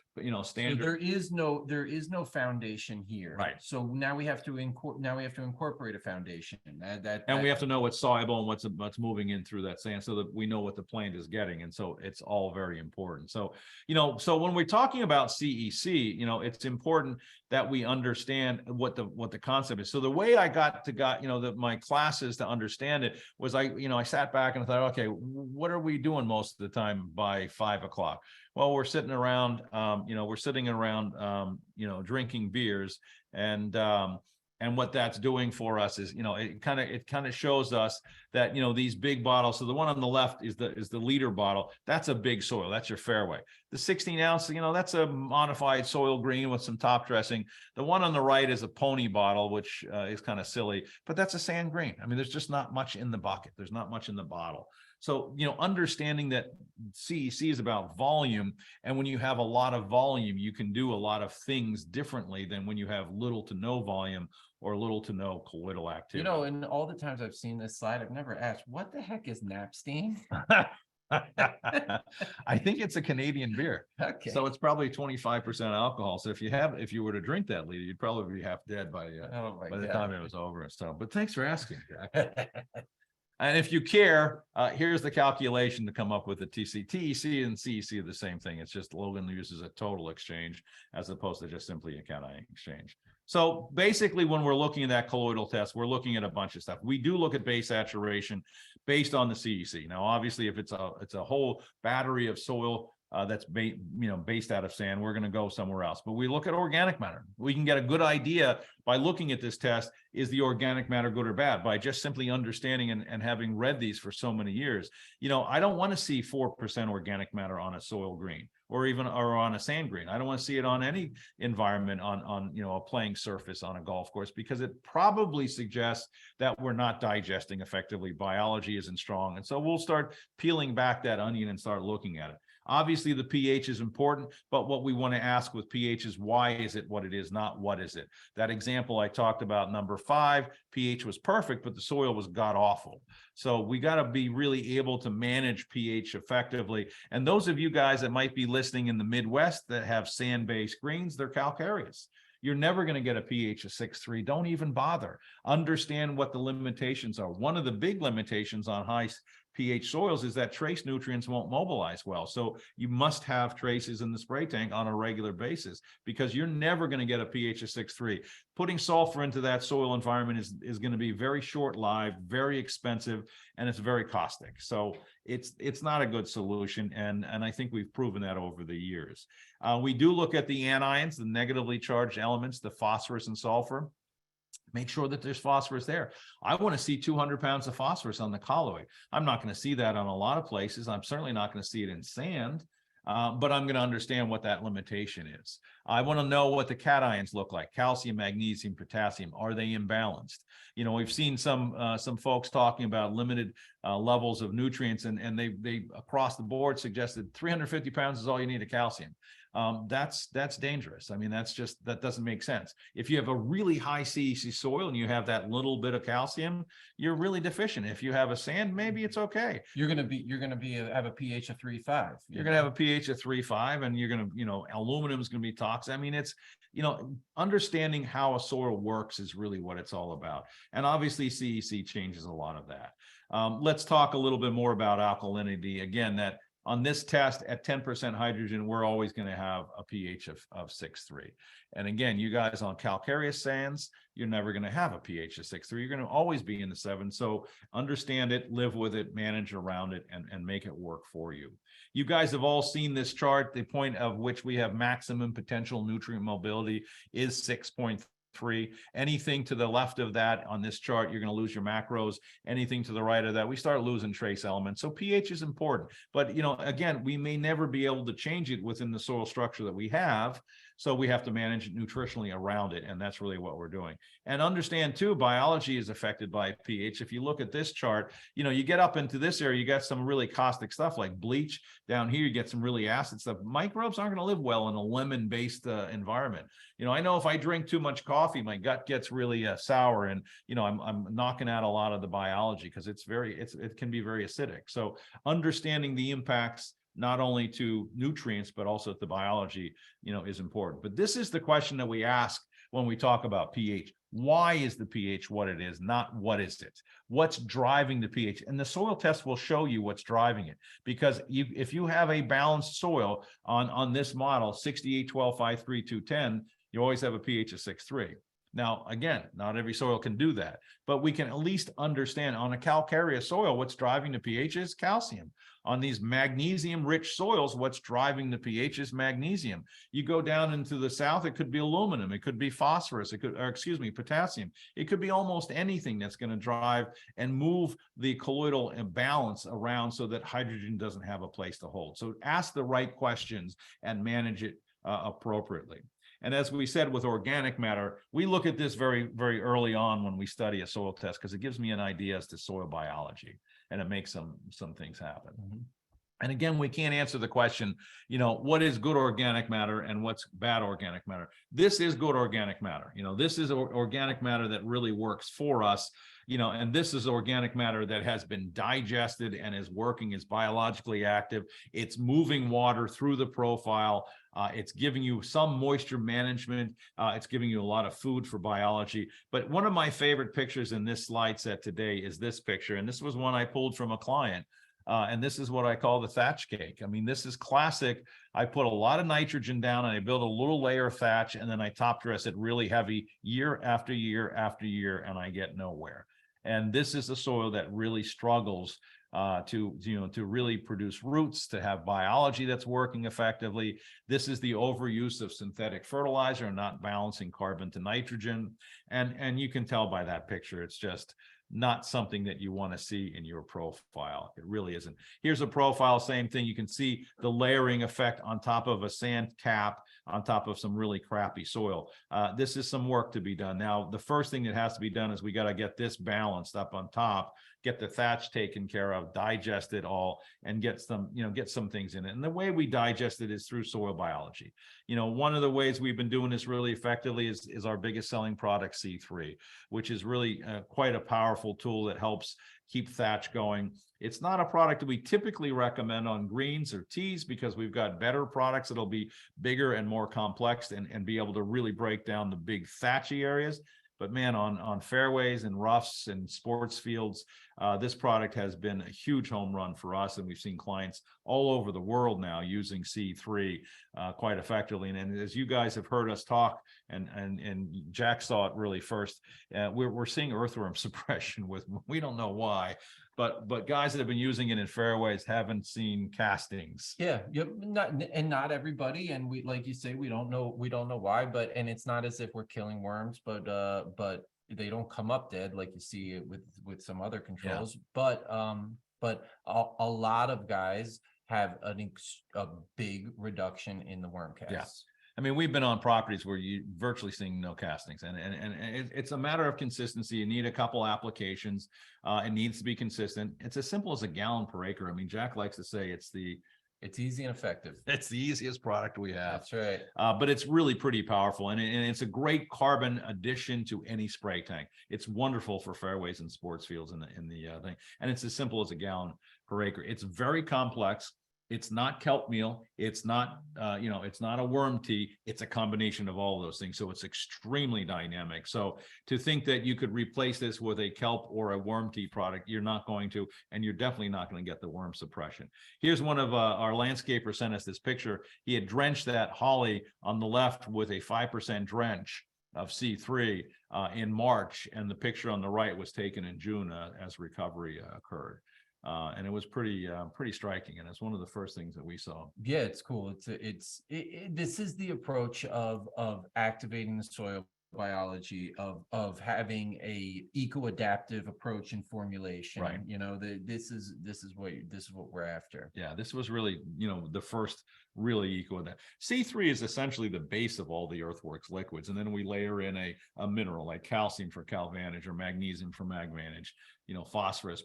standard. So there is no foundation here. Right. So now we have to incorporate a foundation. And we have to know what's soluble and what's moving in through that sand so that we know what the plant is getting. And so it's all very important. So, so when we're talking about CEC, it's important that we understand what the concept is. So the way I got my classes to understand it was I sat back and I thought, okay, what are we doing most of the time by 5 o'clock? Well, we're sitting around, drinking beers and And what that's doing for us is, it kind of shows us that, these big bottles. So the one on the left is the liter bottle. That's a big soil. That's your fairway. The 16 ounce, that's a modified soil green with some top dressing. The one on the right is a pony bottle, which is kind of silly, but that's a sand green. I mean, there's just not much in the bucket. There's not much in the bottle. So, understanding that CEC is about volume, and when you have a lot of volume, you can do a lot of things differently than when you have little to no volume or little to no colloidal activity. And all the times I've seen this slide, I've never asked, what the heck is Napstein? I think it's a Canadian beer. Okay. So it's probably 25% alcohol. So if you were to drink that liter, you'd probably be half dead by the time it was over. So, but thanks for asking, Jack. And if you care, here's the calculation to come up with the TC. TEC and CEC are the same thing. It's just Logan uses a total exchange as opposed to just simply a cation exchange. So basically, when we're looking at that colloidal test, we're looking at a bunch of stuff. We do look at base saturation based on the CEC. Now, obviously, if it's a whole battery of soil that's based out of sand, we're going to go somewhere else. But we look at organic matter. We can get a good idea by looking at this test. Is the organic matter good or bad? By just simply understanding and having read these for so many years. I don't want to see 4% organic matter on a soil green or on a sand green. I don't want to see it on any environment on a playing surface on a golf course, because it probably suggests that we're not digesting effectively. Biology isn't strong. And so we'll start peeling back that onion and start looking at it. Obviously, the pH is important, but what we want to ask with pH is, why is it what it is, not what is it? That example I talked about, number 5, pH was perfect, but the soil was god awful. So we got to be really able to manage pH effectively. And those of you guys that might be listening in the Midwest that have sand-based greens, they're calcareous. You're never going to get a pH of 6.3. Don't even bother. Understand what the limitations are. One of the big limitations on high pH soils is that trace nutrients won't mobilize well. So you must have traces in the spray tank on a regular basis, because you're never going to get a pH of 6.3. Putting sulfur into that soil environment is going to be very short-lived, very expensive, and it's very caustic. So it's not a good solution, and I think we've proven that over the years. We do look at the anions, the negatively charged elements, the phosphorus and sulfur. Make sure that there's phosphorus there. I want to see 200 pounds of phosphorus on the colloid. I'm not going to see that on a lot of places. I'm certainly not going to see it in sand, but I'm going to understand what that limitation is. I want to know what the cations look like: calcium, magnesium, potassium. Are they imbalanced? We've seen some folks talking about limited levels of nutrients, and they across the board suggested 350 pounds is all you need of calcium. That's dangerous. I mean, that doesn't make sense. If you have a really high CEC soil and you have that little bit of calcium, you're really deficient. If you have a sand, maybe it's okay. You're gonna have a pH of 3.5. You're gonna have a pH of 3.5, and you're gonna, aluminum is gonna be toxic. I mean, it's, understanding how a soil works is really what it's all about. And obviously, CEC changes a lot of that. Let's talk a little bit more about alkalinity. Again, that on this test at 10% hydrogen, we're always going to have a pH of 6.3. And again, you guys on calcareous sands, you're never going to have a pH of 6.3. You're going to always be in the 7. So understand it, live with it, manage around it, and make it work for you. You guys have all seen this chart. The point of which we have maximum potential nutrient mobility is 6.3. Anything to the left of that on this chart, you're going to lose your macros. Anything to the right of that, we start losing trace elements. So pH is important, but again, we may never be able to change it within the soil structure that we have. So we have to manage it nutritionally around it, and that's really what we're doing. And understand too, biology is affected by pH. If you look at this chart, you get up into this area, you got some really caustic stuff like bleach. Down here, you get some really acid stuff. Microbes aren't going to live well in a lemon-based environment. I know if I drink too much coffee, my gut gets really sour, and I'm knocking out a lot of the biology because it can be very acidic. So understanding the impacts not only to nutrients, but also to biology, is important. But this is the question that we ask when we talk about pH. Why is the pH what it is, not what is it? What's driving the pH? And the soil test will show you what's driving it. Because if you have a balanced soil on this model, 68, 12, 5, 3, 2, 10, you always have a pH of 6.3. Now, again, not every soil can do that, but we can at least understand on a calcareous soil, what's driving the pH is calcium. On these magnesium-rich soils, what's driving the pH is magnesium. You go down into the south, it could be aluminum, it could be phosphorus, it could, or excuse me, potassium. It could be almost anything that's going to drive and move the colloidal imbalance around so that hydrogen doesn't have a place to hold. So ask the right questions and manage it appropriately. And as we said with organic matter, we look at this very, very early on when we study a soil test, because it gives me an idea as to soil biology, and it makes some things happen. Mm-hmm. And again, we can't answer the question, what is good organic matter and what's bad organic matter? This is good organic matter. This is organic matter that really works for us. And this is organic matter that has been digested and is working, is biologically active. It's moving water through the profile. It's giving you some moisture management. It's giving you a lot of food for biology. But one of my favorite pictures in this slide set today is this picture. And this was one I pulled from a client. And this is what I call the thatch cake. I mean, this is classic. I put a lot of nitrogen down and I build a little layer of thatch, and then I top dress it really heavy year after year after year, and I get nowhere. And this is the soil that really struggles to really produce roots, to have biology that's working effectively. This is the overuse of synthetic fertilizer, not balancing carbon to nitrogen. And you can tell by that picture, it's just not something that you want to see in your profile. It really isn't. Here's a profile, same thing. You can see the layering effect on top of a sand cap, on top of some really crappy soil. This is some work to be done. Now, the first thing that has to be done is we got to get this balanced up on top, get the thatch taken care of, digest it all, and get some things in it. And the way we digest it is through soil biology. One of the ways we've been doing this really effectively is our biggest selling product, C3, which is really quite a powerful tool that helps keep thatch going. It's not a product that we typically recommend on greens or tees, because we've got better products that'll be bigger and more complex and be able to really break down the big thatchy areas. But man, on fairways and roughs and sports fields, this product has been a huge home run for us, and we've seen clients all over the world now using C3 quite effectively. And as you guys have heard us talk, and Jack saw it really first, we're seeing earthworm suppression with, we don't know why, but guys that have been using it in fairways haven't seen castings. Yeah, not everybody, and we, like you say, we don't know why, and it's not as if we're killing worms, but they don't come up dead like you see with some other controls. Yeah. But a lot of guys have a big reduction in the worm casts. Yeah. I mean, we've been on properties where you virtually seeing no castings, and it's a matter of consistency. You need a couple applications. It needs to be consistent. It's as simple as a gallon per acre. I mean, Jack likes to say it's easy and effective. It's the easiest product we have. That's right. But it's really pretty powerful, and it's a great carbon addition to any spray tank. It's wonderful for fairways and sports fields in the thing, and it's as simple as a gallon per acre. It's very complex. It's not kelp meal. It's not, it's not a worm tea. It's a combination of all of those things. So it's extremely dynamic. So to think that you could replace this with a kelp or a worm tea product, you're not going to, and you're definitely not going to get the worm suppression. Here's one of our landscaper sent us this picture. He had drenched that holly on the left with a 5% drench of C3 in March, and the picture on the right was taken in June as recovery occurred. And it was pretty striking, and it's one of the first things that we saw. Yeah, it's cool. This is the approach of activating the soil biology, of having a eco-adaptive approach in formulation. Right. This is what we're after. Yeah, this was really the first really eco-adaptive. C3 is essentially the base of all the earthworks liquids, and then we layer in a mineral like calcium for CalVantage or magnesium for MagVantage, phosphorus,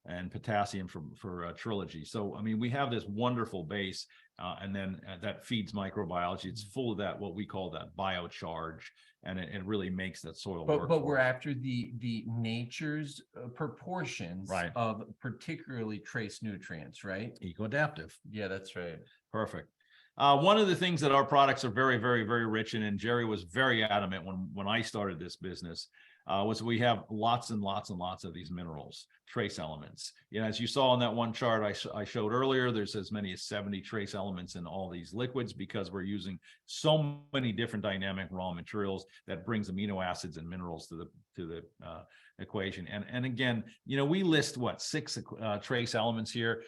and potassium for Trilogy. So I mean, we have this wonderful base, and then that feeds microbiology. It's full of that, what we call that biocharge, and it really makes that soil work. But we're after the nature's proportions, right, of particularly trace nutrients, right? Eco-adaptive. Yeah, that's right. Perfect. One of the things that our products are very, very, very rich in, and Jerry was very adamant when I started this business, was we have lots and lots and lots of these minerals, trace elements. You know, as you saw in that one chart I showed earlier, there's as many as 70 trace elements in all these liquids because we're using so many different dynamic raw materials that brings amino acids and minerals to the equation. And again, you know, we list what, 6 trace elements here.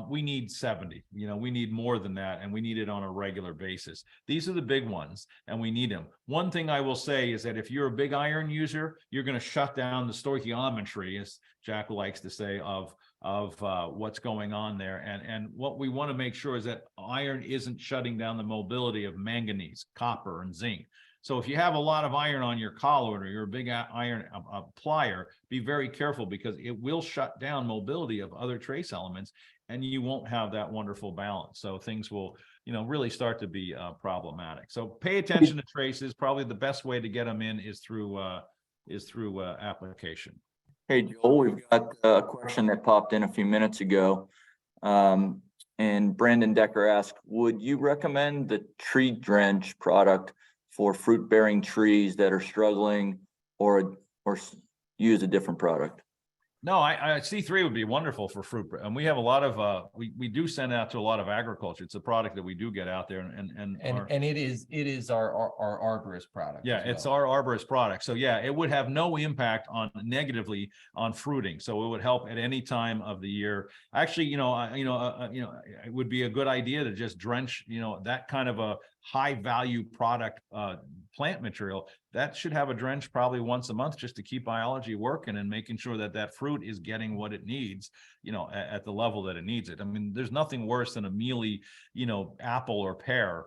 We need 70. You know, we need more than that, and we need it on a regular basis. These are the big ones, and we need them. One thing I will say is that if you're a big iron user, you're going to shut down the stoichiometry, as Jack likes to say, of what's going on there. And what we want to make sure is that iron isn't shutting down the mobility of manganese, copper, and zinc. So if you have a lot of iron on your colloid, or you're a big iron applier, be very careful, because it will shut down mobility of other trace elements, and you won't have that wonderful balance. So things will, you know, really start to be problematic. So pay attention to traces. Probably the best way to get them in is through application. Hey, Joel, we've got a question that popped in a few minutes ago. And Brandon Decker asked, would you recommend the tree drench product for fruit-bearing trees that are struggling, or use a different product? No, I C3 would be wonderful for fruit, and we have a lot of we do send out to a lot of agriculture. It's a product that we do get out there, and it is our arborist product. Yeah, it's our arborist product. So yeah, it would have no impact negatively on fruiting. So it would help at any time of the year. Actually, it would be a good idea to just drench, that kind of a high value product plant material. That should have a drench probably once a month, just to keep biology working and making sure that that fruit is getting what it needs, at the level that it needs it. I mean, there's nothing worse than a mealy, apple or pear,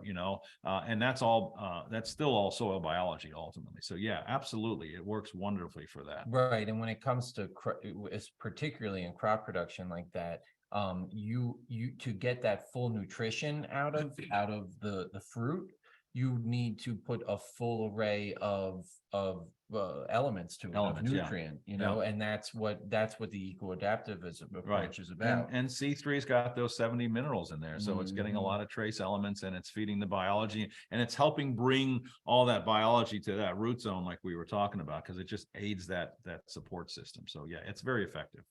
and that's still all soil biology ultimately. So yeah, absolutely. It works wonderfully for that. Right. And when it comes to, particularly in crop production like that, you to get that full nutrition out of the fruit, you need to put a full array of elements to it, of nutrient, and that's what the eco-adaptive approach is about. And C3's got those 70 minerals in there, so it's getting a lot of trace elements, and it's feeding the biology, and it's helping bring all that biology to that root zone like we were talking about, because it just aids that support system. So yeah, it's very effective.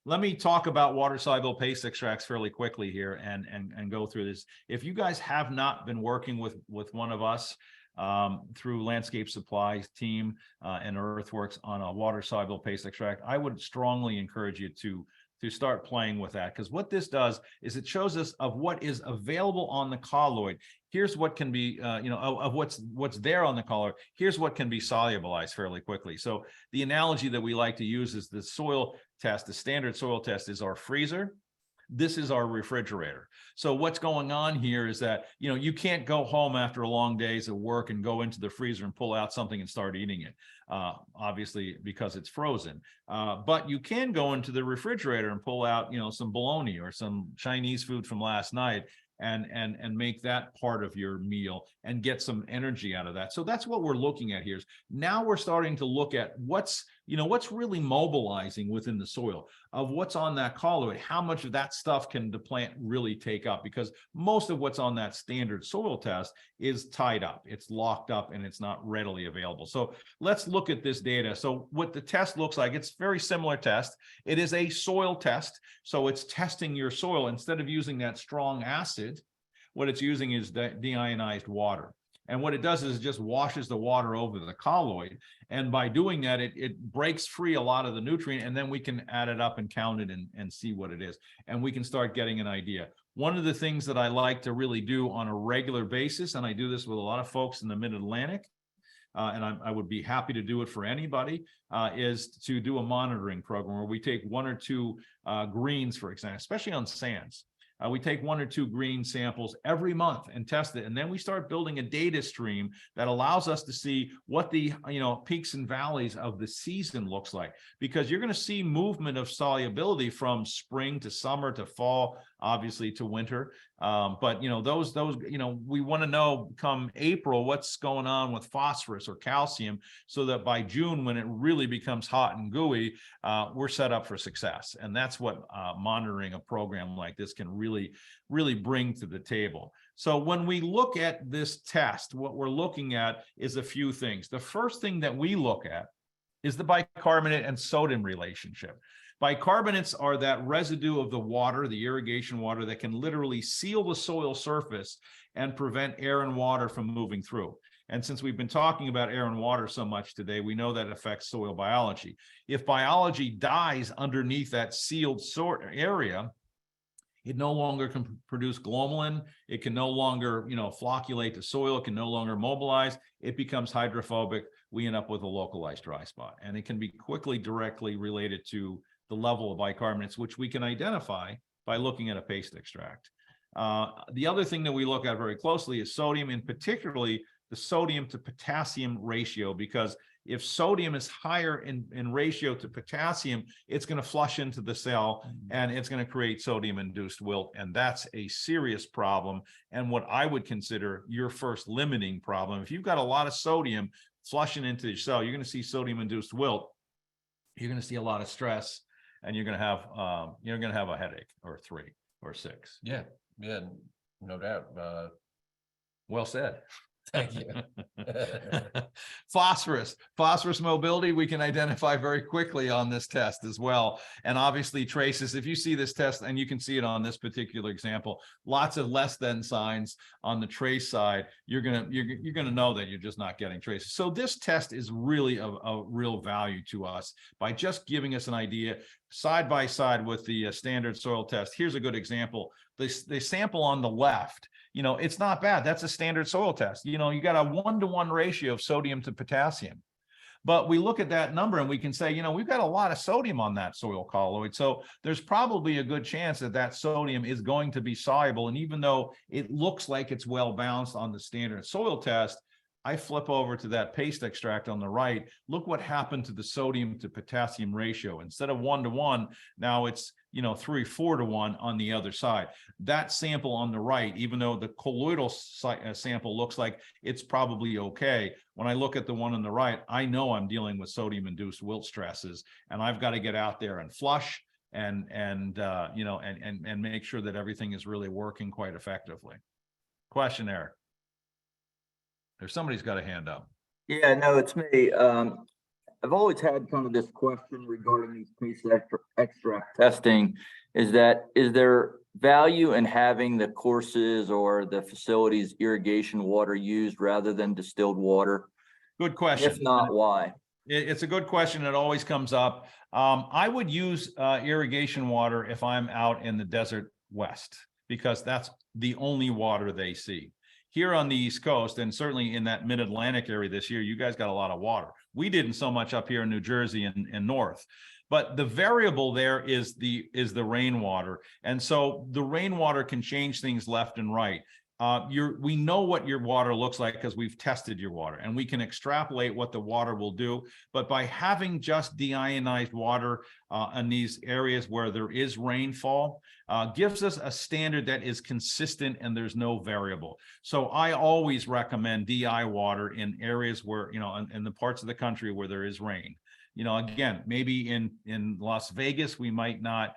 Let me talk about water-soluble paste extracts fairly quickly here and go through this. If you guys have not been working with one of us through Landscape Supplies team and Earthworks on a water-soluble paste extract, I would strongly encourage you to start playing with that, because what this does is it shows us of what is available on the colloid. Here's what can be, of what's there on the colloid. Here's what can be solubilized fairly quickly. So the analogy that we like to use is the soil test. The standard soil test is our freezer. This is our refrigerator. So what's going on here is that, you can't go home after a long days of work and go into the freezer and pull out something and start eating it, obviously, because it's frozen. But you can go into the refrigerator and pull out, some bologna or some Chinese food from last night and make that part of your meal and get some energy out of that. So that's what we're looking at here. Now we're starting to look at what's really mobilizing within the soil, of what's on that colloid. How much of that stuff can the plant really take up? Because most of what's on that standard soil test is tied up, it's locked up, and it's not readily available. So let's look at this data. So what the test looks like, it's very similar test. It is a soil test. So it's testing your soil. Instead of using that strong acid, what it's using is deionized water. And what it does is it just washes the water over the colloid. And by doing that, it breaks free a lot of the nutrient, and then we can add it up and count it and see what it is. And we can start getting an idea. One of the things that I like to really do on a regular basis, and I do this with a lot of folks in the Mid-Atlantic, and I would be happy to do it for anybody, is to do a monitoring program where we take 1 or 2 greens, for example, especially on sands. We take 1 or 2 green samples every month and test it. And then we start building a data stream that allows us to see what the peaks and valleys of the season looks like, because you're going to see movement of solubility from spring to summer to fall, obviously to winter. But those we want to know come April what's going on with phosphorus or calcium, so that by June, when it really becomes hot and gooey, we're set up for success. And that's what monitoring a program like this can really bring to the table. So when we look at this test, what we're looking at is a few things. The first thing that we look at is the bicarbonate and sodium relationship. Bicarbonates are that residue of the water, the irrigation water, that can literally seal the soil surface and prevent air and water from moving through. And since we've been talking about air and water so much today, we know that affects soil biology. If biology dies underneath that sealed area, it no longer can produce glomalin. It can no longer, flocculate the soil. It can no longer mobilize. It becomes hydrophobic. We end up with a localized dry spot. And it can be quickly, directly related to the level of bicarbonates, which we can identify by looking at a paste extract. The other thing that we look at very closely is sodium, and particularly the sodium to potassium ratio, because if sodium is higher in ratio to potassium, it's going to flush into the cell and it's going to create sodium-induced wilt. And that's a serious problem, and what I would consider your first limiting problem. If you've got a lot of sodium flushing into your cell, you're going to see sodium-induced wilt. You're going to see a lot of stress, and you're going to have a headache or 3 or 6. Yeah, no doubt. Well said. Thank you. Phosphorus mobility, we can identify very quickly on this test as well. And obviously traces, if you see this test, and you can see it on this particular example, lots of less than signs on the trace side, you're gonna know that you're just not getting traces. So this test is really a real value to us by just giving us an idea side by side with the standard soil test. Here's a good example. The sample on the left, it's not bad. That's a standard soil test. You got a 1-to-1 ratio of sodium to potassium. But we look at that number and we can say, we've got a lot of sodium on that soil colloid. So there's probably a good chance that that sodium is going to be soluble. And even though it looks like it's well balanced on the standard soil test, I flip over to that paste extract on the right. Look what happened to the sodium to potassium ratio. Instead of 1-to-1, now it's 3-4-to-1 on the other side. That sample on the right, even though the colloidal sample looks like it's probably okay, when I look at the one on the right, I know I'm dealing with sodium-induced wilt stresses, and I've got to get out there and flush and make sure that everything is really working quite effectively. Question, Eric? If somebody's got a hand up. Yeah, no, it's me. I've always had kind of this question regarding these paste extract testing, is there value in having the courses or the facilities irrigation water used rather than distilled water? Good question. If not, why? It's a good question. It always comes up. I would use irrigation water if I'm out in the desert west, because that's the only water they see. Here on the East Coast, and certainly in that mid-Atlantic area this year, you guys got a lot of water. We didn't so much up here in New Jersey and north. But the variable there is the rainwater. And so the rainwater can change things left and right. We know what your water looks like because we've tested your water, and we can extrapolate what the water will do. But by having just deionized water in these areas where there is rainfall, gives us a standard that is consistent and there's no variable. So I always recommend DI water in areas where, in the parts of the country where there is rain. Again, maybe in Las Vegas, we might not,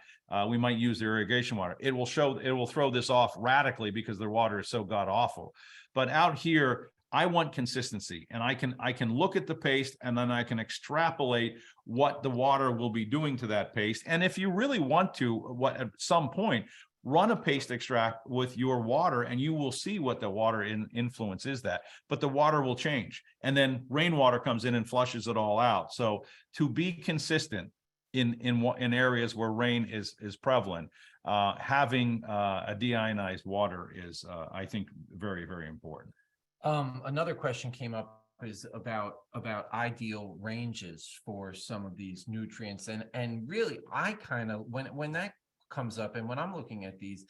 we might use the irrigation water. It will throw this off radically because their water is so god awful. But out here, I want consistency, and I can look at the paste, and then I can extrapolate what the water will be doing to that paste. And if you really want to, at some point, run a paste extract with your water, and you will see what the water influence is that. But the water will change, and then rainwater comes in and flushes it all out. So to be consistent in areas where rain is prevalent, having a deionized water is, I think, very, very important. Another question came up is about ideal ranges for some of these nutrients, and really I kind of, when that comes up, and when I'm looking at these,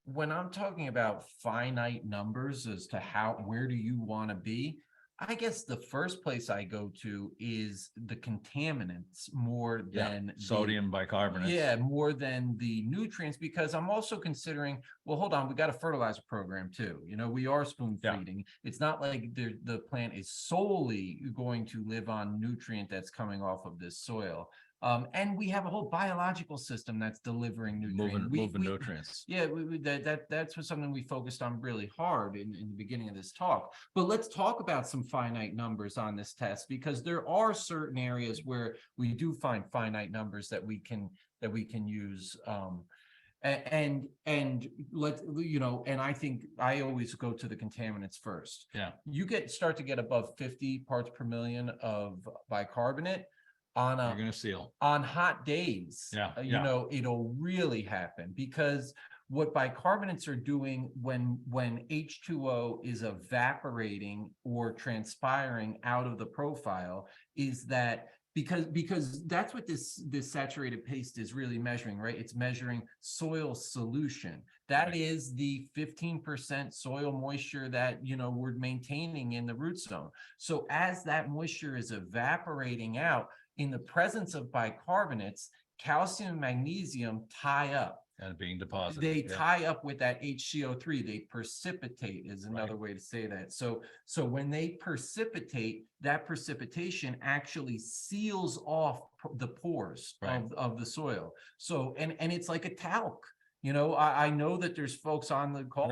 when I'm talking about finite numbers as to where do you want to be, I guess the first place I go to is the contaminants more than sodium bicarbonate. Yeah, more than the nutrients, because I'm also considering, well, hold on, we got a fertilizer program too. We are spoon feeding. It's not like the plant is solely going to live on nutrient that's coming off of this soil. And we have a whole biological system that's delivering nutrients. Moving nutrients. Yeah, that's what something we focused on really hard in the beginning of this talk. But let's talk about some finite numbers on this test, because there are certain areas where we do find finite numbers that we can use. And let and I think I always go to the contaminants first. Yeah, you start to get above 50 parts per million of bicarbonate on you're going to seal on hot days. Yeah, it'll really happen, because what bicarbonates are doing when H2O is evaporating or transpiring out of the profile is that because that's what this saturated paste is really measuring, right? It's measuring soil solution. That is the 15% soil moisture that we're maintaining in the root zone. So as that moisture is evaporating out in the presence of bicarbonates, calcium and magnesium tie up. And being deposited. They tie up with that HCO3. They precipitate is another way to say that. So when they precipitate, that precipitation actually seals off the pores of the soil. So and it's like a talc. I know that there's folks on the call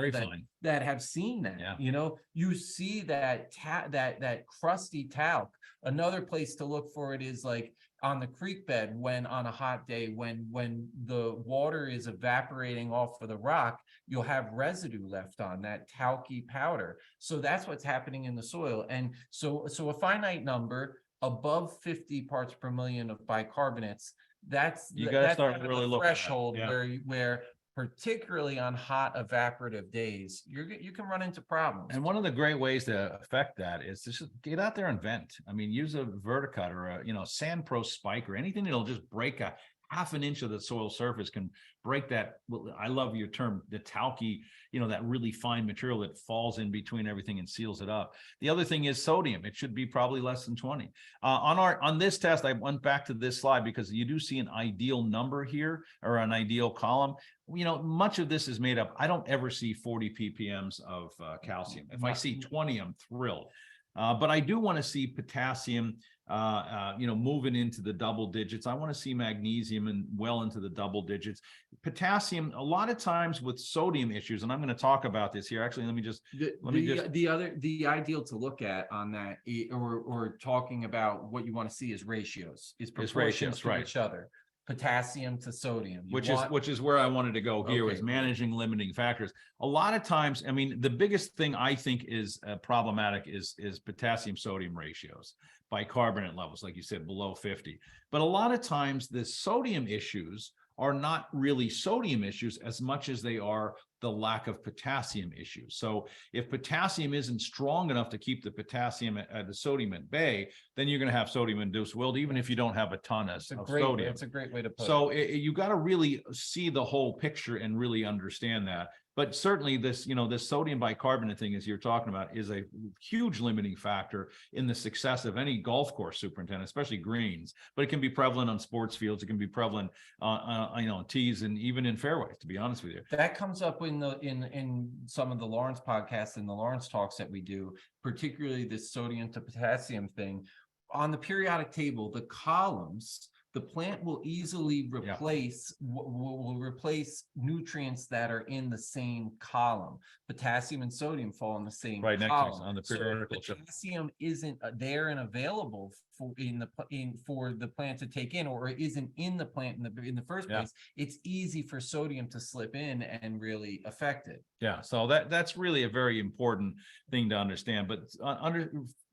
that have seen that. Yeah. You see that that crusty talc. Another place to look for it is like on the creek bed, when on a hot day, when the water is evaporating off of the rock, you'll have residue left on that talky powder. So that's what's happening in the soil. And so a finite number above 50 parts per million of bicarbonates, that's start really looking at threshold where particularly on hot evaporative days, you can run into problems. And one of the great ways to affect that is to just get out there and vent. I mean, use a verticut or a Sand Pro spike or anything that'll just break a half an inch of the soil surface, can break that. Well, I love your term, the talky, that really fine material that falls in between everything and seals it up. The other thing is sodium. It should be probably less than 20. On this test, I went back to this slide because you do see an ideal number here, or an ideal column. Much of this is made up. I don't ever see 40 ppms of calcium. If I see 20, I'm thrilled. But I do want to see potassium, moving into the double digits. I want to see magnesium and well into the double digits. Potassium, a lot of times with sodium issues, and I'm going to talk about this here. Actually, the ideal to look at on that, or talking about what you want to see is ratios, is proportions to each other. Potassium to sodium, which is where I wanted to go here, is managing limiting factors. A lot of times, I mean, the biggest thing I think is problematic is potassium sodium ratios, bicarbonate levels, like you said, below 50. But a lot of times the sodium issues are not really sodium issues as much as they are the lack of potassium issues. So if potassium isn't strong enough to keep the potassium the sodium at bay, then you're going to have sodium induced wilt, even if you don't have a ton of sodium. It's a great way to put it. So you got to really see the whole picture and really understand that. But certainly this, this sodium bicarbonate thing, as you're talking about, is a huge limiting factor in the success of any golf course superintendent, especially greens. But it can be prevalent on sports fields. It can be prevalent on tees and even in fairways, to be honest with you. That comes up in some of the Lawrence podcasts and the Lawrence talks that we do, particularly this sodium to potassium thing. On the periodic table, the columns, the plant will easily replace will replace nutrients that are in the same column. Potassium and sodium fall in the same column. Next on the periodical. So potassium isn't there and available for the plant to take in, or isn't in the plant in the first place. It's easy for sodium to slip in and really affect it. Yeah, so that's really a very important thing to understand. But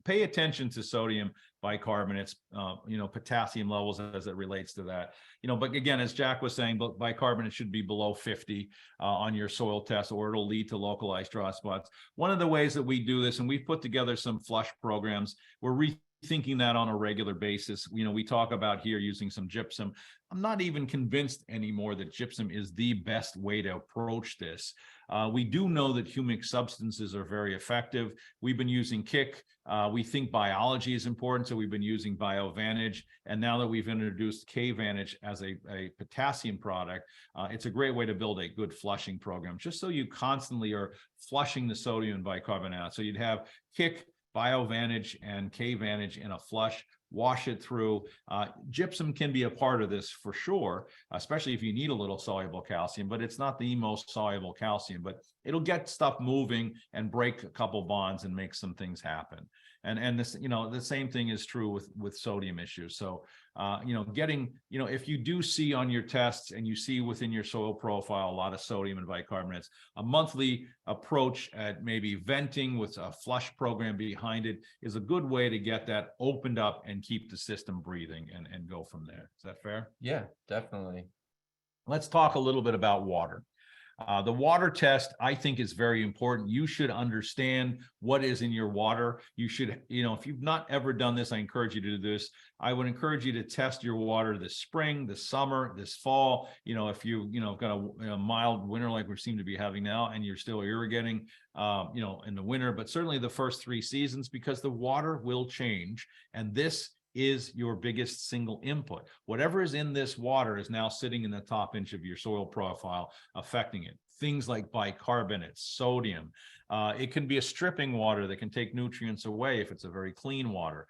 pay attention to sodium bicarbonates, potassium levels as it relates to that. But again, as Jack was saying, bicarbonate should be below 50 on your soil test, or it'll lead to localized dry spots. One of the ways that we do this, and we've put together some flush programs, we're rethinking that on a regular basis. We talk about here using some gypsum. I'm not even convinced anymore that gypsum is the best way to approach this. We do know that humic substances are very effective. We've been using Kick. We think biology is important, so we've been using BioVantage. And now that we've introduced KVantage as a potassium product, it's a great way to build a good flushing program, just so you constantly are flushing the sodium and bicarbonate out. So you'd have Kick, BioVantage, and KVantage in a flush wash it through. Gypsum can be a part of this for sure, especially if you need a little soluble calcium, but it's not the most soluble calcium, but it'll get stuff moving and break a couple bonds and make some things happen. And this, the same thing is true with sodium issues. So, if you do see on your tests and you see within your soil profile a lot of sodium and bicarbonates, a monthly approach at maybe venting with a flush program behind it is a good way to get that opened up and keep the system breathing and go from there. Is that fair? Yeah, definitely. Let's talk a little bit about water. The water test, I think, is very important. You should understand what is in your water. You should, if you've not ever done this, I encourage you to do this. I would encourage you to test your water this spring, this summer, this fall. If you, got a mild winter like we seem to be having now, and you're still irrigating, in the winter, but certainly the first 3 seasons, because the water will change. And this is your biggest single input. Whatever is in this water is now sitting in the top inch of your soil profile, affecting it. Things like bicarbonates, sodium. It can be a stripping water that can take nutrients away if it's a very clean water.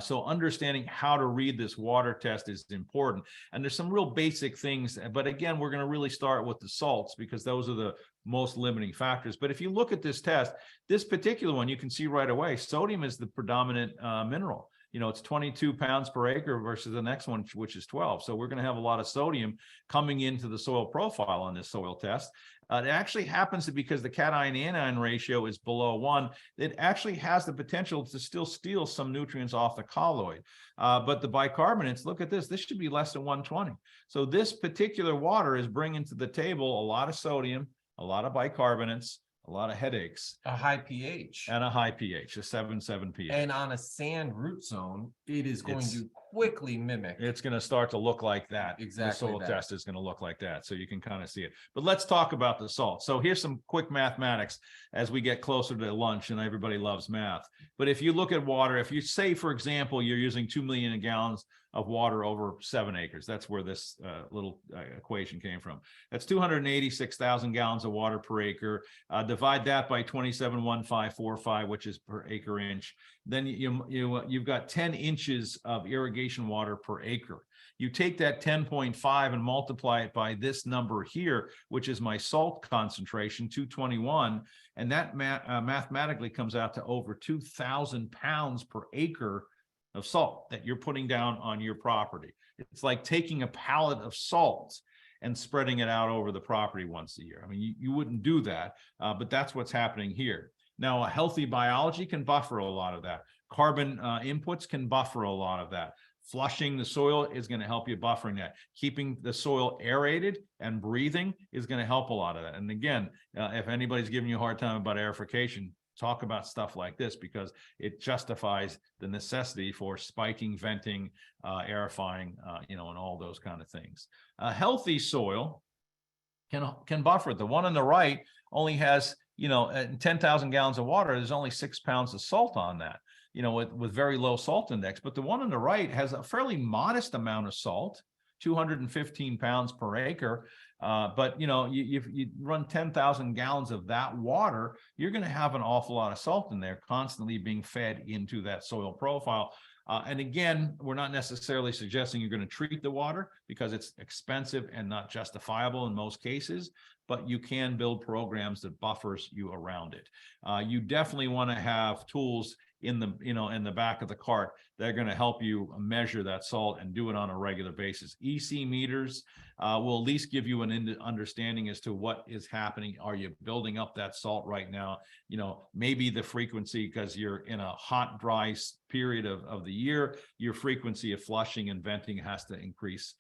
So understanding how to read this water test is important. And there's some real basic things, but again, we're going to really start with the salts because those are the most limiting factors. But if you look at this test, this particular one, you can see right away, sodium is the predominant mineral. It's 22 pounds per acre versus the next one, which is 12. So we're going to have a lot of sodium coming into the soil profile on this soil test. It actually happens to, because the cation anion ratio is below 1, it actually has the potential to still steal some nutrients off the colloid. But the bicarbonates, look at this should be less than 120. So this particular water is bringing to the table a lot of sodium, a lot of bicarbonates, a lot of headaches, a high pH, and a high pH, a 7.7 pH. And on a sand root zone, it is going to quickly mimic. It's going to start to look like that. Exactly. The soil test is going to look like that. So you can kind of see it. But let's talk about the salt. So here's some quick mathematics as we get closer to lunch, and everybody loves math. But if you look at water, if you say, for example, you're using 2 million gallons of water over 7 acres. That's where this little equation came from. That's 286,000 gallons of water per acre. Divide that by 27.1545, which is per acre inch. Then you've got 10 inches of irrigation water per acre. You take that 10.5 and multiply it by this number here, which is my salt concentration, 221, and that mathematically comes out to over 2,000 pounds per acre of salt that you're putting down on your property. It's like taking a pallet of salt and spreading it out over the property once a year. I mean, you wouldn't do that, but that's what's happening here. Now, a healthy biology can buffer a lot of that. Carbon inputs can buffer a lot of that. Flushing the soil is going to help you buffering that. Keeping the soil aerated and breathing is going to help a lot of that. And again, if anybody's giving you a hard time about aerification, talk about stuff like this because it justifies the necessity for spiking, venting, aerifying, and all those kind of things. A healthy soil can buffer it. The one on the right only has, 10,000 gallons of water. There's only 6 pounds of salt on that, with very low salt index. But the one on the right has a fairly modest amount of salt, 215 pounds per acre. But you run 10,000 gallons of that water, you're going to have an awful lot of salt in there constantly being fed into that soil profile. And again, we're not necessarily suggesting you're going to treat the water because it's expensive and not justifiable in most cases, but you can build programs that buffers you around it. You definitely want to have tools in the back of the cart that are going to help you measure that salt and do it on a regular basis. EC meters will at least give you an understanding as to what is happening. Are you building up that salt right now? Maybe the frequency, because you're in a hot, dry period of the year, your frequency of flushing and venting has to increase,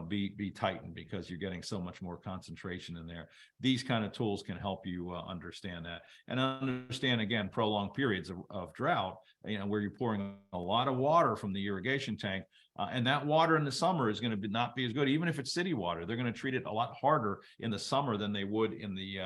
be tightened because you're getting so much more concentration in there. These kind of tools can help you understand that and understand, again, prolonged periods of drought, where you're pouring a lot of water from the irrigation tank. And that water in the summer is going to not be as good, even if it's city water. They're going to treat it a lot harder in the summer than they would in the,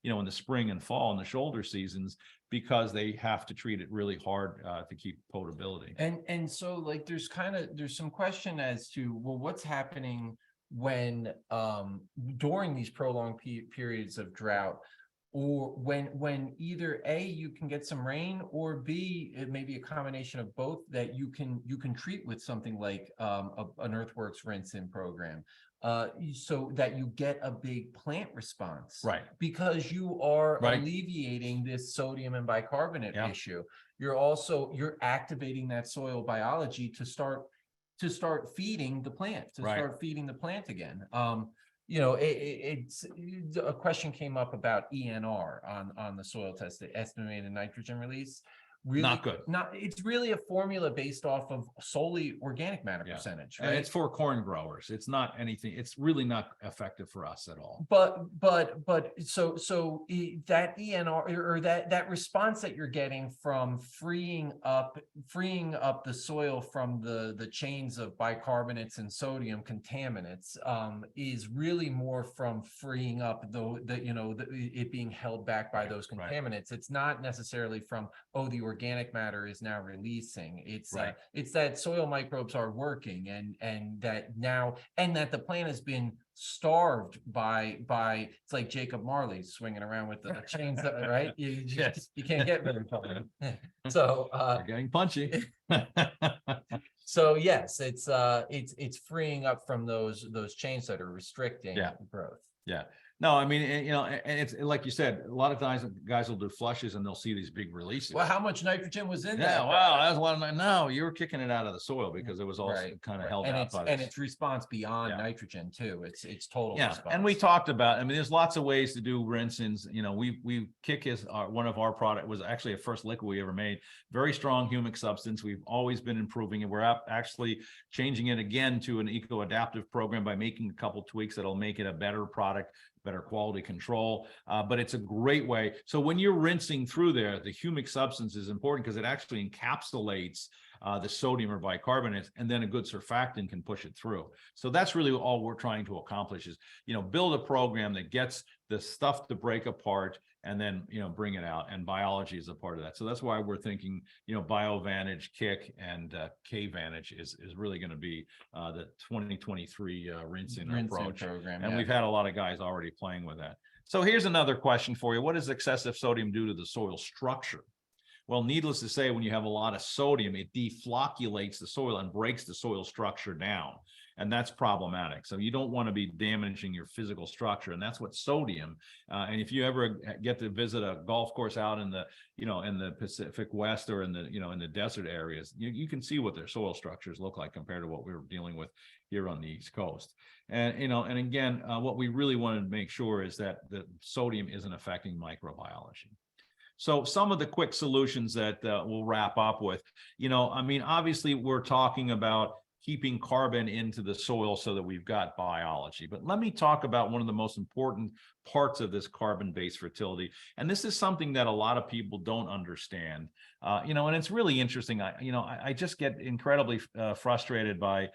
in the spring and fall and the shoulder seasons, because they have to treat it really hard to keep potability. And so there's some question as to, well, what's happening when during these prolonged periods of drought? or when either A, you can get some rain, or B, it may be a combination of both, that you can treat with something like an earthworks rinse-in program, so that you get a big plant response, Right. because you are Right. alleviating this sodium and bicarbonate Yeah. issue. You're activating that soil biology to start feeding the plant, Right. start feeding the plant again. It's a question came up about ENR on the soil test, the estimated nitrogen release. Really Not good. It's really a formula based off of solely organic matter percentage, right? And it's for corn growers. It's not anything. It's really not effective for us at all. But that ENR, or that response that you're getting from freeing up the soil from the chains of bicarbonates and sodium contaminants, is really more from freeing up it being held back by those contaminants. It's not necessarily from, the organic matter is now releasing. It's that soil microbes are working, and that the plant has been starved by it's like Jacob Marley swinging around with the chains, right? You can't get rid of them. So They're getting punchy. So yes, it's freeing up from those chains that are restricting growth. Yeah. No, I mean, and it's like you said, a lot of times guys will do flushes and they'll see these big releases. Well, how much nitrogen was in that? Yeah, wow, that's a lot of no, you were kicking it out of the soil because it was all kind of held out by and it's response beyond nitrogen too. It's total response. And we talked about, I mean, there's lots of ways to do rinse-ins. We Kick is one of our product, was actually a first liquid we ever made. Very strong humic substance. We've always been improving it. We're actually changing it again to an eco-adaptive program by making a couple tweaks that'll make it a better product, better quality control, but it's a great way. So when you're rinsing through there, the humic substance is important because it actually encapsulates the sodium or bicarbonate, and then a good surfactant can push it through. So that's really all we're trying to accomplish is, build a program that gets the stuff to break apart and then, bring it out. And biology is a part of that. So that's why we're thinking, BioVantage, Kick, and K-Vantage is really going to be the 2023 rinse-in approach program. And we've had a lot of guys already playing with that. So here's another question for you. What does excessive sodium do to the soil structure? Well, needless to say, when you have a lot of sodium, it deflocculates the soil and breaks the soil structure down. And that's problematic. So you don't want to be damaging your physical structure. And that's what sodium. And if you ever get to visit a golf course out in the, in the Pacific West or in the, in the desert areas, you can see what their soil structures look like compared to what we're dealing with here on the East Coast. And, and again, what we really wanted to make sure is that the sodium isn't affecting microbiology. So some of the quick solutions that we'll wrap up with, obviously we're talking about keeping carbon into the soil so that we've got biology. But let me talk about one of the most important parts of this carbon-based fertility. And this is something that a lot of people don't understand. And it's really interesting. I just get incredibly frustrated by,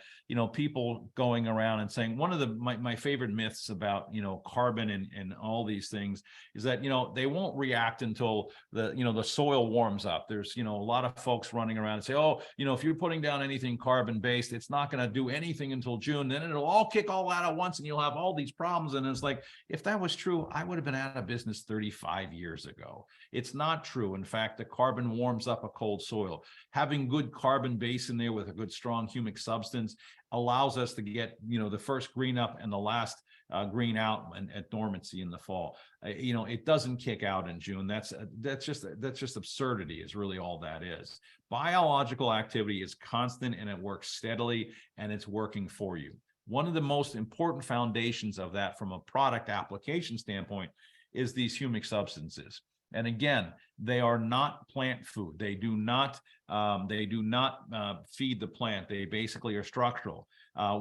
people going around and saying one of my favorite myths about, carbon and all these things is that, they won't react until the soil warms up. There's, a lot of folks running around and say, if you're putting down anything carbon-based, it's not going to do anything until June. Then it'll all kick all out at once and you'll have all these problems. And it's like, if that was true, I would have been out of business 35 years ago. It's not true. In fact, the carbon warms up a cold soil. Having good carbon base in there with a good strong humic substance allows us to get, the first green up and the last green out at dormancy in the fall. It doesn't kick out in June. That's just absurdity is really all that is. Biological activity is constant and it works steadily and it's working for you. One of the most important foundations of that from a product application standpoint is these humic substances. And again, they are not plant food. They do not feed the plant. They basically are structural.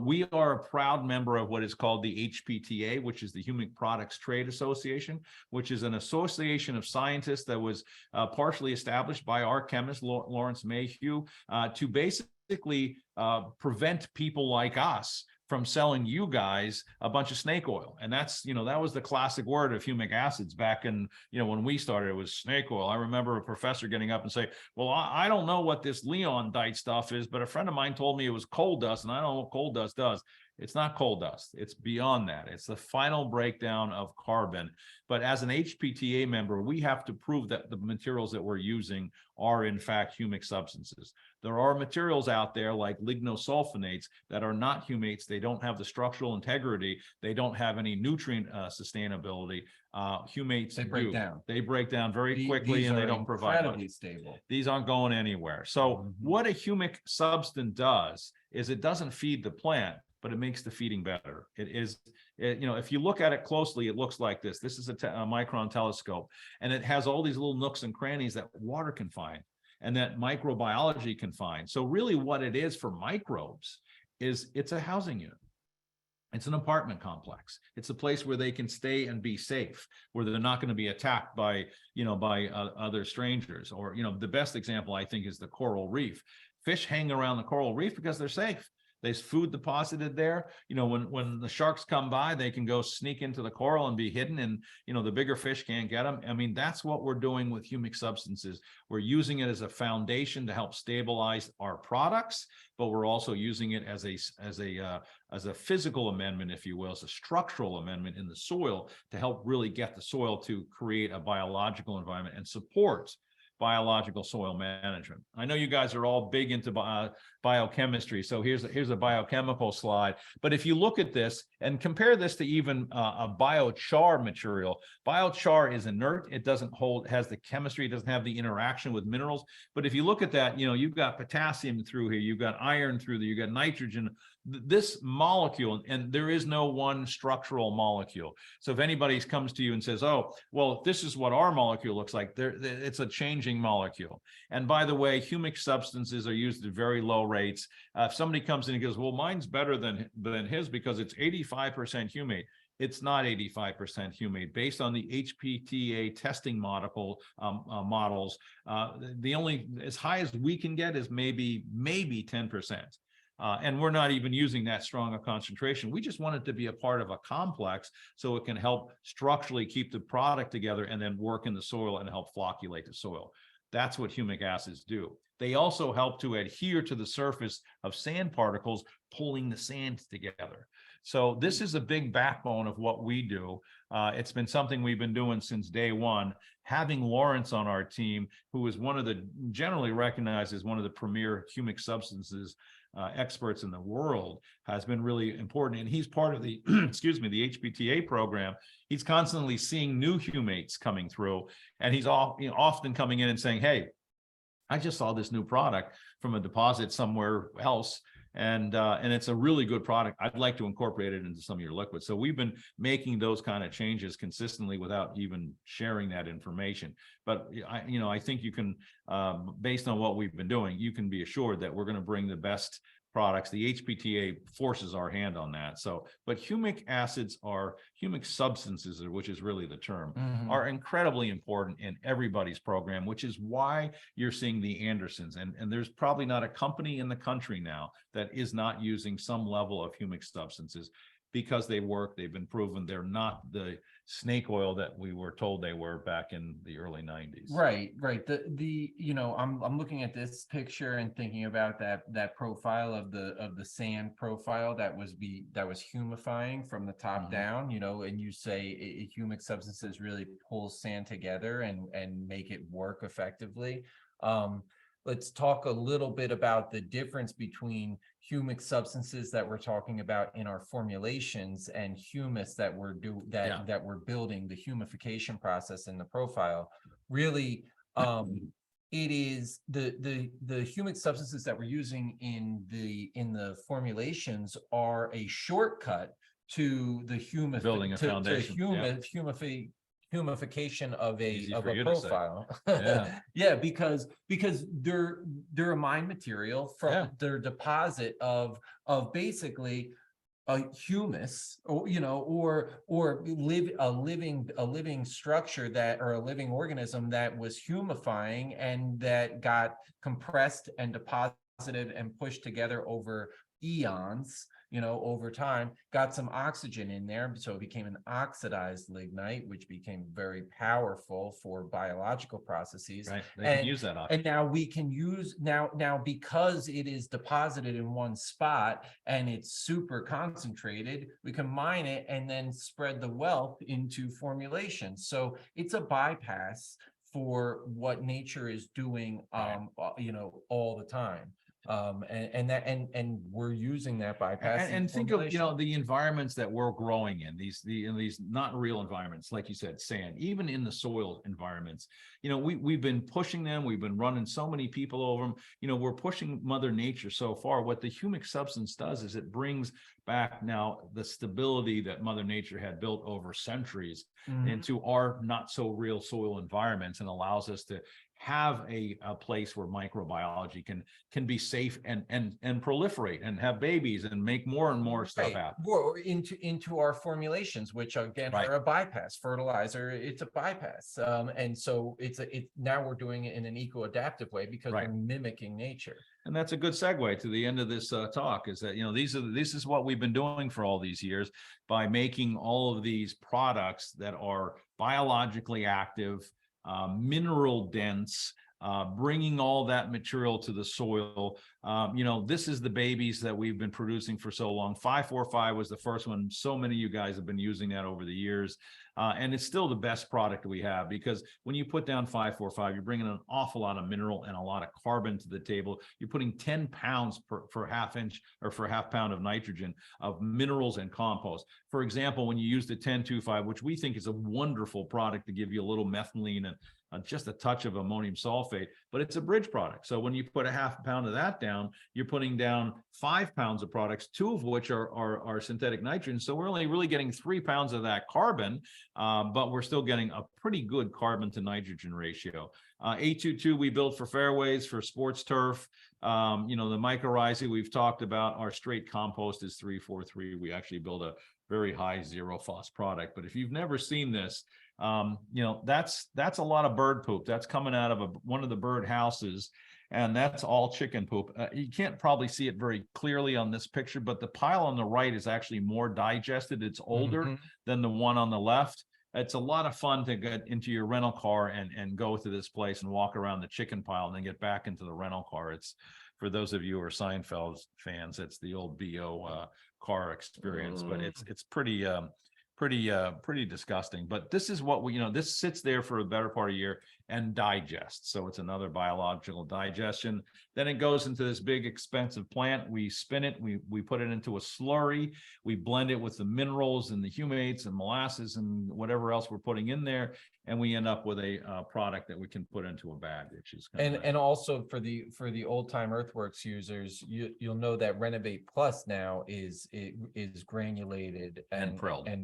We are a proud member of what is called the HPTA, which is the Humic Products Trade Association, which is an association of scientists that was partially established by our chemist, Lawrence Mayhew, to basically prevent people like us from selling you guys a bunch of snake oil. And that's, that was the classic word of humic acids back in, when we started, it was snake oil. I remember a professor getting up and say, well, I don't know what this Leon Dite stuff is, but a friend of mine told me it was coal dust and I don't know what coal dust does. It's not coal dust. It's beyond that. It's the final breakdown of carbon. But as an HPTA member, we have to prove that the materials that we're using are in fact humic substances. There are materials out there like lignosulfonates that are not humates. They don't have the structural integrity. They don't have any nutrient sustainability. Humates They break down very quickly, and they don't provide much. Stable. These aren't going anywhere. So what a humic substance does is it doesn't feed the plant, but it makes the feeding better. If you look at it closely, it looks like this. This is a micron telescope, and it has all these little nooks and crannies that water can find and that microbiology can find. So really what it is for microbes is it's a housing unit. It's an apartment complex. It's a place where they can stay and be safe, where they're not going to be attacked by other strangers. Or, the best example I think is the coral reef. Fish hang around the coral reef because they're safe. There's food deposited there. When the sharks come by, they can go sneak into the coral and be hidden, and the bigger fish can't get them. I mean, that's what we're doing with humic substances. We're using it as a foundation to help stabilize our products, but we're also using it as a physical amendment, if you will, as a structural amendment in the soil to help really get the soil to create a biological environment and support biological soil management. I know you guys are all big into biochemistry, so here's a biochemical slide. But if you look at this and compare this to even a biochar material, biochar is inert. It has the chemistry, it doesn't have the interaction with minerals. But if you look at that, you've got potassium through here, you've got iron through there, you've got nitrogen. This molecule, and there is no one structural molecule. So if anybody comes to you and says, oh, well, this is what our molecule looks like, it's a changing molecule. And by the way, humic substances are used at very low rates. If somebody comes in and goes, well, mine's better than his because it's 85% humate. It's not 85% humate. Based on the HPTA testing models, the only as high as we can get is maybe 10%. And we're not even using that strong a concentration. We just want it to be a part of a complex so it can help structurally keep the product together and then work in the soil and help flocculate the soil. That's what humic acids do. They also help to adhere to the surface of sand particles, pulling the sand together. So this is a big backbone of what we do. It's been something we've been doing since day one. Having Lawrence on our team, who is generally recognized as one of the premier humic substances experts in the world, has been really important. And he's part of the, the HPTA program. He's constantly seeing new humates coming through, and he's often coming in and saying, hey, I just saw this new product from a deposit somewhere else, and it's a really good product. I'd like to incorporate it into some of your liquids. So we've been making those kind of changes consistently without even sharing that information. But I think you can, based on what we've been doing, you can be assured that we're going to bring the best products. The HPTA forces our hand on that. So, but humic substances, which is really the term, are incredibly important in everybody's program, which is why you're seeing the Andersons. And there's probably not a company in the country now that is not using some level of humic substances, because they work, they've been proven. They're not the snake oil that we were told they were back in the early 90s. Right. I'm looking at this picture and thinking about that profile of the sand profile that was humifying from the top down, and you say humic substances really pull sand together and make it work effectively. Let's talk a little bit about the difference between humic substances that we're talking about in our formulations and humus that we're building, the humification process in the profile. Really, it is the humic substances that we're using in the formulations are a shortcut to the building a foundation, humification of a profile. Yeah, because they're a mine material from their deposit of basically a humus, or a living structure or a living organism that was humifying and that got compressed and deposited and pushed together over eons. over time, got some oxygen in there. So it became an oxidized lignite, which became very powerful for biological processes. Right. They can use that oxygen. And now we can use now because it is deposited in one spot and it's super concentrated, we can mine it and then spread the wealth into formulation. So it's a bypass for what nature is doing, all the time. And we're using that bypass. And think of, the environments that we're growing in, these not real environments, like you said, sand, even in the soil environments, we've been pushing them. We've been running so many people over them. We're pushing Mother Nature so far. What the humic substance does is it brings back now the stability that Mother Nature had built over centuries into our not so real soil environments, and allows us to have a place where microbiology can be safe and proliferate and have babies and make more and more stuff happen. Or into our formulations, which again are a bypass. Fertilizer, it's a bypass. And so now we're doing it in an eco-adaptive way because we're mimicking nature. And that's a good segue to the end of this talk, is that, this is what we've been doing for all these years by making all of these products that are biologically active, mineral dense, bringing all that material to the soil. This is the babies that we've been producing for so long. 545 was the first one. So many of you guys have been using that over the years. And it's still the best product we have, because when you put down 545, you're bringing an awful lot of mineral and a lot of carbon to the table. You're putting 10 pounds for half inch or for half pound of nitrogen of minerals and compost. For example, when you use the 1025, which we think is a wonderful product to give you a little methylene and just a touch of ammonium sulfate, but it's a bridge product. So when you put a half pound of that down, you're putting down 5 pounds of products, 2 of which are synthetic nitrogen. So we're only really getting 3 pounds of that carbon, but we're still getting a pretty good carbon to nitrogen ratio. 822 we built for fairways, for sports turf. The mycorrhizae we've talked about. Our straight compost is 343. We actually build a very high zero phos product. But if you've never seen this, that's a lot of bird poop that's coming out of one of the bird houses, and that's all chicken poop. You can't probably see it very clearly on this picture, but the pile on the right is actually more digested. It's older than the one on the left. It's a lot of fun to get into your rental car and go to this place and walk around the chicken pile and then get back into the rental car. It's, for those of you who are Seinfeld fans, it's the old BO car experience, but it's pretty disgusting. But this is what this sits there for a better part of a year and digests. So it's another biological digestion. Then it goes into this big expensive plant. We spin it, we put it into a slurry, we blend it with the minerals and the humates and molasses and whatever else we're putting in there, and we end up with a product that we can put into a bag, which is and also for the old time Earthworks users, you'll know that Renovate Plus now is granulated and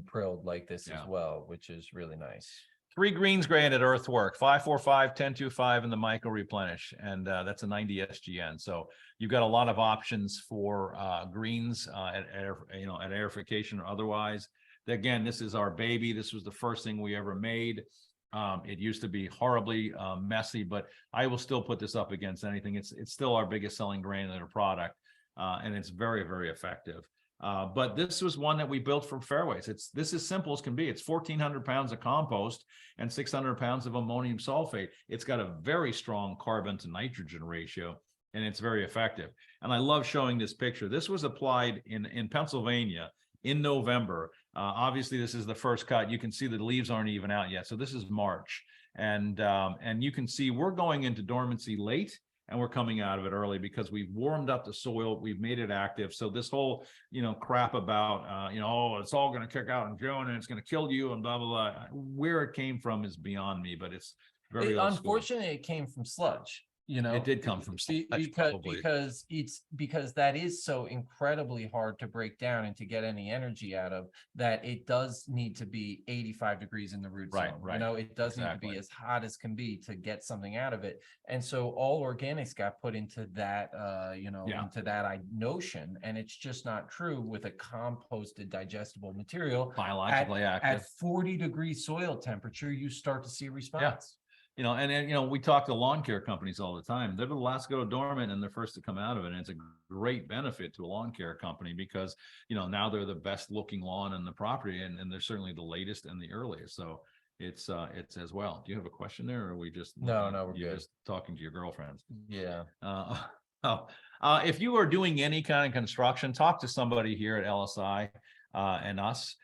prilled like this as well, which is really nice. 3 greens granted Earthwork, 545, 1025 in the Micro Replenish, and that's a 90 SGN. So you've got a lot of options for greens at aerification or otherwise. Again, this is our baby. This was the first thing we ever made. It used to be horribly messy, but I will still put this up against anything. It's still our biggest selling granular product, and it's very, very effective. But this was one that we built for fairways. This is simple as can be. It's 1,400 pounds of compost and 600 pounds of ammonium sulfate. It's got a very strong carbon to nitrogen ratio, and it's very effective. And I love showing this picture. This was applied in Pennsylvania in November. Obviously, this is the first cut. You can see the leaves aren't even out yet. So this is March. And you can see we're going into dormancy late, and we're coming out of it early because we've warmed up the soil, we've made it active. So this whole, crap about, it's all going to kick out in June and it's going to kill you and blah, blah, blah. Where it came from is beyond me, but it's very unfortunately, it came from sludge. It did come from sludge, because that is so incredibly hard to break down and to get any energy out of, that it does need to be 85 degrees in the root zone. Right. It does need to be as hot as can be to get something out of it. And so all organics got put into that, into that notion, and it's just not true with a composted digestible material. Biologically active. At 40 degree soil temperature, you start to see a response. and we talk to lawn care companies all the time. They're the last to go dormant and they're first to come out of it. And it's a great benefit to a lawn care company because, now they're the best looking lawn in the property and they're certainly the latest and the earliest. So it's as well. Do you have a question there or are we just, No, we're you're good. just talking to your girlfriends? Yeah. If you are doing any kind of construction, talk to somebody here at LSI and us.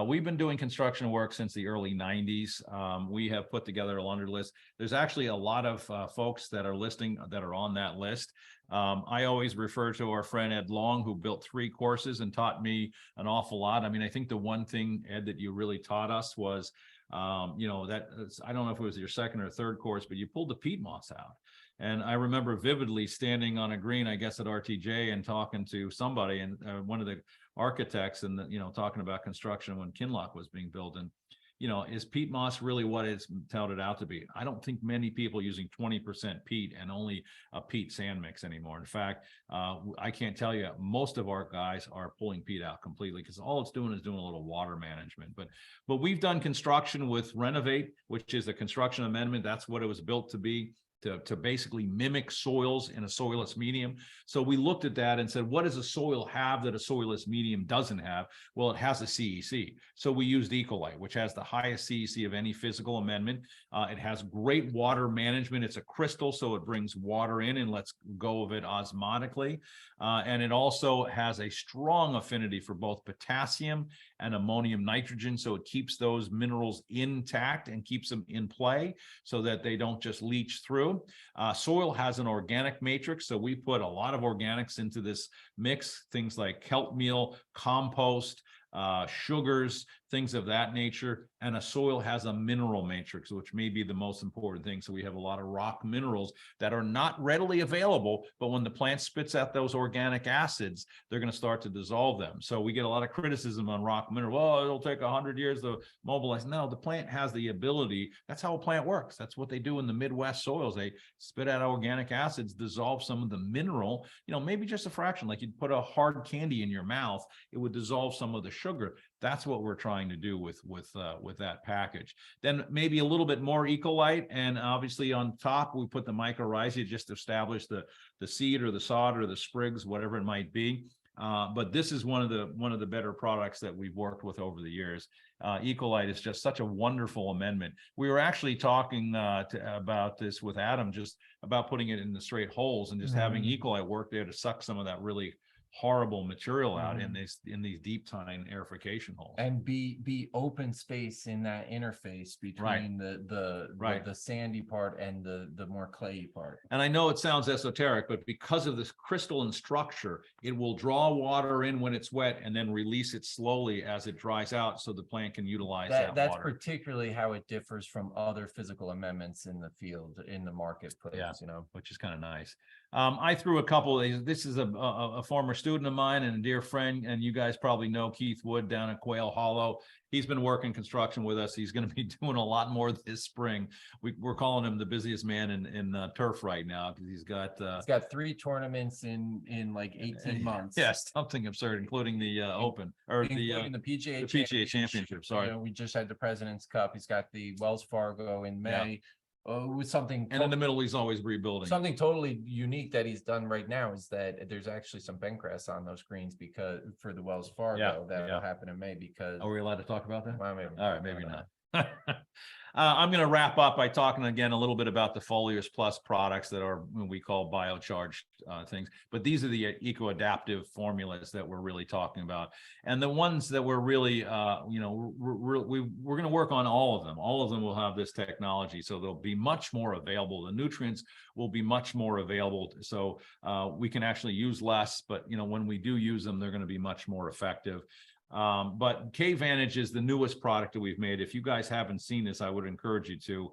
We've been doing construction work since the early 90s. We have put together a laundry list. There's actually a lot of folks that are on that list. I always refer to our friend Ed Long, who built 3 courses and taught me an awful lot. I mean, I think the one thing, Ed, that you really taught us was, I don't know if it was your second or third course, but you pulled the peat moss out. And I remember vividly standing on a green, I guess at RTJ, and talking to somebody and one of the architects and, talking about construction when Kinloch was being built. And, is peat moss really what it's touted out to be? I don't think many people using 20% peat and only a peat sand mix anymore. In fact, I can't tell you, most of our guys are pulling peat out completely because all it's doing is doing a little water management. But we've done construction with Renovate, which is a construction amendment. That's what it was built to be. To basically mimic soils in a soilless medium. So we looked at that and said, what does a soil have that a soilless medium doesn't have? Well, it has a CEC. So we used Ecolite, which has the highest CEC of any physical amendment. It has great water management. It's a crystal, so it brings water in and lets go of it osmotically. And it also has a strong affinity for both potassium and ammonium nitrogen. So it keeps those minerals intact and keeps them in play so that they don't just leach through. Soil has an organic matrix, so we put a lot of organics into this mix, things like kelp meal, compost, sugars, things of that nature. And a soil has a mineral matrix, which may be the most important thing. So we have a lot of rock minerals that are not readily available, but when the plant spits out those organic acids, they're going to start to dissolve them. So we get a lot of criticism on rock mineral. Oh, it'll take 100 years to mobilize. No, the plant has the ability. That's how a plant works. That's what they do in the Midwest soils. They spit out organic acids, dissolve some of the mineral, maybe just a fraction, like you'd put a hard candy in your mouth, it would dissolve some of the sugar. That's what we're trying to do with that package. Then maybe a little bit more Ecolite, and obviously on top we put the mycorrhizae just to establish the seed or the sod or the sprigs, whatever it might be. But this is one of the better products that we've worked with over the years. Ecolite is just such a wonderful amendment. We were actually talking about this with Adam, just about putting it in the straight holes and just having Ecolite work there to suck some of that really horrible material out in these deep tine aerification holes, and be open space in that interface between the sandy part and the more clayey part. And I know it sounds esoteric, but because of this crystalline structure, it will draw water in when it's wet and then release it slowly as it dries out, so the plant can utilize that that's water. Particularly how it differs from other physical amendments in the field, in the marketplace. Which is kind of nice. I threw a couple of these. This is a former student of mine and a dear friend, and you guys probably know Keith Wood down at Quail Hollow. He's been working construction with us. He's going to be doing a lot more this spring. We're calling him the busiest man in turf right now because he's got 3 tournaments in like 18 months. Yes, something absurd, including the Open or the PGA Championship. Sorry, we just had the President's Cup. He's got the Wells Fargo in May. Yeah. With something, and in the middle, he's always rebuilding. Something totally unique that he's done right now is that there's actually some bent grass on those greens because for the Wells Fargo that'll happen in May. Because are we allowed to talk about that? Well, maybe. All right, maybe not. I'm going to wrap up by talking again a little bit about the Foliars Plus products that are what we call biocharged things. But these are the eco-adaptive formulas that we're really talking about. And the ones that we're really, we're going to work on all of them. All of them will have this technology. So they'll be much more available. The nutrients will be much more available. So we can actually use less, but when we do use them, they're going to be much more effective. But K-Vantage is the newest product that we've made. If you guys haven't seen this, I would encourage you to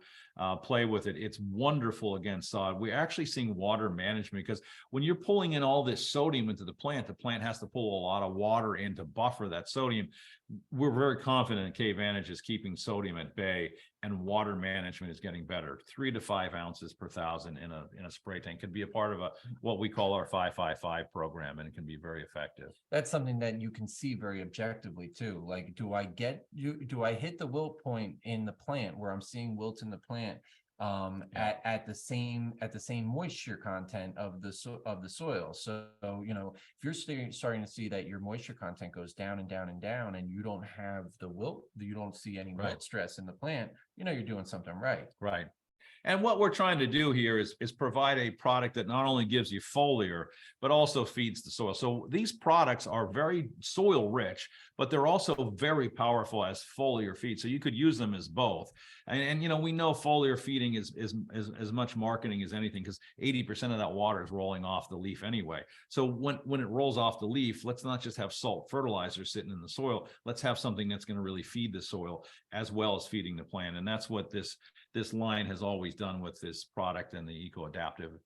play with it. It's wonderful against sod. We're actually seeing water management because when you're pulling in all this sodium into the plant has to pull a lot of water in to buffer that sodium. We're very confident K-Vantage is keeping sodium at bay, and water management is getting better. 3 to 5 ounces per thousand in a spray tank can be a part of what we call our 555 program, and it can be very effective. That's something that you can see very objectively too. Like, do I hit the wilt point in the plant where I'm seeing wilt in the plant? at the same moisture content of the soil. So, you know, if you're starting to see that your moisture content goes down and down and down, and you don't have the wilt, you don't see any wilt stress in the plant, you know, you're doing something right. Right. And what we're trying to do here is provide a product that not only gives you foliar, but also feeds the soil. So these products are very soil rich, but they're also very powerful as foliar feed. So you could use them as both. And you know, we know foliar feeding is as much marketing as anything, because 80% of that water is rolling off the leaf anyway. So when it rolls off the leaf, let's not just have salt fertilizer sitting in the soil. Let's have something that's going to really feed the soil as well as feeding the plant. And that's what this line has always done with this product and the eco-adaptive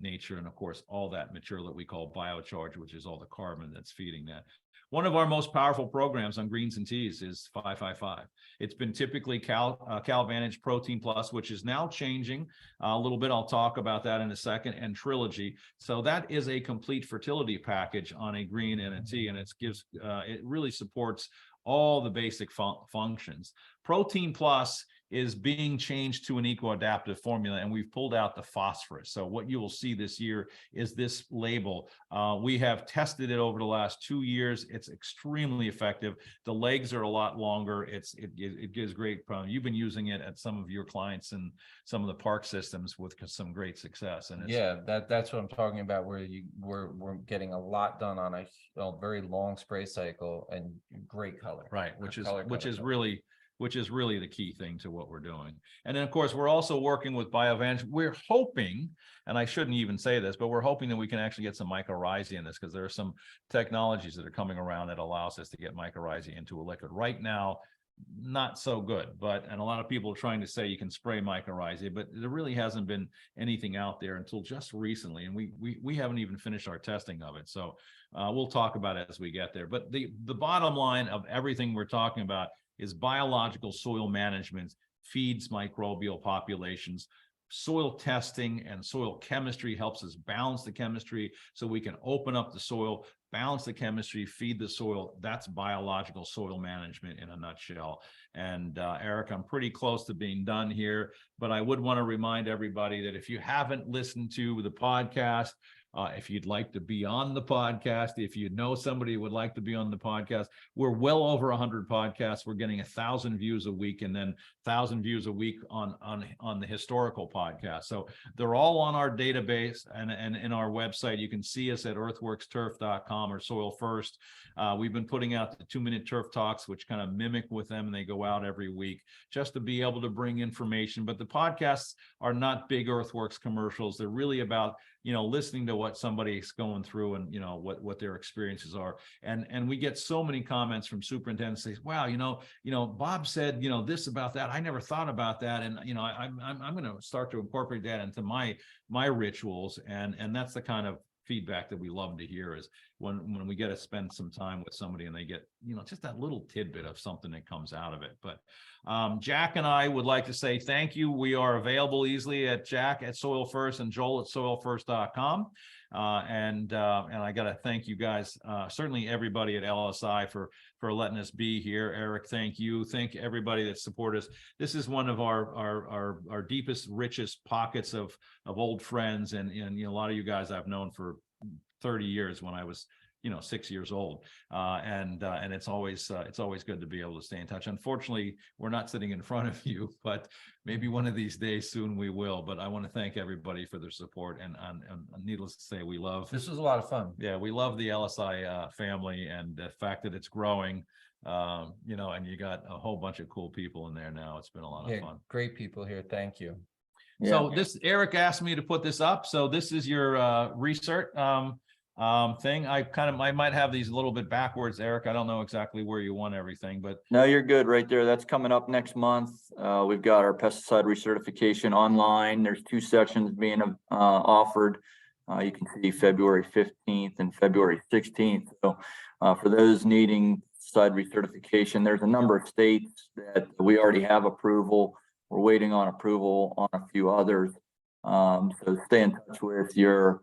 nature, and of course all that material that we call biocharge, which is all the carbon that's feeding that. One of our most powerful programs on greens and teas is 555. It's been typically CalVantage Protein Plus, which is now changing a little bit. I'll talk about that in a second, and Trilogy. So that is a complete fertility package on a green and a tea, and it really supports all the basic functions. Protein Plus is being changed to an eco-adaptive formula, and we've pulled out the phosphorus. So what you will see this year is this label. We have tested it over the last 2 years. It's extremely effective. The legs are a lot longer. It gives great problem. You've been using it at some of your clients and some of the park systems with some great success. And that's what I'm talking about, where we're getting a lot done on a very long spray cycle and great color. Right, which is really the key thing to what we're doing. And then, of course, we're also working with BioVantage. We're hoping, and I shouldn't even say this, but we're hoping that we can actually get some mycorrhizae in this, because there are some technologies that are coming around that allows us to get mycorrhizae into a liquid. Right now, not so good, and a lot of people are trying to say you can spray mycorrhizae, but there really hasn't been anything out there until just recently, and we haven't even finished our testing of it. So we'll talk about it as we get there. But the bottom line of everything we're talking about is biological soil management feeds microbial populations. Soil testing and soil chemistry helps us balance the chemistry so we can open up the soil, balance the chemistry, feed the soil. That's biological soil management in a nutshell. And Eric, I'm pretty close to being done here, but I would want to remind everybody that if you haven't listened to the podcast, if you'd like to be on the podcast, if you know somebody who would like to be on the podcast, we're well over 100 podcasts. We're getting 1,000 views a week, and then 1,000 views a week on the historical podcast. So they're all on our database and in our website. You can see us at earthworksturf.com or Soil First. We've been putting out the 2-minute turf talks, which kind of mimic with them, and they go out every week just to be able to bring information. But the podcasts are not big Earthworks commercials. They're really about, you know, listening to what somebody's going through and, you know, what their experiences are. And we get so many comments from superintendents say, wow, you know, Bob said, you know, this about that. I never thought about that. And, you know, I'm going to start to incorporate that into my rituals. And that's the kind of feedback that we love to hear, is when we get to spend some time with somebody and they get, you know, just that little tidbit of something that comes out of it. But Jack and I would like to say thank you. We are available easily at Jack at Soil First and Joel at soilfirst.com. And I got to thank you guys, certainly everybody at LSI for letting us be here. Eric, thank you. Thank everybody that supported us. This is one of our deepest, richest pockets of old friends, and you know, a lot of you guys I've known for 30 years when I was, you know, 6 years old. And it's always good to be able to stay in touch. Unfortunately, we're not sitting in front of you, but maybe one of these days soon we will. But I want to thank everybody for their support. And needless to say, we love. This was a lot of fun. Yeah, we love the LSI family, and the fact that it's growing. You know, and you got a whole bunch of cool people in there now. It's been a lot of fun. Great people here. Thank you. Yeah. So Eric asked me to put this up. So this is your research thing. I might have these a little bit backwards, Eric. I don't know exactly where you want everything, but No, you're good right there. That's coming up next month. We've got our pesticide recertification online. There's 2 sessions being offered. You can see February 15th and February 16th. So for those needing pesticide recertification, there's a number of states that we already have approval. We're waiting on approval on a few others. So stay in touch with your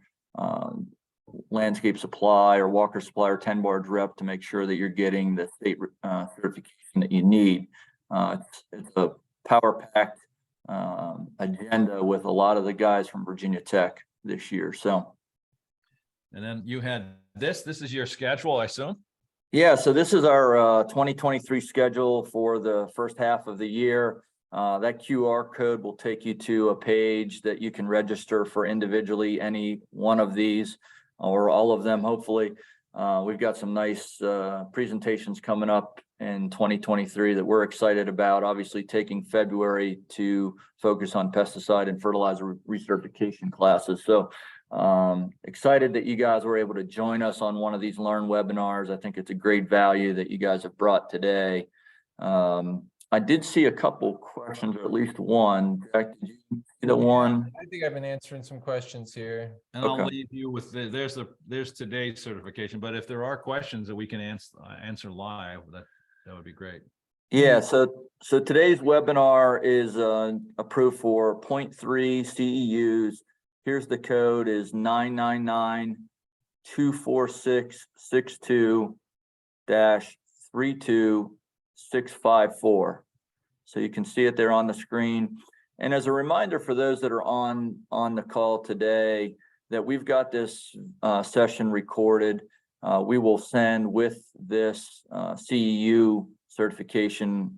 landscape supply or Walker Supply or 10 barge rep to make sure that you're getting the state certification that you need. It's a power packed agenda with a lot of the guys from Virginia Tech this year. So, And then you had this is your schedule, I assume? yeah, so this is our 2023 schedule for the first half of the year. That QR code will take you to a page that you can register for individually any one of these or all of them, hopefully. We've got some nice presentations coming up in 2023 that we're excited about. Obviously, taking February to focus on pesticide and fertilizer recertification classes. So excited that you guys were able to join us on one of these Learn webinars. I think it's a great value that you guys have brought today. I did see a couple questions, or at least one. Jack, did you see the one? I think I've been answering some questions here. And I'll leave you with there's today's certification, but if there are questions that we can answer live, that would be great. Yeah, so today's webinar is approved for 0.3 CEUs. Here's the code is 999-246-62-32654. So you can see it there on the screen. And as a reminder for those that are on the call today, that we've got this session recorded. We will send with this CEU certification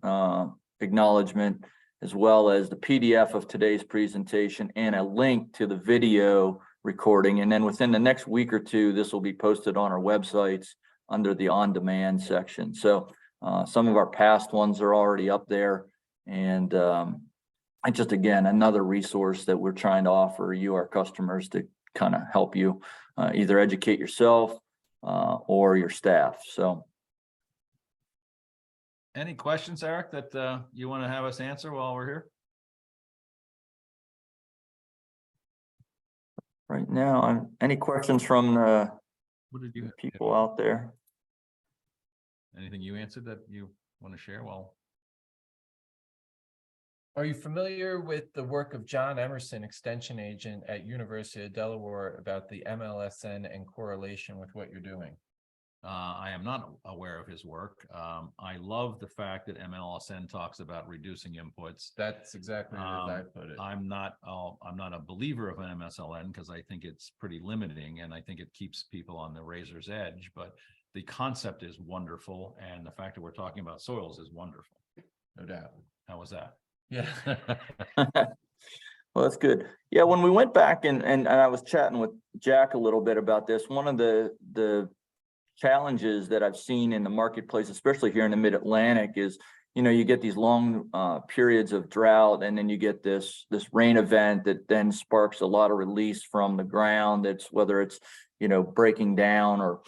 acknowledgement, as well as the PDF of today's presentation and a link to the video recording. And then within the next week or two, this will be posted on our websites under the on-demand section. So some of our past ones are already up there. And just, again, another resource that we're trying to offer you, our customers, to kind of help you either educate yourself or your staff. So. Any questions, Eric, that you want to have us answer while we're here? Right now, any questions from the what people out there? Anything you answered that you want to share? Well, are you familiar with the work of John Emerson, extension agent at University of Delaware, about the MLSN and correlation with what you're doing? I am not aware of his work. I love the fact that MLSN talks about reducing inputs. That's exactly as I put it. I'm not a believer of MSLN because I think it's pretty limiting, and I think it keeps people on the razor's edge. But the concept is wonderful, and the fact that we're talking about soils is wonderful. No doubt. How was that? Yeah. Well, that's good. Yeah, when we went back and I was chatting with Jack a little bit about this, one of the challenges that I've seen in the marketplace, especially here in the Mid-Atlantic, is, you get these long periods of drought, and then you get this rain event that then sparks a lot of release from the ground. It's whether it's, breaking down or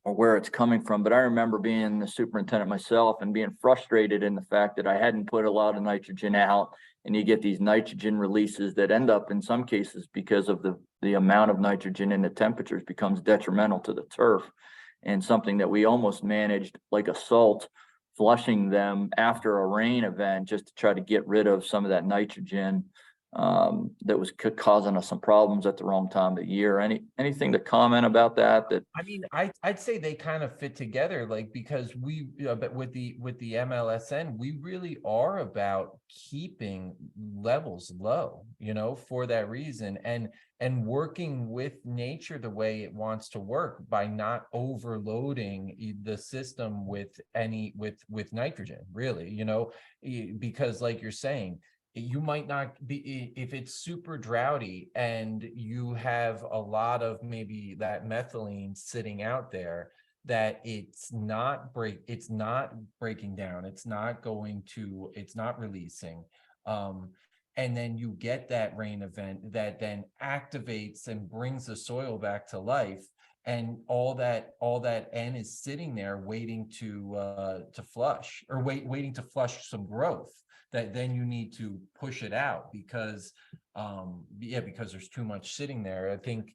where it's coming from. But I remember being the superintendent myself and being frustrated in the fact that I hadn't put a lot of nitrogen out, and you get these nitrogen releases that end up, in some cases, because of the amount of nitrogen and the temperatures, becomes detrimental to the turf. And something that we almost managed like a salt, flushing them after a rain event just to try to get rid of some of that nitrogen that was causing us some problems at the wrong time of the year. Anything to comment about that? I mean, I'd say they kind of fit together, like, because but with the MLSN, we really are about keeping levels low, for that reason, and working with nature the way it wants to work by not overloading the system with nitrogen, really, because, like you're saying, you might not be, if it's super droughty and you have a lot of maybe that methylene sitting out there, that it's not breaking down, it's not releasing, and then you get that rain event that then activates and brings the soil back to life, and all that N is sitting there waiting to flush, or waiting to flush some growth, that then you need to push it out because there's too much sitting there. I think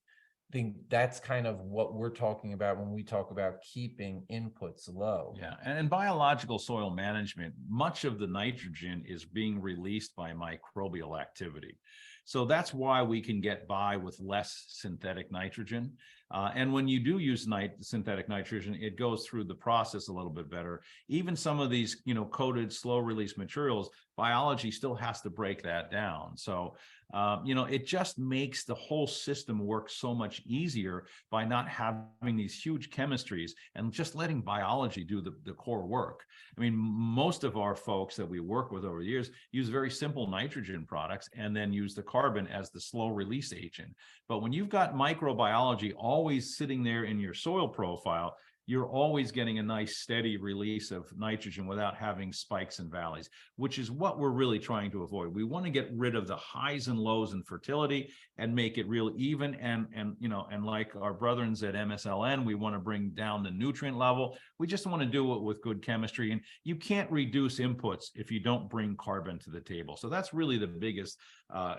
that's kind of what we're talking about when we talk about keeping inputs low. Yeah, and in biological soil management, much of the nitrogen is being released by microbial activity. So that's why we can get by with less synthetic nitrogen. And when you do use synthetic nitrogen, it goes through the process a little bit better. Even some of these, coated slow release materials biology still has to break that down. So, it just makes the whole system work so much easier by not having these huge chemistries and just letting biology do the core work. I mean, most of our folks that we work with over the years use very simple nitrogen products and then use the carbon as the slow release agent. But when you've got microbiology always sitting there in your soil profile, you're always getting a nice steady release of nitrogen without having spikes and valleys, which is what we're really trying to avoid. We want to get rid of the highs and lows in fertility and make it real even. And like our brethrens at MSLN, we want to bring down the nutrient level. We just want to do it with good chemistry. And you can't reduce inputs if you don't bring carbon to the table. So that's really the biggest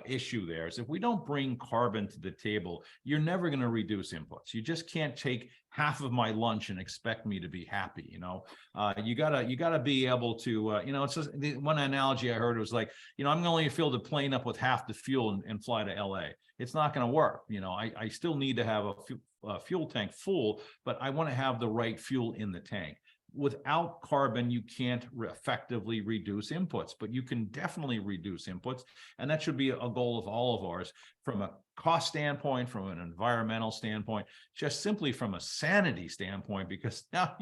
issue there, is if we don't bring carbon to the table, you're never going to reduce inputs. You just can't take half of my lunch and expect me to be happy. You gotta be able to, it's just one analogy I heard was like, I'm going to only fill the plane up with half the fuel and fly to LA. It's not going to work. I still need to have a fuel tank full, but I want to have the right fuel in the tank. Without carbon, you can't effectively reduce inputs, but you can definitely reduce inputs. And that should be a goal of all of ours, from a cost standpoint, from an environmental standpoint, just simply from a sanity standpoint, because now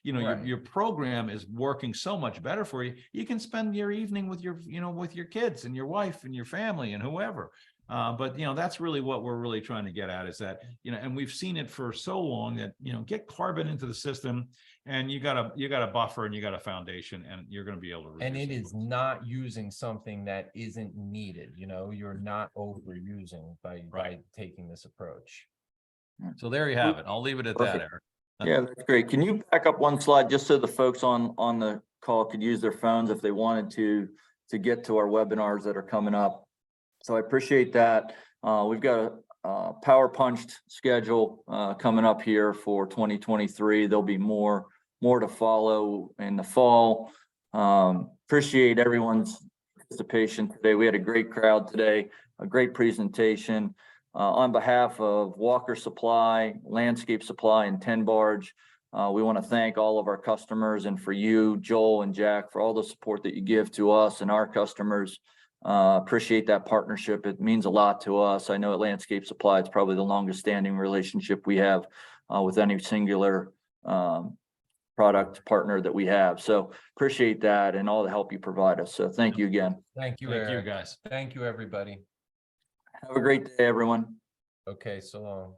your program is working so much better for you. You can spend your evening with your kids and your wife and your family and whoever. But that's really what we're really trying to get at, is that, and we've seen it for so long that, get carbon into the system, and you got a buffer and you got a foundation, and you're going to be able to reduce and it inputs. is not using something that isn't needed. You're not overusing by taking this approach. So there you have it. I'll leave it at that, Eric. Yeah, that's great. Can you back up one slide just so the folks on the call could use their phones if they wanted to get to our webinars that are coming up? So I appreciate that. We've got a power punched schedule coming up here for 2023. There'll be more to follow in the fall. Appreciate everyone's participation today. We had a great crowd today, a great presentation. On behalf of Walker Supply, Landscape Supply, and 10 Barge, we want to thank all of our customers, and for you, Joel and Jack, for all the support that you give to us and our customers. Appreciate that partnership. It means a lot to us. I know at Landscape Supply, it's probably the longest standing relationship we have with any singular product partner that we have. So appreciate that and all the help you provide us. So thank you again. Thank you, Thank Eric. you, guys. Thank you, everybody. Have a great day, everyone. Okay, so long.